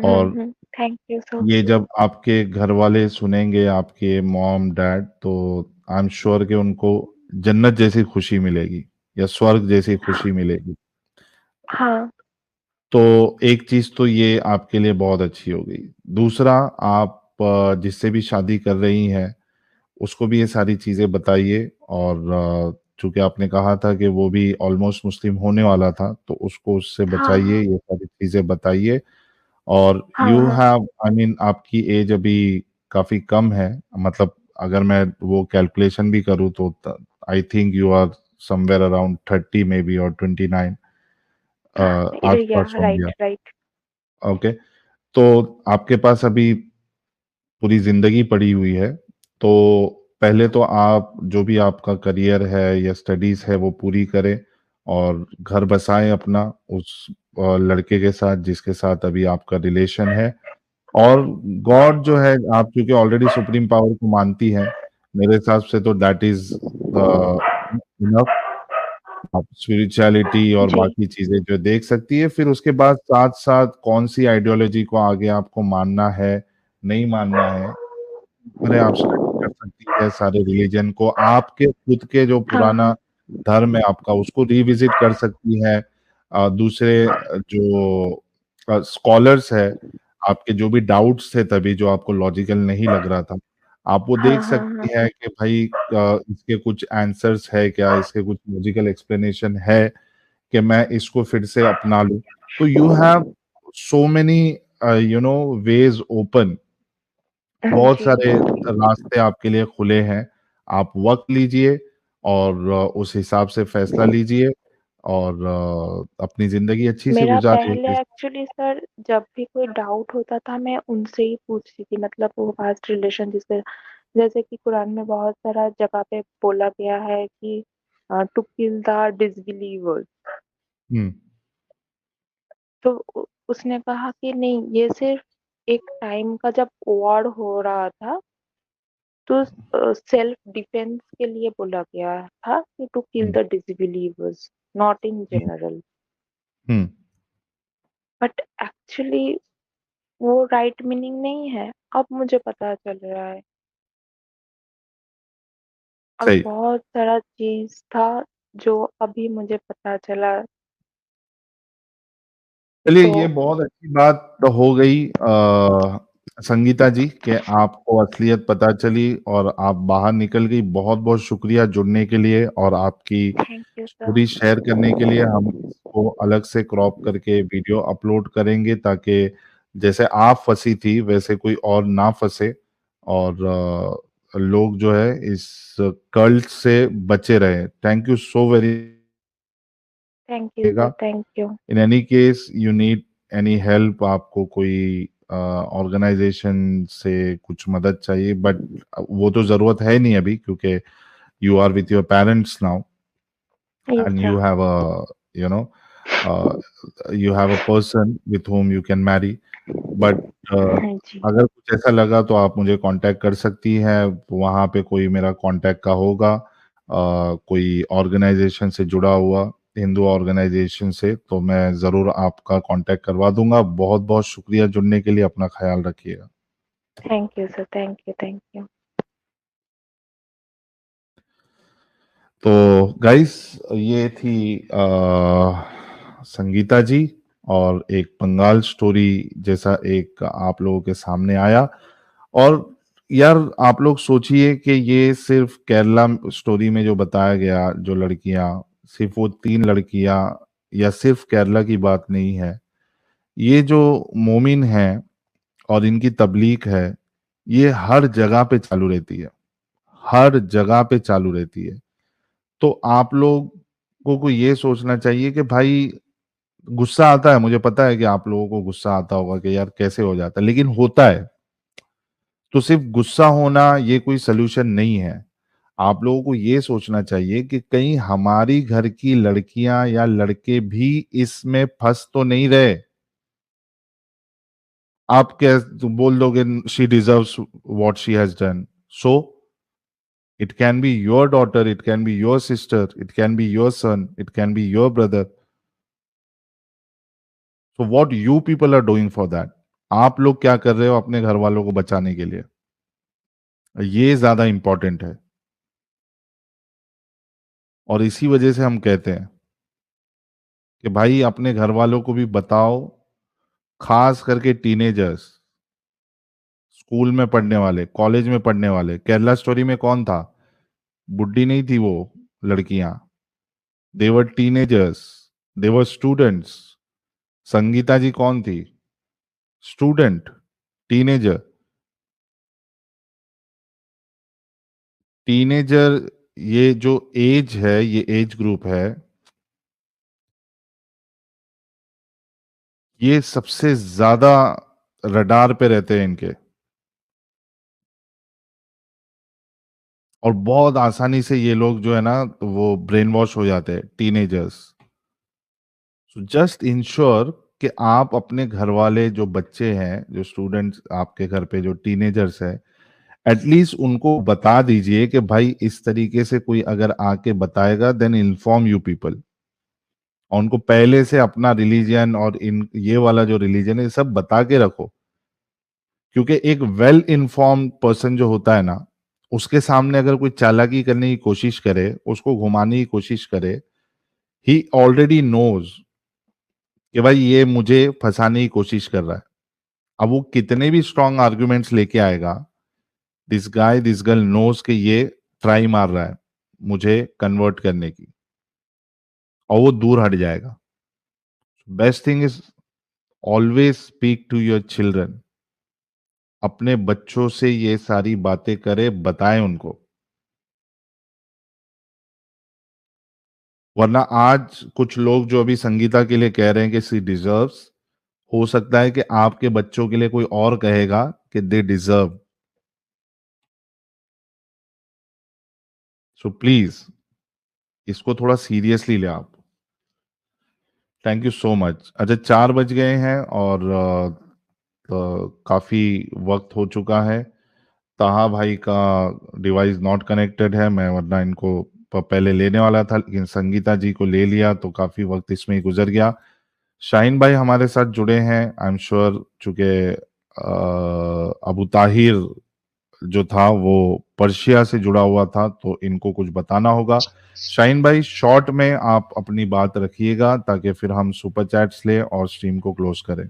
और थैंक यू सर. ये जब आपके घर वाले सुनेंगे, आपके मॉम डैड, तो आई एम श्योर कि उनको जन्नत जैसी खुशी मिलेगी या स्वर्ग जैसी खुशी मिलेगी. हाँ. तो एक चीज तो ये आपके लिए बहुत अच्छी हो गई. दूसरा, आप जिससे भी शादी कर रही हैं उसको भी ये सारी चीजें बताइए. और चूंकि आपने कहा था कि वो भी ऑलमोस्ट मुस्लिम होने वाला था, तो उसको उससे बचाइए, ये सारी चीजें बताइए. और यू हैव, आई मीन, आपकी एज अभी काफी कम है. मतलब अगर मैं वो कैलकुलेशन भी करूँ तो I think you are somewhere around 30 maybe और 29 आस पास होंगे. राइट. ओके. तो आपके पास अभी पूरी जिंदगी पड़ी हुई है. तो पहले तो आप जो भी आपका करियर है या स्टडीज है वो पूरी करें और घर बसाएं अपना उस लड़के के साथ जिसके साथ अभी आपका रिलेशन है. और गॉड जो है, आप क्योंकि ऑलरेडी सुप्रीम पावर को मानती हैं, मेरे हिसाब से तो दैट इज इनफ. आप स्पिरिचुअलिटी और जी. बाकी चीजें जो देख सकती है, फिर उसके बाद साथ साथ कौन सी आइडियोलॉजी को आगे आपको मानना है, नहीं मानना है, अरे आप स्टडी कर सकती है सारे रिलीजन को. आपके खुद के जो पुराना धर्म है आपका, उसको रिविजिट कर सकती है. दूसरे जो स्कॉलर्स है, आपके जो भी डाउट्स थे तभी जो आपको लॉजिकल नहीं लग रहा था, आप वो देख सकती है कि भाई इसके कुछ आंसर्स है क्या, इसके कुछ लॉजिकल एक्सप्लेनेशन है कि मैं इसको फिर से अपना लूं. तो you have so many ways open. बहुत सारे रास्ते आपके लिए खुले हैं. आप वक्त लीजिए और उस हिसाब से फैसला लीजिए और अपनी जिंदगी अच्छी से मेरा पहले गुजारिए. एक्चुअली सर जब भी कोई डाउट होता था मैं उनसे ही पूछती थी, मतलब वो पास्ट रिलेशन जिससे, जैसे कि कुरान में बहुत सारा जगह पे बोला गया है कि टू किल द डिसबिलीवर्स. तो उसने कहा कि नहीं, ये सिर्फ एक टाइम का जब वॉर हो रहा था तो सेल्फ डिफेंस के लिए बोला गया था कि to kill the disbelievers, not in general. But actually वो राइट मीनिंग नहीं है, अब मुझे पता चल रहा है. और सही. बहुत सारा चीज था जो अभी मुझे पता चला. चलिए, तो ये बहुत अच्छी बात तो हो गई संगीता जी कि आपको असलियत पता चली और आप बाहर निकल गई. बहुत बहुत शुक्रिया जुड़ने के लिए और आपकी thank you sir. Story share करने के लिए. हम इसको अलग से क्रॉप करके वीडियो अपलोड करेंगे ताकि जैसे आप फंसी थी वैसे कोई और ना फंसे और लोग जो है इस कल्ट से बचे रहे. Thank you so very. Thank you sir. Thank you. In any case you need any help, आपको कोई ऑर्गेनाइजेशन से कुछ मदद चाहिए, बट वो तो जरूरत है नहीं अभी, क्योंकि you are with your parents now Yes, and sir. you have a, you know, you have a person with whom you can marry, but हाँ जी. अगर कुछ ऐसा लगा तो आप मुझे कांटेक्ट कर सकती हैं, वहाँ पे कोई मेरा कांटेक्ट का होगा, कोई ऑर्गेनाइजेशन से जुड़ा हुआ, हिंदू ऑर्गेनाइजेशन से, तो मैं जरूर आपका कांटेक्ट करवा दूंगा। बहुत बहुत शुक्रिया जुड़ने के लिए, अपना ख्याल रखिएगा। Thank you, sir. Thank you. Thank you. तो गाइस, ये थी संगीता जी, और एक बंगाल स्टोरी जैसा एक आप लोगों के सामने आया। और यार आप लोग सोचिए कि ये सिर्फ केरला स्टोरी में जो बताया गया, जो लड़कियां, सिर्फ वो 3 लड़कियां या सिर्फ केरला की बात नहीं है। ये जो मोमिन है और इनकी तबलीग है, ये हर जगह पे चालू रहती है, हर जगह पे चालू रहती है। तो आप लोगों को ये सोचना चाहिए कि भाई, गुस्सा आता है, मुझे पता है कि आप लोगों को गुस्सा आता होगा कि यार कैसे हो जाता है, लेकिन होता है। तो सिर्फ गुस्सा होना ये कोई सलूशन नहीं है। आप लोगों को ये सोचना चाहिए कि कहीं हमारी घर की लड़कियां या लड़के भी इसमें फंस तो नहीं रहे। आप क्या बोल दोगे, she deserves what she has done, so it can be your daughter, it can be your sister, it can be your son, it can be your brother. So what you people are doing for that? आप लोग क्या कर रहे हो अपने घर वालों को बचाने के लिए? ये ज्यादा इंपॉर्टेंट है। और इसी वजह से हम कहते हैं कि भाई अपने घर वालों को भी बताओ, खास करके टीनेजर्स, स्कूल में पढ़ने वाले, कॉलेज में पढ़ने वाले। केरला स्टोरी में कौन था? बुड्ढी नहीं थी वो लड़कियां, दे वर टीनेजर्स, दे वर स्टूडेंट्स। संगीता जी कौन थी? Student, teenager. टीनेजर, ये जो एज है, ये एज ग्रुप है, ये सबसे ज्यादा रडार पे रहते हैं इनके, और बहुत आसानी से ये लोग जो है ना, तो वो ब्रेन वॉश हो जाते हैं, टीनेजर्स। सो जस्ट इंश्योर कि आप अपने घर वाले जो बच्चे हैं, जो स्टूडेंट्स आपके घर पे जो टीनेजर्स हैं, एटलीस्ट उनको बता दीजिए कि भाई इस तरीके से कोई अगर आके बताएगा, देन इन्फॉर्म यू पीपल। और उनको पहले से अपना रिलीजन और इन ये वाला जो रिलीजन है, ये सब बता के रखो। क्योंकि एक वेल इन्फॉर्म्ड पर्सन जो होता है ना, उसके सामने अगर कोई चालाकी करने की कोशिश करे, उसको घुमाने की कोशिश करे, ही ऑलरेडी नोज कि भाई ये मुझे फंसाने की कोशिश कर रहा है। अब वो कितने भी स्ट्रॉन्ग आर्गुमेंट्स लेके आएगा, this guy this girl knows कि ये ट्राई मार रहा है मुझे कन्वर्ट करने की, और वो दूर हट जाएगा। Best thing is always speak to your children. अपने बच्चों से ये सारी बातें करे, बताएं उनको। वरना आज कुछ लोग जो अभी संगीता के लिए कह रहे हैं कि शी डिजर्व्स, हो सकता है कि आपके बच्चों के लिए कोई और कहेगा कि दे डिजर्व। सो प्लीज इसको थोड़ा सीरियसली ले आप। Thank you so much. अच्छा, 4 बज गए हैं और काफी वक्त हो चुका है। ताहा भाई का डिवाइस नॉट कनेक्टेड है, मैं वरना इनको पहले लेने वाला था, लेकिन संगीता जी को ले लिया तो काफी वक्त इसमें ही गुजर गया। शाहीन भाई हमारे साथ जुड़े हैं, आई एम श्योर, चूंकि अबू ताहिर जो था वो पर्शिया से जुड़ा हुआ था, तो इनको कुछ बताना होगा। शाहीन भाई, शॉर्ट में आप अपनी बात रखिएगा ताकि फिर हम सुपर चैट्स ले और स्ट्रीम को क्लोज करें।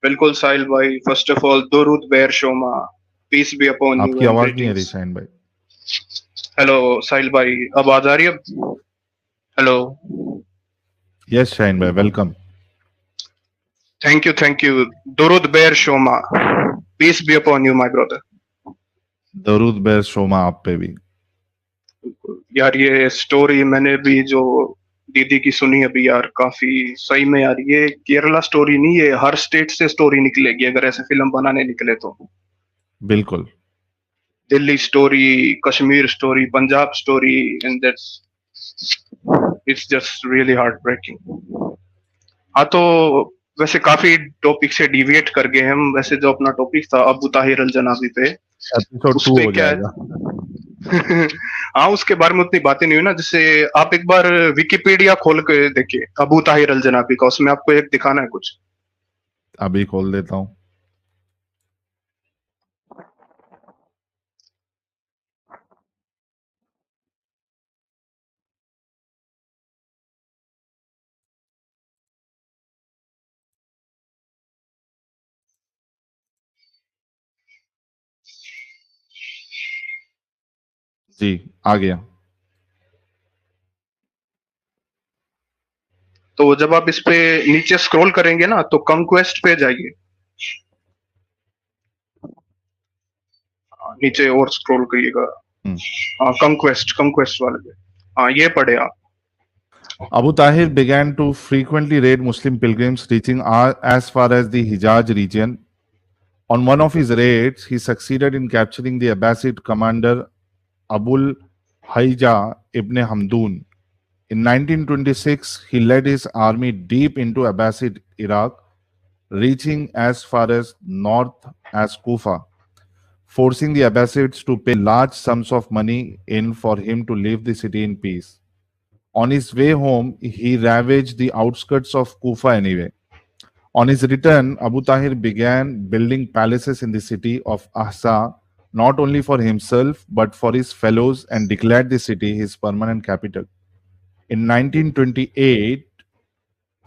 बिल्कुल साहिल भाई, फर्स्ट ऑफ ऑल दुरूद बेर शोमा, पीस बी अपॉन यू आपकी एंड आवाज नहीं आ रही ग्रीटिंग्स। शाहीन भाई। हेलो साहिल भाई, आवाज आ रही है? हेलो। यस शाहीन भाई, वेलकम। Thank you. दुरूद बेर शोमा, peace be upon you my brother. दरूद बेर शोमा आप पे भी। यार ये स्टोरी मैंने भी जो दीदी की सुनी अभी यार, काफी सही में यार। ये केरला स्टोरी नहीं, ये हर स्टेट से स्टोरी निकलेगी अगर ऐसे फिल्म बनाने निकले तो। बिल्कुल। Delhi story, Kashmir story, Punjab story, and that's it's just really heartbreaking. हाँ तो वैसे काफी टॉपिक से डिविएट कर गए हम। वैसे जो अपना टॉपिक था अबू ताहिर अल जनाबी पे, एपिसोड उस 2 पे हो क्या जाएगा। हाँ उसके बारे में उतनी बातें नहीं हुई ना। जैसे आप एक बार विकिपीडिया खोल के देखिए अबू ताहिर अल जनाबी का, उसमें आपको एक दिखाना है कुछ। अभी खोल देता हूँ। जी आ गया। तो जब आप इस पे नीचे स्क्रॉल करेंगे ना तो कंक्वेस्ट पे जाइए। नीचे और स्क्रॉल करिएगा। हाँ कंक्वेस्ट, कंक्वेस्ट वाले पे। हाँ ये पढ़े आप। Abu Tahir began to frequently raid Muslim pilgrims, reaching as far as the Hijaz region. On one of his raids, he succeeded in capturing the Abbasid commander Abul Haija ibn Hamdun. In 1926, he led his army deep into Abbasid Iraq, reaching as far as north as Kufa, forcing the Abbasids to pay large sums of money in for him to leave the city in peace. On his way home, he ravaged the outskirts of Kufa anyway. On his return, Abu Tahir began building palaces in the city of Ahsa, not only for himself but for his fellows, and declared the city his permanent capital. In 1928,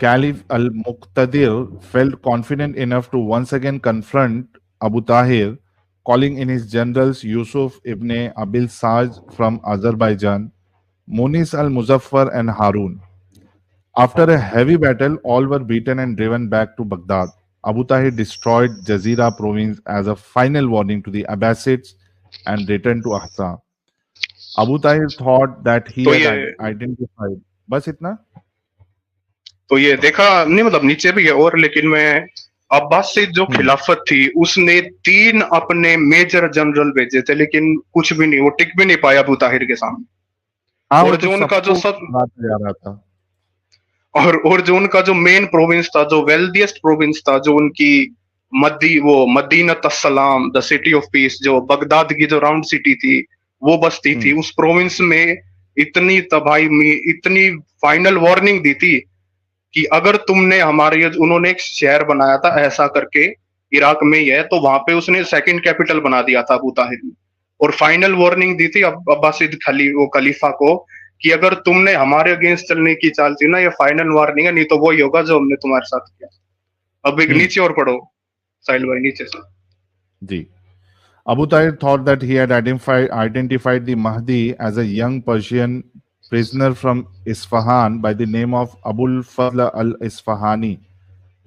Caliph al Muqtadir felt confident enough to once again confront Abu Tahir, calling in his generals Yusuf ibn Abil Saj from Azerbaijan, Munis al Muzaffar, and Harun. After a heavy battle, all were beaten and driven back to Baghdad. Abu Tahir destroyed Jazira province as a final warning to the Abbasids and returned to Ahsa. Abu Tahir thought that he तो had ये identified. बस इतना? तो ये देखा नहीं, मतलब नीचे भी है और, लेकिन मैं अब्बासिद जो खिलाफत थी उसने 3 अपने मेजर जनरल भेजे थे, लेकिन कुछ भी नहीं, वो टिक भी नहीं पाया अबू ताहिर के सामने। हाँ, और वो जो तो उनका जो सबको सब बताया जा रहा था। और जो उनका जो मेन प्रोविंस था, जो वेल्दिएस्ट प्रोविंस था, जो उनकी मदीनत अस्सलाम, द सिटी ऑफ पीस, जो बगदाद की जो राउंड सिटी थी वो बसती थी, उस प्रोविंस में इतनी तबाही में, इतनी फाइनल वार्निंग दी थी कि अगर तुमने हमारे, उन्होंने एक शहर बनाया था ऐसा करके, इराक में ही है, तो वहां पे उसने सेकंड कैपिटल बना दिया था अबू ताहिर ने। और फाइनल वार्निंग दी थी अब्बासिद खलीफा को कि अगर तुमने हमारे अगेंस्ट चलने की चाल थी ना, ये फाइनल वार्निंग है, नहीं तो वही होगा जो हमने तुम्हारे साथ किया। अब एक नीचे और पढ़ो साहिल भाई, नीचे से जी। Abu Tahir thought that he had identified the Mahdi as a young Persian prisoner from Isfahan by the name of Abul Fadl al-Isfahani,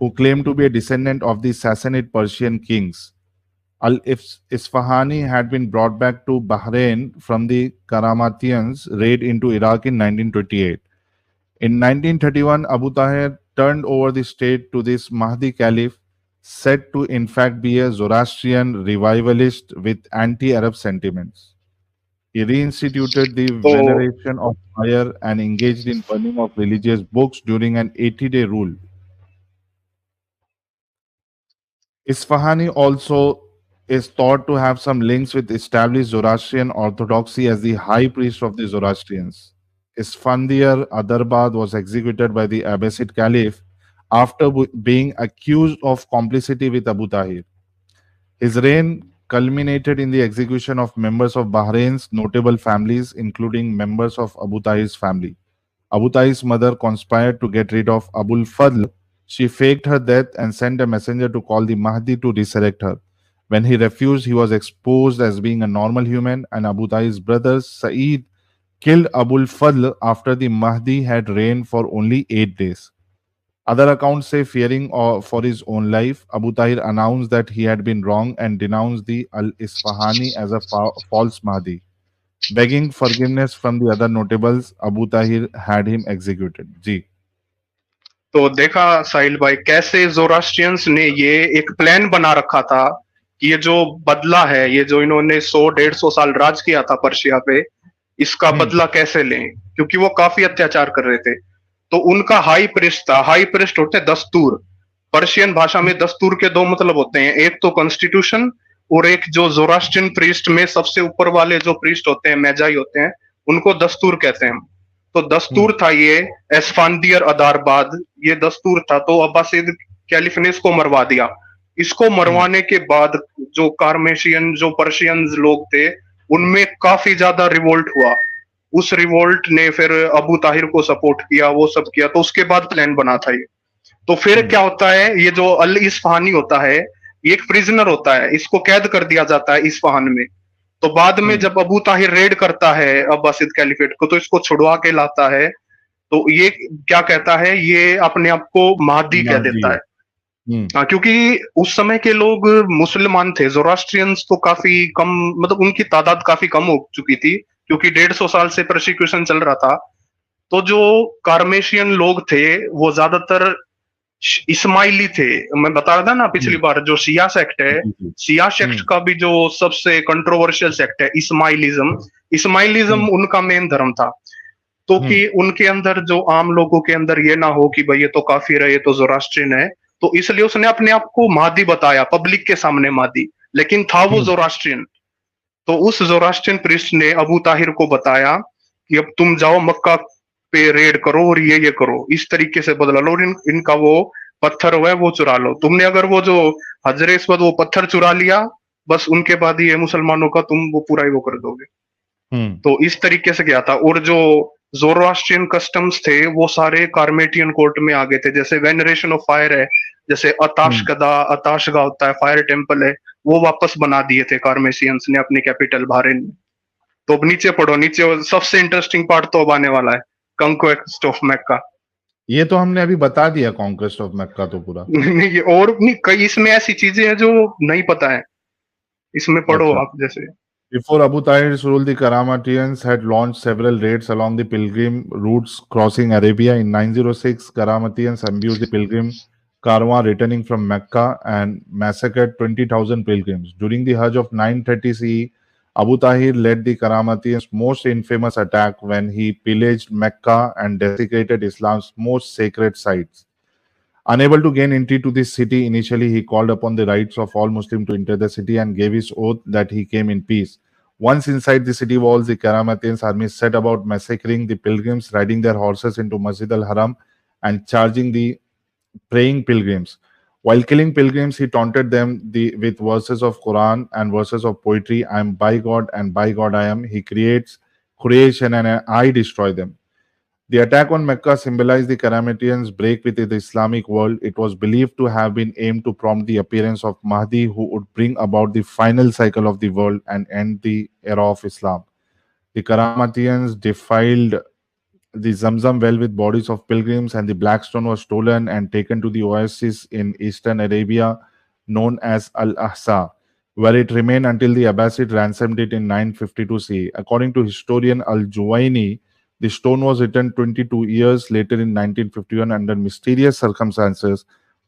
who claimed to be a descendant of the Sassanid Persian kings. Al-Isfahani had been brought back to Bahrain from the Karamatians' raid into Iraq in 1928. In 1931, Abu Tahir turned over the state to this Mahdi Caliph, said to in fact be a Zoroastrian revivalist with anti-Arab sentiments. He reinstituted the तो veneration of fire and engaged in burning of religious books during an 80-day rule. Isfahani also is thought to have some links with established Zoroastrian orthodoxy as the high priest of the Zoroastrians. Isfandiar Adarbad was executed by the Abbasid Caliph after being accused of complicity with Abu Tahir. His reign culminated in the execution of members of Bahrain's notable families, including members of Abu Tahir's family. Abu Tahir's mother conspired to get rid of Abul Fadl. She faked her death and sent a messenger to call the Mahdi to resurrect her. When he refused, he was exposed as being a normal human, and Abu Tahir's brother Sa'id killed Abul Fadl after the Mahdi had reigned for only 8 days. Other accounts say, fearing for his own life, Abu Tahir announced that he had been wrong and denounced the Al-Isfahani as a false Mahdi. begging forgiveness from the other notables. Abu Tahir had him executed. जी. तो देखा साहिल भाई कैसे जोरास्ट्रियंस ने ये एक plan बना रखा था कि ये जो बदला है, ये जो इन्होंने 100-150 साल राज किया था पर्शिया पे, इसका बदला कैसे लें, क्योंकि वो काफी अत्याचार कर रहे थे। तो उनका हाई प्रिस्ट था, हाई प्रिस्ट होते हैं दस्तूर। पर्शियन भाषा में दस्तूर के दो मतलब होते हैं, एक तो कॉन्स्टिट्यूशन और एक जो जोरास्ट्रियन प्रीस्ट में सबसे ऊपर वाले जो प्रीस्ट होते हैं, मैजाई होते हैं, उनको दस्तूर कहते हैं। तो दस्तूर था ये एस्फानदियर अदारबाद, ये दस्तूर था। तो अब्बासिद कैलिफ ने इसको मरवा दिया। इसको मरवाने के बाद जो कार्मेशियन जो पर्शियंस लोग थे उनमें काफी ज्यादा रिवोल्ट हुआ। उस रिवोल्ट ने फिर अबू ताहिर को सपोर्ट किया, वो सब किया। तो उसके बाद प्लान बना था ये। तो फिर क्या होता है, ये जो अल इस्फहानी होता है ये एक प्रिजनर होता है, इसको कैद कर दिया जाता है इस्फहान में। तो बाद में जब अबू ताहिर रेड करता है अब्बासिद कैलिफेट को, तो इसको छुड़वा के लाता है। तो ये क्या कहता है, ये अपने आप को महदी कह देता है। हाँ, क्योंकि उस समय के लोग मुसलमान थे, जोरास्ट्रियंस तो काफी कम, मतलब उनकी तादाद काफी कम हो चुकी थी, क्योंकि 150 साल से प्रोसिक्यूशन चल रहा था। तो जो कार्मेशियन लोग थे वो ज्यादातर इस्माइली थे। मैं बता रहा था ना पिछली बार, जो शिया सेक्ट है, शिया सेक्ट का भी जो सबसे कंट्रोवर्शियल सेक्ट है इस्माइलिज्म। इस्माइलिज्म उनका मेन धर्म था। तो कि उनके अंदर जो आम लोगों के अंदर ये ना हो कि भाई ये तो काफिर है, ये तो जोरास्ट्रियन है, तो इसलिए उसने अपने आप को महदी बताया पब्लिक के सामने महदी, लेकिन था वो जोरास्ट्रियन। तो उस जोरास्ट्रियन प्रीस्ट ने अबू ताहिर को बताया कि अब तुम जाओ मक्का पे रेड करो और ये करो, इस तरीके से बदला लो, और इनका वो पत्थर हुआ है वो चुरा लो। तुमने अगर वो जो हजरे अस्वद वो पत्थर चुरा लिया, बस उनके बाद ही मुसलमानों का तुम वो पूरा ही वो कर दोगे। तो इस तरीके से गया था। और जो जोरोआस्ट्रियन कस्टम्स थे वो सारे कार्मेटियन कोर्ट में आ गए थे। जैसे वेनरेशन ऑफ फायर है, जैसे अताशगा होता है, फायर टेम्पल है, वो वापस बना दिए थे कार्मेशियंस ने अपनी कैपिटल बहरीन में। तो अब नीचे पढ़ो, नीचे सबसे इंटरेस्टिंग पार्ट तो अब आने वाला है, कंक्वेस्ट ऑफ मक्का। ये तो हमने अभी बता दिया, कॉन्क्वेस्ट ऑफ मक्का तो पूरा नहीं, और नहीं, कई इसमें ऐसी चीजें हैं जो नहीं पता है, इसमें पढ़ो आप। जैसे Before Abu Tahir's rule, the Karamatians had launched several raids along the pilgrim routes crossing Arabia. In 906, Karamatians ambushed the pilgrim caravan returning from Mecca and massacred 20,000 pilgrims. During the Hajj of 930 CE, Abu Tahir led the Karamatians' most infamous attack when he pillaged Mecca and desecrated Islam's most sacred sites. Unable to gain entry to this city initially, he called upon the rights of all Muslims to enter the city and gave his oath that he came in peace. Once inside the city walls, the Karamatians army set about massacring the pilgrims, riding their horses into Masjid al-Haram and charging the praying pilgrims. While killing pilgrims, he taunted them with verses of Quran and verses of poetry. I am by God and by God I am. He creates creation and I destroy them. The attack on Mecca symbolized the Karamatians' break with the Islamic world. It was believed to have been aimed to prompt the appearance of Mahdi, who would bring about the final cycle of the world and end the era of Islam. The Karamatians defiled the Zamzam well with bodies of pilgrims, and the black stone was stolen and taken to the oasis in eastern Arabia known as Al-Ahsa, where it remained until the Abbasid ransomed it in 952 CE. According to historian Al-Juwayni, the stone was returned 22 years later in 1951 under mysterious circumstances.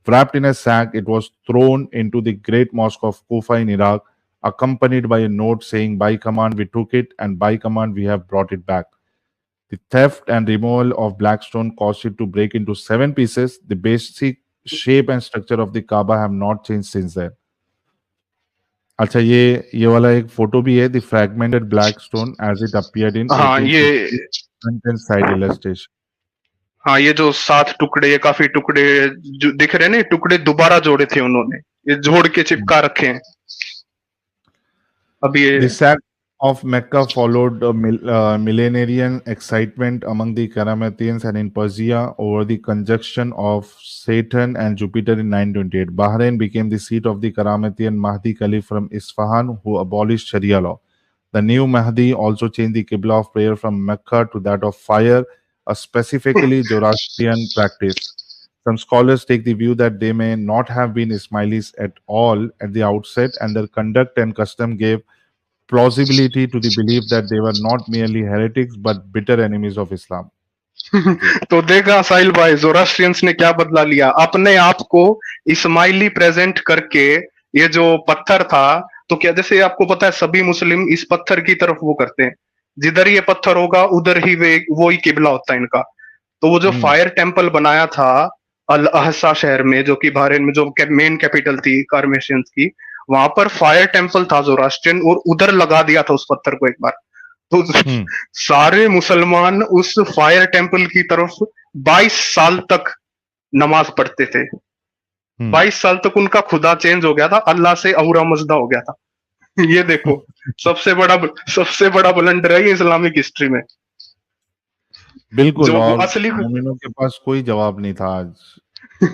Wrapped in a sack, it was thrown into the Great Mosque of Kufa in Iraq, accompanied by a note saying, "By command we took it, and by command we have brought it back." The theft and removal of Blackstone caused it to break into 7 pieces. The basic shape and structure of the Kaaba have not changed since then. अच्छा, ये वाला एक photo भी है, the fragmented Blackstone as it appeared in front and side illustration. हाँ, ये जो 7 टुकड़े, ये काफी टुकड़े जो दिख रहे हैं ना, टुकड़े दोबारा जोड़े थे उन्होंने, ये जोड़ के चिपका रखे हैं। अभी ये The sack of Mecca followed a millenarian excitement among the Karamatians and in Persia over the conjunction of Saturn and Jupiter in 928. Bahrain became the seat of the Karamatian Mahdi Caliph from Isfahan, who abolished Sharia law. The new Mahdi also changed the Qibla of prayer from Mecca to that of fire, a specifically Zoroastrian practice. Some scholars take the view that they may not have been Ismailis at all at the outset, and their conduct and custom gave plausibility to the belief that they were not merely heretics but bitter enemies of Islam. तो देखा साहिल भाई, ज़ोरास्ट्रियंस ने क्या बदला लिया, अपने आप को इस्माइली प्रेजेंट करके। ये जो पत्थर था, तो क्या जैसे आपको पता है सभी मुस्लिम इस पत्थर की तरफ वो करते हैं, जिधर ये पत्थर होगा उधर ही वो ही किबला होता है इनका। तो वो जो फायर टेम्पल बनाया था अल अहसा शहर में, जो कि बहरीन में जो मेन कैपिटल थी कार्मेशियंस की, वहां पर फायर टेम्पल था ज़ोरास्ट्रियन, और उधर लगा दिया था उस पत्थर को एक बार। तो सारे मुसलमान उस फायर टेम्पल की तरफ 22 साल तक नमाज पढ़ते थे। 22 साल तक उनका खुदा चेंज हो गया था, अल्लाह से औरा मजदा हो गया था। ये देखो, सबसे बड़ा ब्लंडर है ये इस्लामिक हिस्ट्री में। बिल्कुल, और असली मोमिनों के पास कोई जवाब नहीं था आज।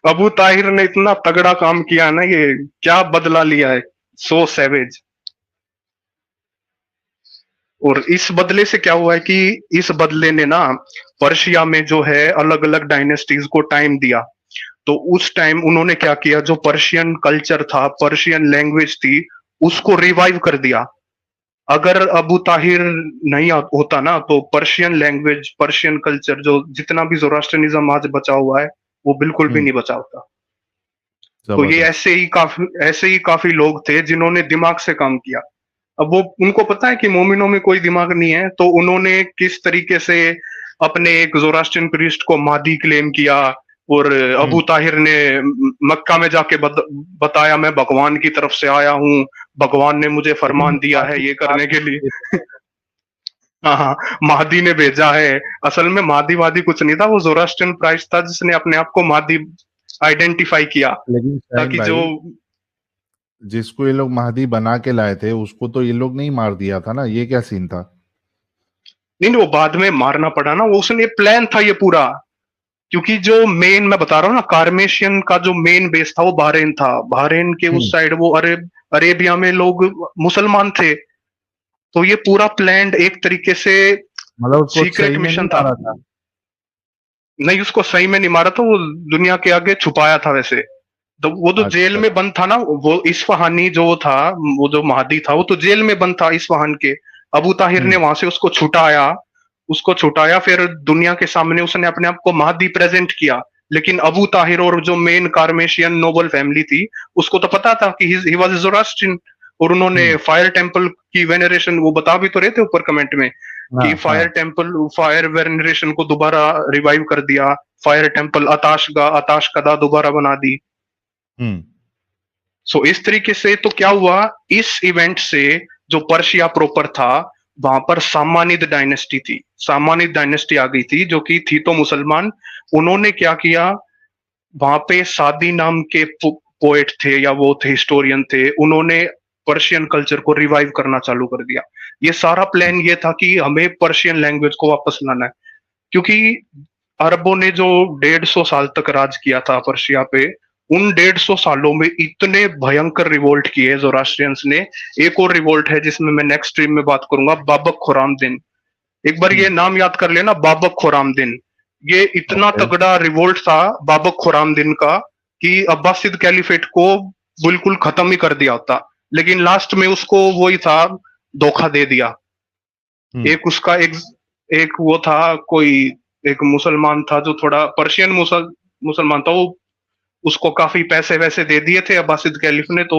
अबू ताहिर ने इतना तगड़ा काम किया ना, ये क्या बदला लिया है, सो सैवेज। और इस बदले से क्या हुआ है कि इस बदले ने ना पर्शिया में जो है अलग अलग डायनेस्टीज को टाइम दिया। तो उस टाइम उन्होंने क्या किया, जो पर्शियन कल्चर था, पर्शियन लैंग्वेज थी, उसको रिवाइव कर दिया। अगर अबू ताहिर नहीं होता ना, तो पर्शियन लैंग्वेज, पर्शियन कल्चर, जो जितना भी ज़ोरास्ट्रियनिज्म आज बचा हुआ है, वो बिल्कुल भी नहीं बचा होता। तो ये ऐसे ही काफी लोग थे जिन्होंने दिमाग से काम किया। अब वो उनको पता है कि मोमिनों में कोई दिमाग नहीं है, तो उन्होंने किस तरीके से अपने एक ज़ोरास्ट्रियन प्रीस्ट को मादी क्लेम किया, और अबू ताहिर ने मक्का में जाके बताया मैं भगवान की तरफ से आया हूँ, भगवान ने मुझे फरमान दिया है ये करने के लिए। हाँ, mahdi ने भेजा है। असल में mahdi वादी कुछ नहीं था, वो ज़ोरास्ट्रियन प्राइस्ट था जिसने अपने आप को mahdi आइडेंटिफाई किया, ताकि जो जिसको ये लोग महदी बना के लाए थे उसको तो ये लोग नहीं मार दिया था ना, ये क्या सीन था? नहीं, वो बाद में मारना पड़ा ना, वो उसने प्लान था ये पूरा। क्योंकि जो मेन मैं बता रहा हूँ ना, कार्मेशियन का जो मेन बेस था वो बहरीन था। बहरीन के उस साइड वो अरेबिया में लोग मुसलमान थे, तो ये पूरा प्लान एक तरीके से मतलब सीक्रेट मिशन था। नहीं, उसको सही में नहीं मारा था, वो दुनिया के आगे छुपाया था वैसे। तो वो जो जेल में बंद था ना, वो इस्फहानी जो था, वो जो महदी था, वो तो जेल में बंद था इस्फहान के। अबू ताहिर ने वहां से उसको छुटाया, फिर दुनिया के सामने उसने अपने आप को महदी प्रेजेंट किया। लेकिन अबू ताहिर और जो मेन कार्मेशियन नोबल फैमिली थी, उसको तो पता था कि ही वाज ज़ोरास्ट्रियन, और उन्होंने फायर टेम्पल की वेनरेशन, वो बता भी तो रहे थे ऊपर कमेंट में कि फायर वेनरेशन को दोबारा रिवाइव कर दिया, फायर टेम्पल आताश कदा दोबारा बना दी। सो इस तरीके से तो क्या हुआ, इस इवेंट से जो पर्शिया प्रॉपर था, वहां पर सामानिद डायनेस्टी थी, सामानिद डायनेस्टी आ गई थी, जो कि थी तो मुसलमान। उन्होंने क्या किया, वहां पे सादी नाम के पोएट थे, या वो थे हिस्टोरियन थे, उन्होंने पर्शियन कल्चर को रिवाइव करना चालू कर दिया। ये सारा प्लान ये था कि हमें पर्शियन लैंग्वेज को वापस लाना है, क्योंकि अरबों ने जो 150 साल तक राज किया था पर्शिया पे, उन 150 सालों में इतने भयंकर रिवोल्ट किए ज़ोरास्ट्रियंस ने। एक और रिवोल्ट है जिसमें मैं नेक्स्ट स्ट्रीम में बात करूंगा, बाबक खुरामदीन। एक बार ये नाम याद कर लेना, बाबक खुरामदीन। ये इतना तगड़ा रिवोल्ट था बाबक खुरामदीन का कि अब्बासिद कैलिफेट को बिल्कुल खत्म ही कर दिया होता, लेकिन लास्ट में उसको वही था, धोखा दे दिया। एक उसका एक वो था, कोई एक मुसलमान था जो थोड़ा पर्शियन मुसलमान था, वो उसको काफी पैसे वैसे दे दिए थे अब्बासिद कैलिफ ने। तो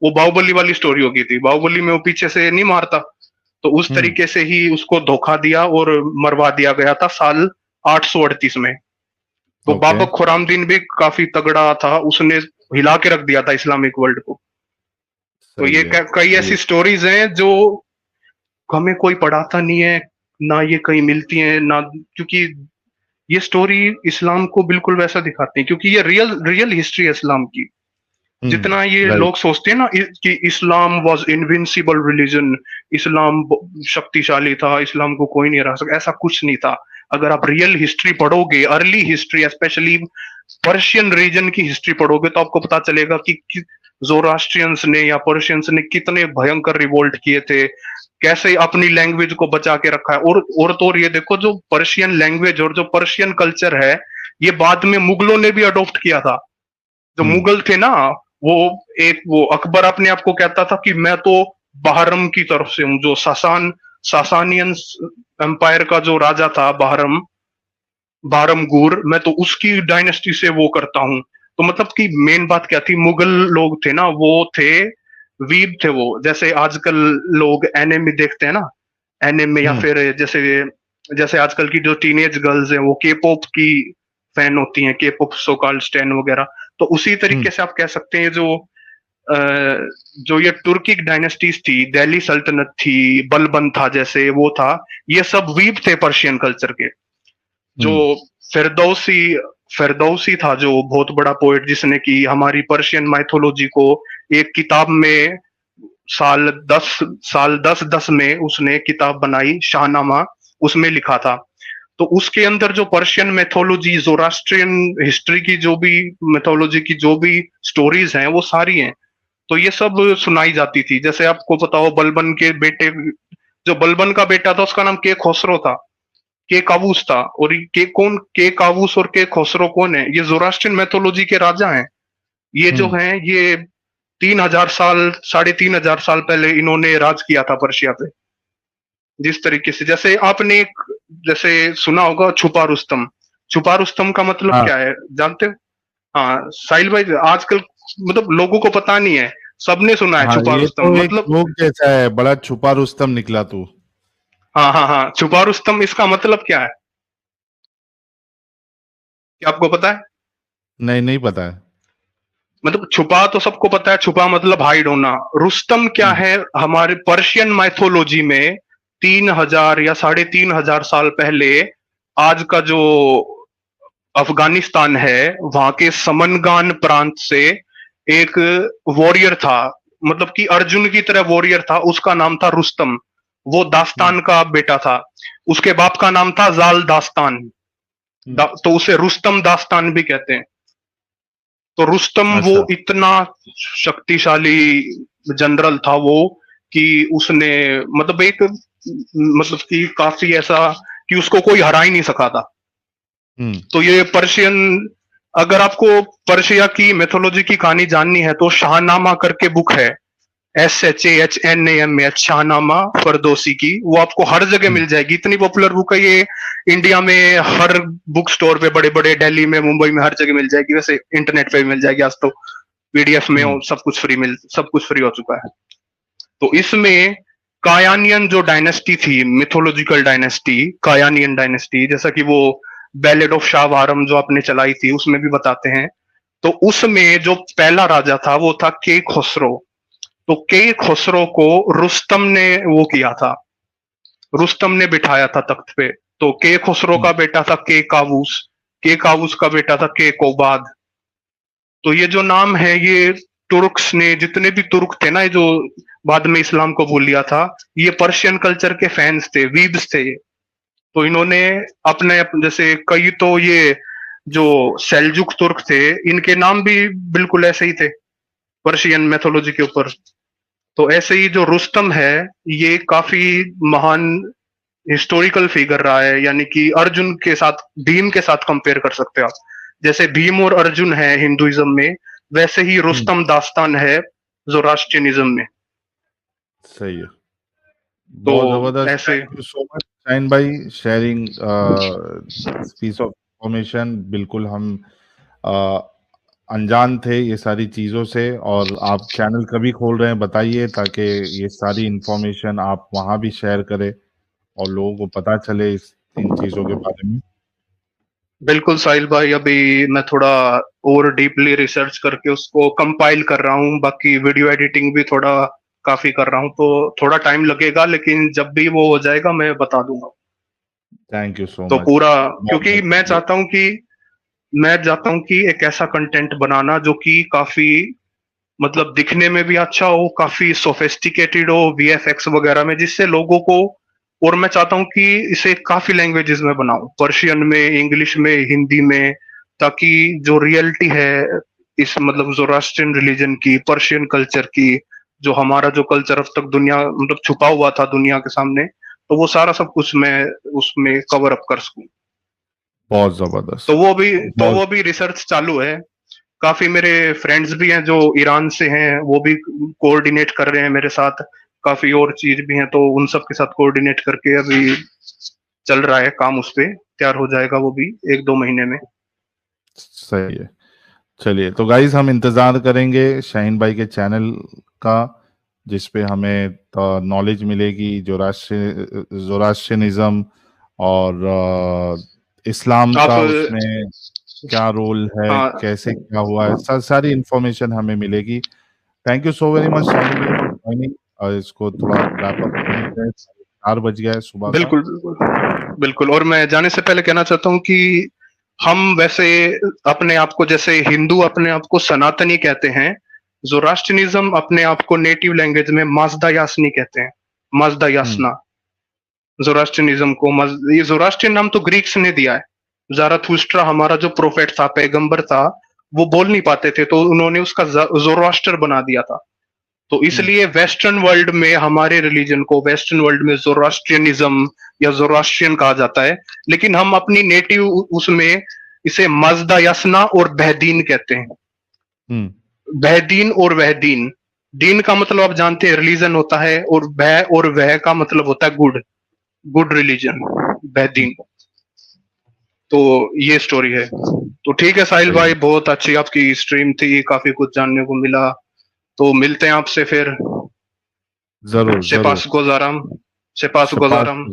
वो बाहुबली वाली स्टोरी हो गई थी, बाहुबली में वो पीछे से नहीं मारता, तो उस तरीके से ही उसको धोखा दिया और मरवा दिया गया था साल 838 में। तो बाबक खुरामदीन भी काफी तगड़ा था, उसने हिला के रख दिया था इस्लामिक वर्ल्ड को। तो ये कई ऐसी स्टोरीज हैं जो हमें कोई पढ़ाता नहीं है ना, ये कहीं मिलती हैं ना, क्योंकि ये स्टोरी इस्लाम को बिल्कुल वैसा दिखाती है, क्योंकि ये रियल हिस्ट्री है इस्लाम की। जितना ये लोग सोचते हैं ना कि इस्लाम वाज इनविंसिबल रिलीजन, इस्लाम शक्तिशाली था, इस्लाम को कोई नहीं हरा सकता, ऐसा कुछ नहीं था। अगर आप रियल हिस्ट्री पढ़ोगे, early history, specially Persian region की हिस्ट्री पढ़ोगे, तो आपको पता चलेगा कि ज़ोरास्ट्रियंस ने या पर्शियंस ने कितने भयंकर रिवोल्ट किए थे, कैसे अपनी लैंग्वेज को बचा के रखा है। और तो ये देखो, जो पर्शियन लैंग्वेज और जो पर्शियन कल्चर है, ये बाद में मुगलों ने भी अडॉप्ट किया था। जो मुगल थे ना, वो अकबर अपने आप को कहता था कि मैं तो बहरम की तरफ से हूँ, जो सासानियन एम्पायर का जो राजा था बहरम गुर, मैं तो उसकी डायनेस्टी से वो करता हूँ। तो मतलब कि मेन बात क्या थी, मुगल लोग थे ना, वो थे वीब थे वो, जैसे आजकल लोग एनिमे देखते हैं ना, एनिमे, या फिर जैसे आजकल की जो टीनेज गर्ल्स हैं वो के पॉप की फैन होती हैं, के पॉप सो कॉल्ड स्टैन वगैरह, तो उसी तरीके से आप कह सकते हैं जो ये तुर्किक डायनेस्टीज थी, दिल्ली सल्तनत थी, बलबन था जैसे वो था, ये सब वीब थे पर्शियन कल्चर के। जो फिरदौसी था, जो बहुत बड़ा पोएट, जिसने की हमारी पर्शियन माइथोलॉजी को एक किताब में साल 1010 में उसने किताब बनाई, शाहनामा, उसमें लिखा था। तो उसके अंदर जो पर्शियन मैथोलॉजी, ज़ोरास्ट्रियन हिस्ट्री की जो भी मैथोलॉजी की जो भी स्टोरीज हैं वो सारी हैं, तो ये सब सुनाई जाती थी। जैसे आपको पता हो, बलबन के बेटे, जो बलबन का बेटा था उसका नाम के खसरो था, के कावूस था, और के कावूस और के खसरो कौन है? ये ज़ोरास्ट्रियन मैथोलॉजी के राजा हैं। ये जो हैं, ये 3000 साल 3500 साल पहले इन्होंने राज किया था पर्शिया पे। जिस तरीके से, जैसे आपने जैसे सुना होगा छुपा रुस्तम का मतलब क्या है जानते हो? हाँ साहिल भाई, आजकल मतलब लोगों को पता नहीं है, सबने सुना है छुपा रुस्तम, तो मतलब लोग जैसा है, बड़ा छुपा रुस्तम निकला तू। हाँ, छुपा रुस्तम, इसका मतलब क्या है, क्या आपको पता है? नहीं पता है। मतलब छुपा तो सबको पता है, छुपा मतलब हाइड होना। रुस्तम क्या है? हमारे पर्शियन माइथोलॉजी में 3000 या 3500 साल पहले, आज का जो अफगानिस्तान है, वहां के समनगान प्रांत से एक वॉरियर था, मतलब कि अर्जुन की तरह वॉरियर था, उसका नाम था रुस्तम। वो दास्तान का बेटा था, उसके बाप का नाम था जाल दास्तान, तो उसे रुस्तम दास्तान भी कहते हैं। तो रुस्तम वो इतना शक्तिशाली जनरल था वो, कि उसने मतलब कि काफी ऐसा कि उसको कोई हरा ही नहीं सका था। तो ये पर्शियन, अगर आपको पर्शिया की मैथोलॉजी की कहानी जाननी है तो शाहनामा करके बुक है, SHAHNAMA, शाहनामा फरदौसी की, वो आपको हर जगह मिल जाएगी, इतनी पॉपुलर बुक है ये। इंडिया में हर बुक स्टोर पे, बड़े बड़े दिल्ली में, मुंबई में, हर जगह मिल जाएगी। वैसे इंटरनेट पे भी मिल जाएगी, आज तो PDF में सब कुछ फ्री हो चुका है। तो इसमें कायानियन जो डायनेस्टी थी, मिथोलॉजिकल डायनेस्टी, कायानियन डायनेस्टी, जैसा कि वो बैलेड ऑफ शाह वारम जो आपने चलाई थी उसमें भी बताते हैं। तो उसमें जो पहला राजा था वो था के खसरो। तो के खसरो को रुस्तम ने वो किया था, रुस्तम ने बिठाया था तख्त पे। तो के खसरो का बेटा था के कावूस का बेटा था के कोबाद। तो ये जो नाम है, ये तुर्क्स ने, जितने भी तुर्क थे ना, जो बाद में इस्लाम को भूल लिया था, ये पर्शियन कल्चर के फैंस थे, वीब्स थे ये। तो इन्होंने अपने जैसे कई, तो ये जो सेल्जुक तुर्क थे, इनके नाम भी बिल्कुल ऐसे ही थे पर्शियन मैथोलॉजी के ऊपर। तो ऐसे ही जो रुस्तम है, ये काफी महान हिस्टोरिकल फिगर रहा है, यानी कि अर्जुन के साथ, भीम के साथ कंपेयर कर सकते हो आप। जैसे भीम और अर्जुन है हिंदुइज्म में, वैसे ही रुस्तम दास्तान है ज़ोरास्ट्रियनिज्म में। सही है, तो बहुत जबरदस्त। ऐसे thank you so much Shaheen भाई, शेयरिंग पीस ऑफ इंफॉर्मेशन। बिल्कुल हम अनजान थे ये सारी चीज़ों से, और आप चैनल कभी खोल रहे हैं बताइए, ताकि ये सारी इंफॉर्मेशन आप वहाँ भी शेयर करें और लोगों को पता चले इन चीज़ों के बारे में। बिल्कुल साहिल भाई, अभी मैं थोड़ा और डीपली रिसर्च करके उसको कंपाइल कर रहा हूँ, बाकी वीडियो एडिटिंग भी थोड़ा काफी कर रहा हूँ, तो थोड़ा टाइम लगेगा, लेकिन जब भी वो हो जाएगा मैं बता दूंगा। Thank you so much. तो पूरा, क्योंकि मैं चाहता हूँ कि एक ऐसा कंटेंट बनाना जो कि काफी मतलब दिखने में भी अच्छा हो, काफी सोफिस्टिकेटेड हो VFX वगैरह में, जिससे लोगों को, और मैं चाहता हूँ कि इसे काफी लैंग्वेजेस में बनाऊं, पर्शियन में, इंग्लिश में, हिंदी में, ताकि जो रियलिटी है इस मतलब ज़ोरास्ट्रियन रिलीजन की, पर्शियन कल्चर की, जो हमारा जो कल्चर अब तक दुनिया मतलब छुपा हुआ था दुनिया के सामने, तो वो सारा सब कुछ मैं उसमें कवर अप कर सकूं। बहुत जबरदस्त। तो वो भी रिसर्च चालू है। काफी मेरे फ्रेंड्स भी हैं जो ईरान से हैं, वो भी कोऑर्डिनेट कर रहे हैं मेरे साथ काफी और चीज भी हैं, तो उन सब के साथ कोऑर्डिनेट करके अभी चल रहा है काम, उस पे तैयार हो जाएगा वो भी 1-2 महीने में। सही है। चलिए, तो गाइस हम इंतजार करेंगे शाहीन भाई के चैनल का, जिसपे हमें नॉलेज मिलेगी जोरास्ट्रियनिज्म और इस्लाम आप का उसमें क्या रोल है, हाँ कैसे क्या हुआ है, सारी इंफॉर्मेशन हमें मिलेगी। Thank you so very much Shaheen भाई फॉर ज्वाइनिंग। इसको थोड़ा रैप अप करते हैं, 4 बज गया है सुबह का। बिल्कुल बिल्कुल बिल्कुल। और मैं जाने से पहले कहना चाहता हूँ कि हम वैसे अपने आप को, जैसे हिंदू अपने आप को सनातनी कहते हैं, जोरास्ट्रियनिज्म अपने आप को नेटिव लैंग्वेज में माजदा यासनी कहते हैं, माजदा यासना। जोरास्ट्रियनिज्म को ये जोरास्ट्रियन नाम तो ग्रीक्स ने दिया है। जाराथुस्ट्रा हमारा जो प्रोफेट था, पैगंबर था, वो बोल नहीं पाते थे, तो उन्होंने उसका जोरास्ट्र बना दिया था। तो इसलिए वेस्टर्न वर्ल्ड में हमारे रिलीजन को, वेस्टर्न वर्ल्ड में जोरास्ट्रियनिज्म या जोरास्ट्रियन कहा जाता है, लेकिन हम अपनी नेटिव उसमें इसे मजदा यासना और बहदीन कहते हैं। बहदीन और वहदीन, दीन का मतलब आप जानते हैं रिलीजन होता है, और बह और वह का मतलब होता है गुड, गुड रिलीजन, बहदीन। तो ये स्टोरी है। तो ठीक है साहिल भाई, बहुत अच्छी आपकी स्ट्रीम थी, काफी कुछ जानने को मिला। तो मिलते हैं आपसे फिर। जरूर शेपास गुजाराम, शेपास गुजाराम।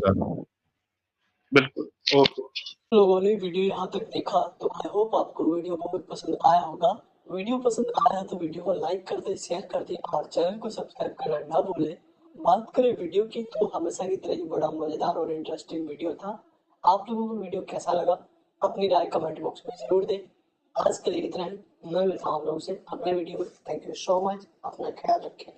बिल्कुल, ओके। लोगों ने वीडियो यहाँ तक देखा तो आई होप आपको वीडियो बहुत पसंद आया होगा। वीडियो पसंद आया तो वीडियो को लाइक कर दे, शेयर कर दे और चैनल को सब्सक्राइब करना ना भूले। बात करें वीडियो की, तो हमेशा की तरह ही बड़ा मजेदार और इंटरेस्टिंग वीडियो था। आप लोगों को वीडियो कैसा लगा अपनी राय कमेंट बॉक्स में जरूर दें। आज के लिए इतना ही, मैं मिलता हूँ आप लोगों से अगले वीडियो में। थैंक यू सो मच, अपना ख्याल रखें।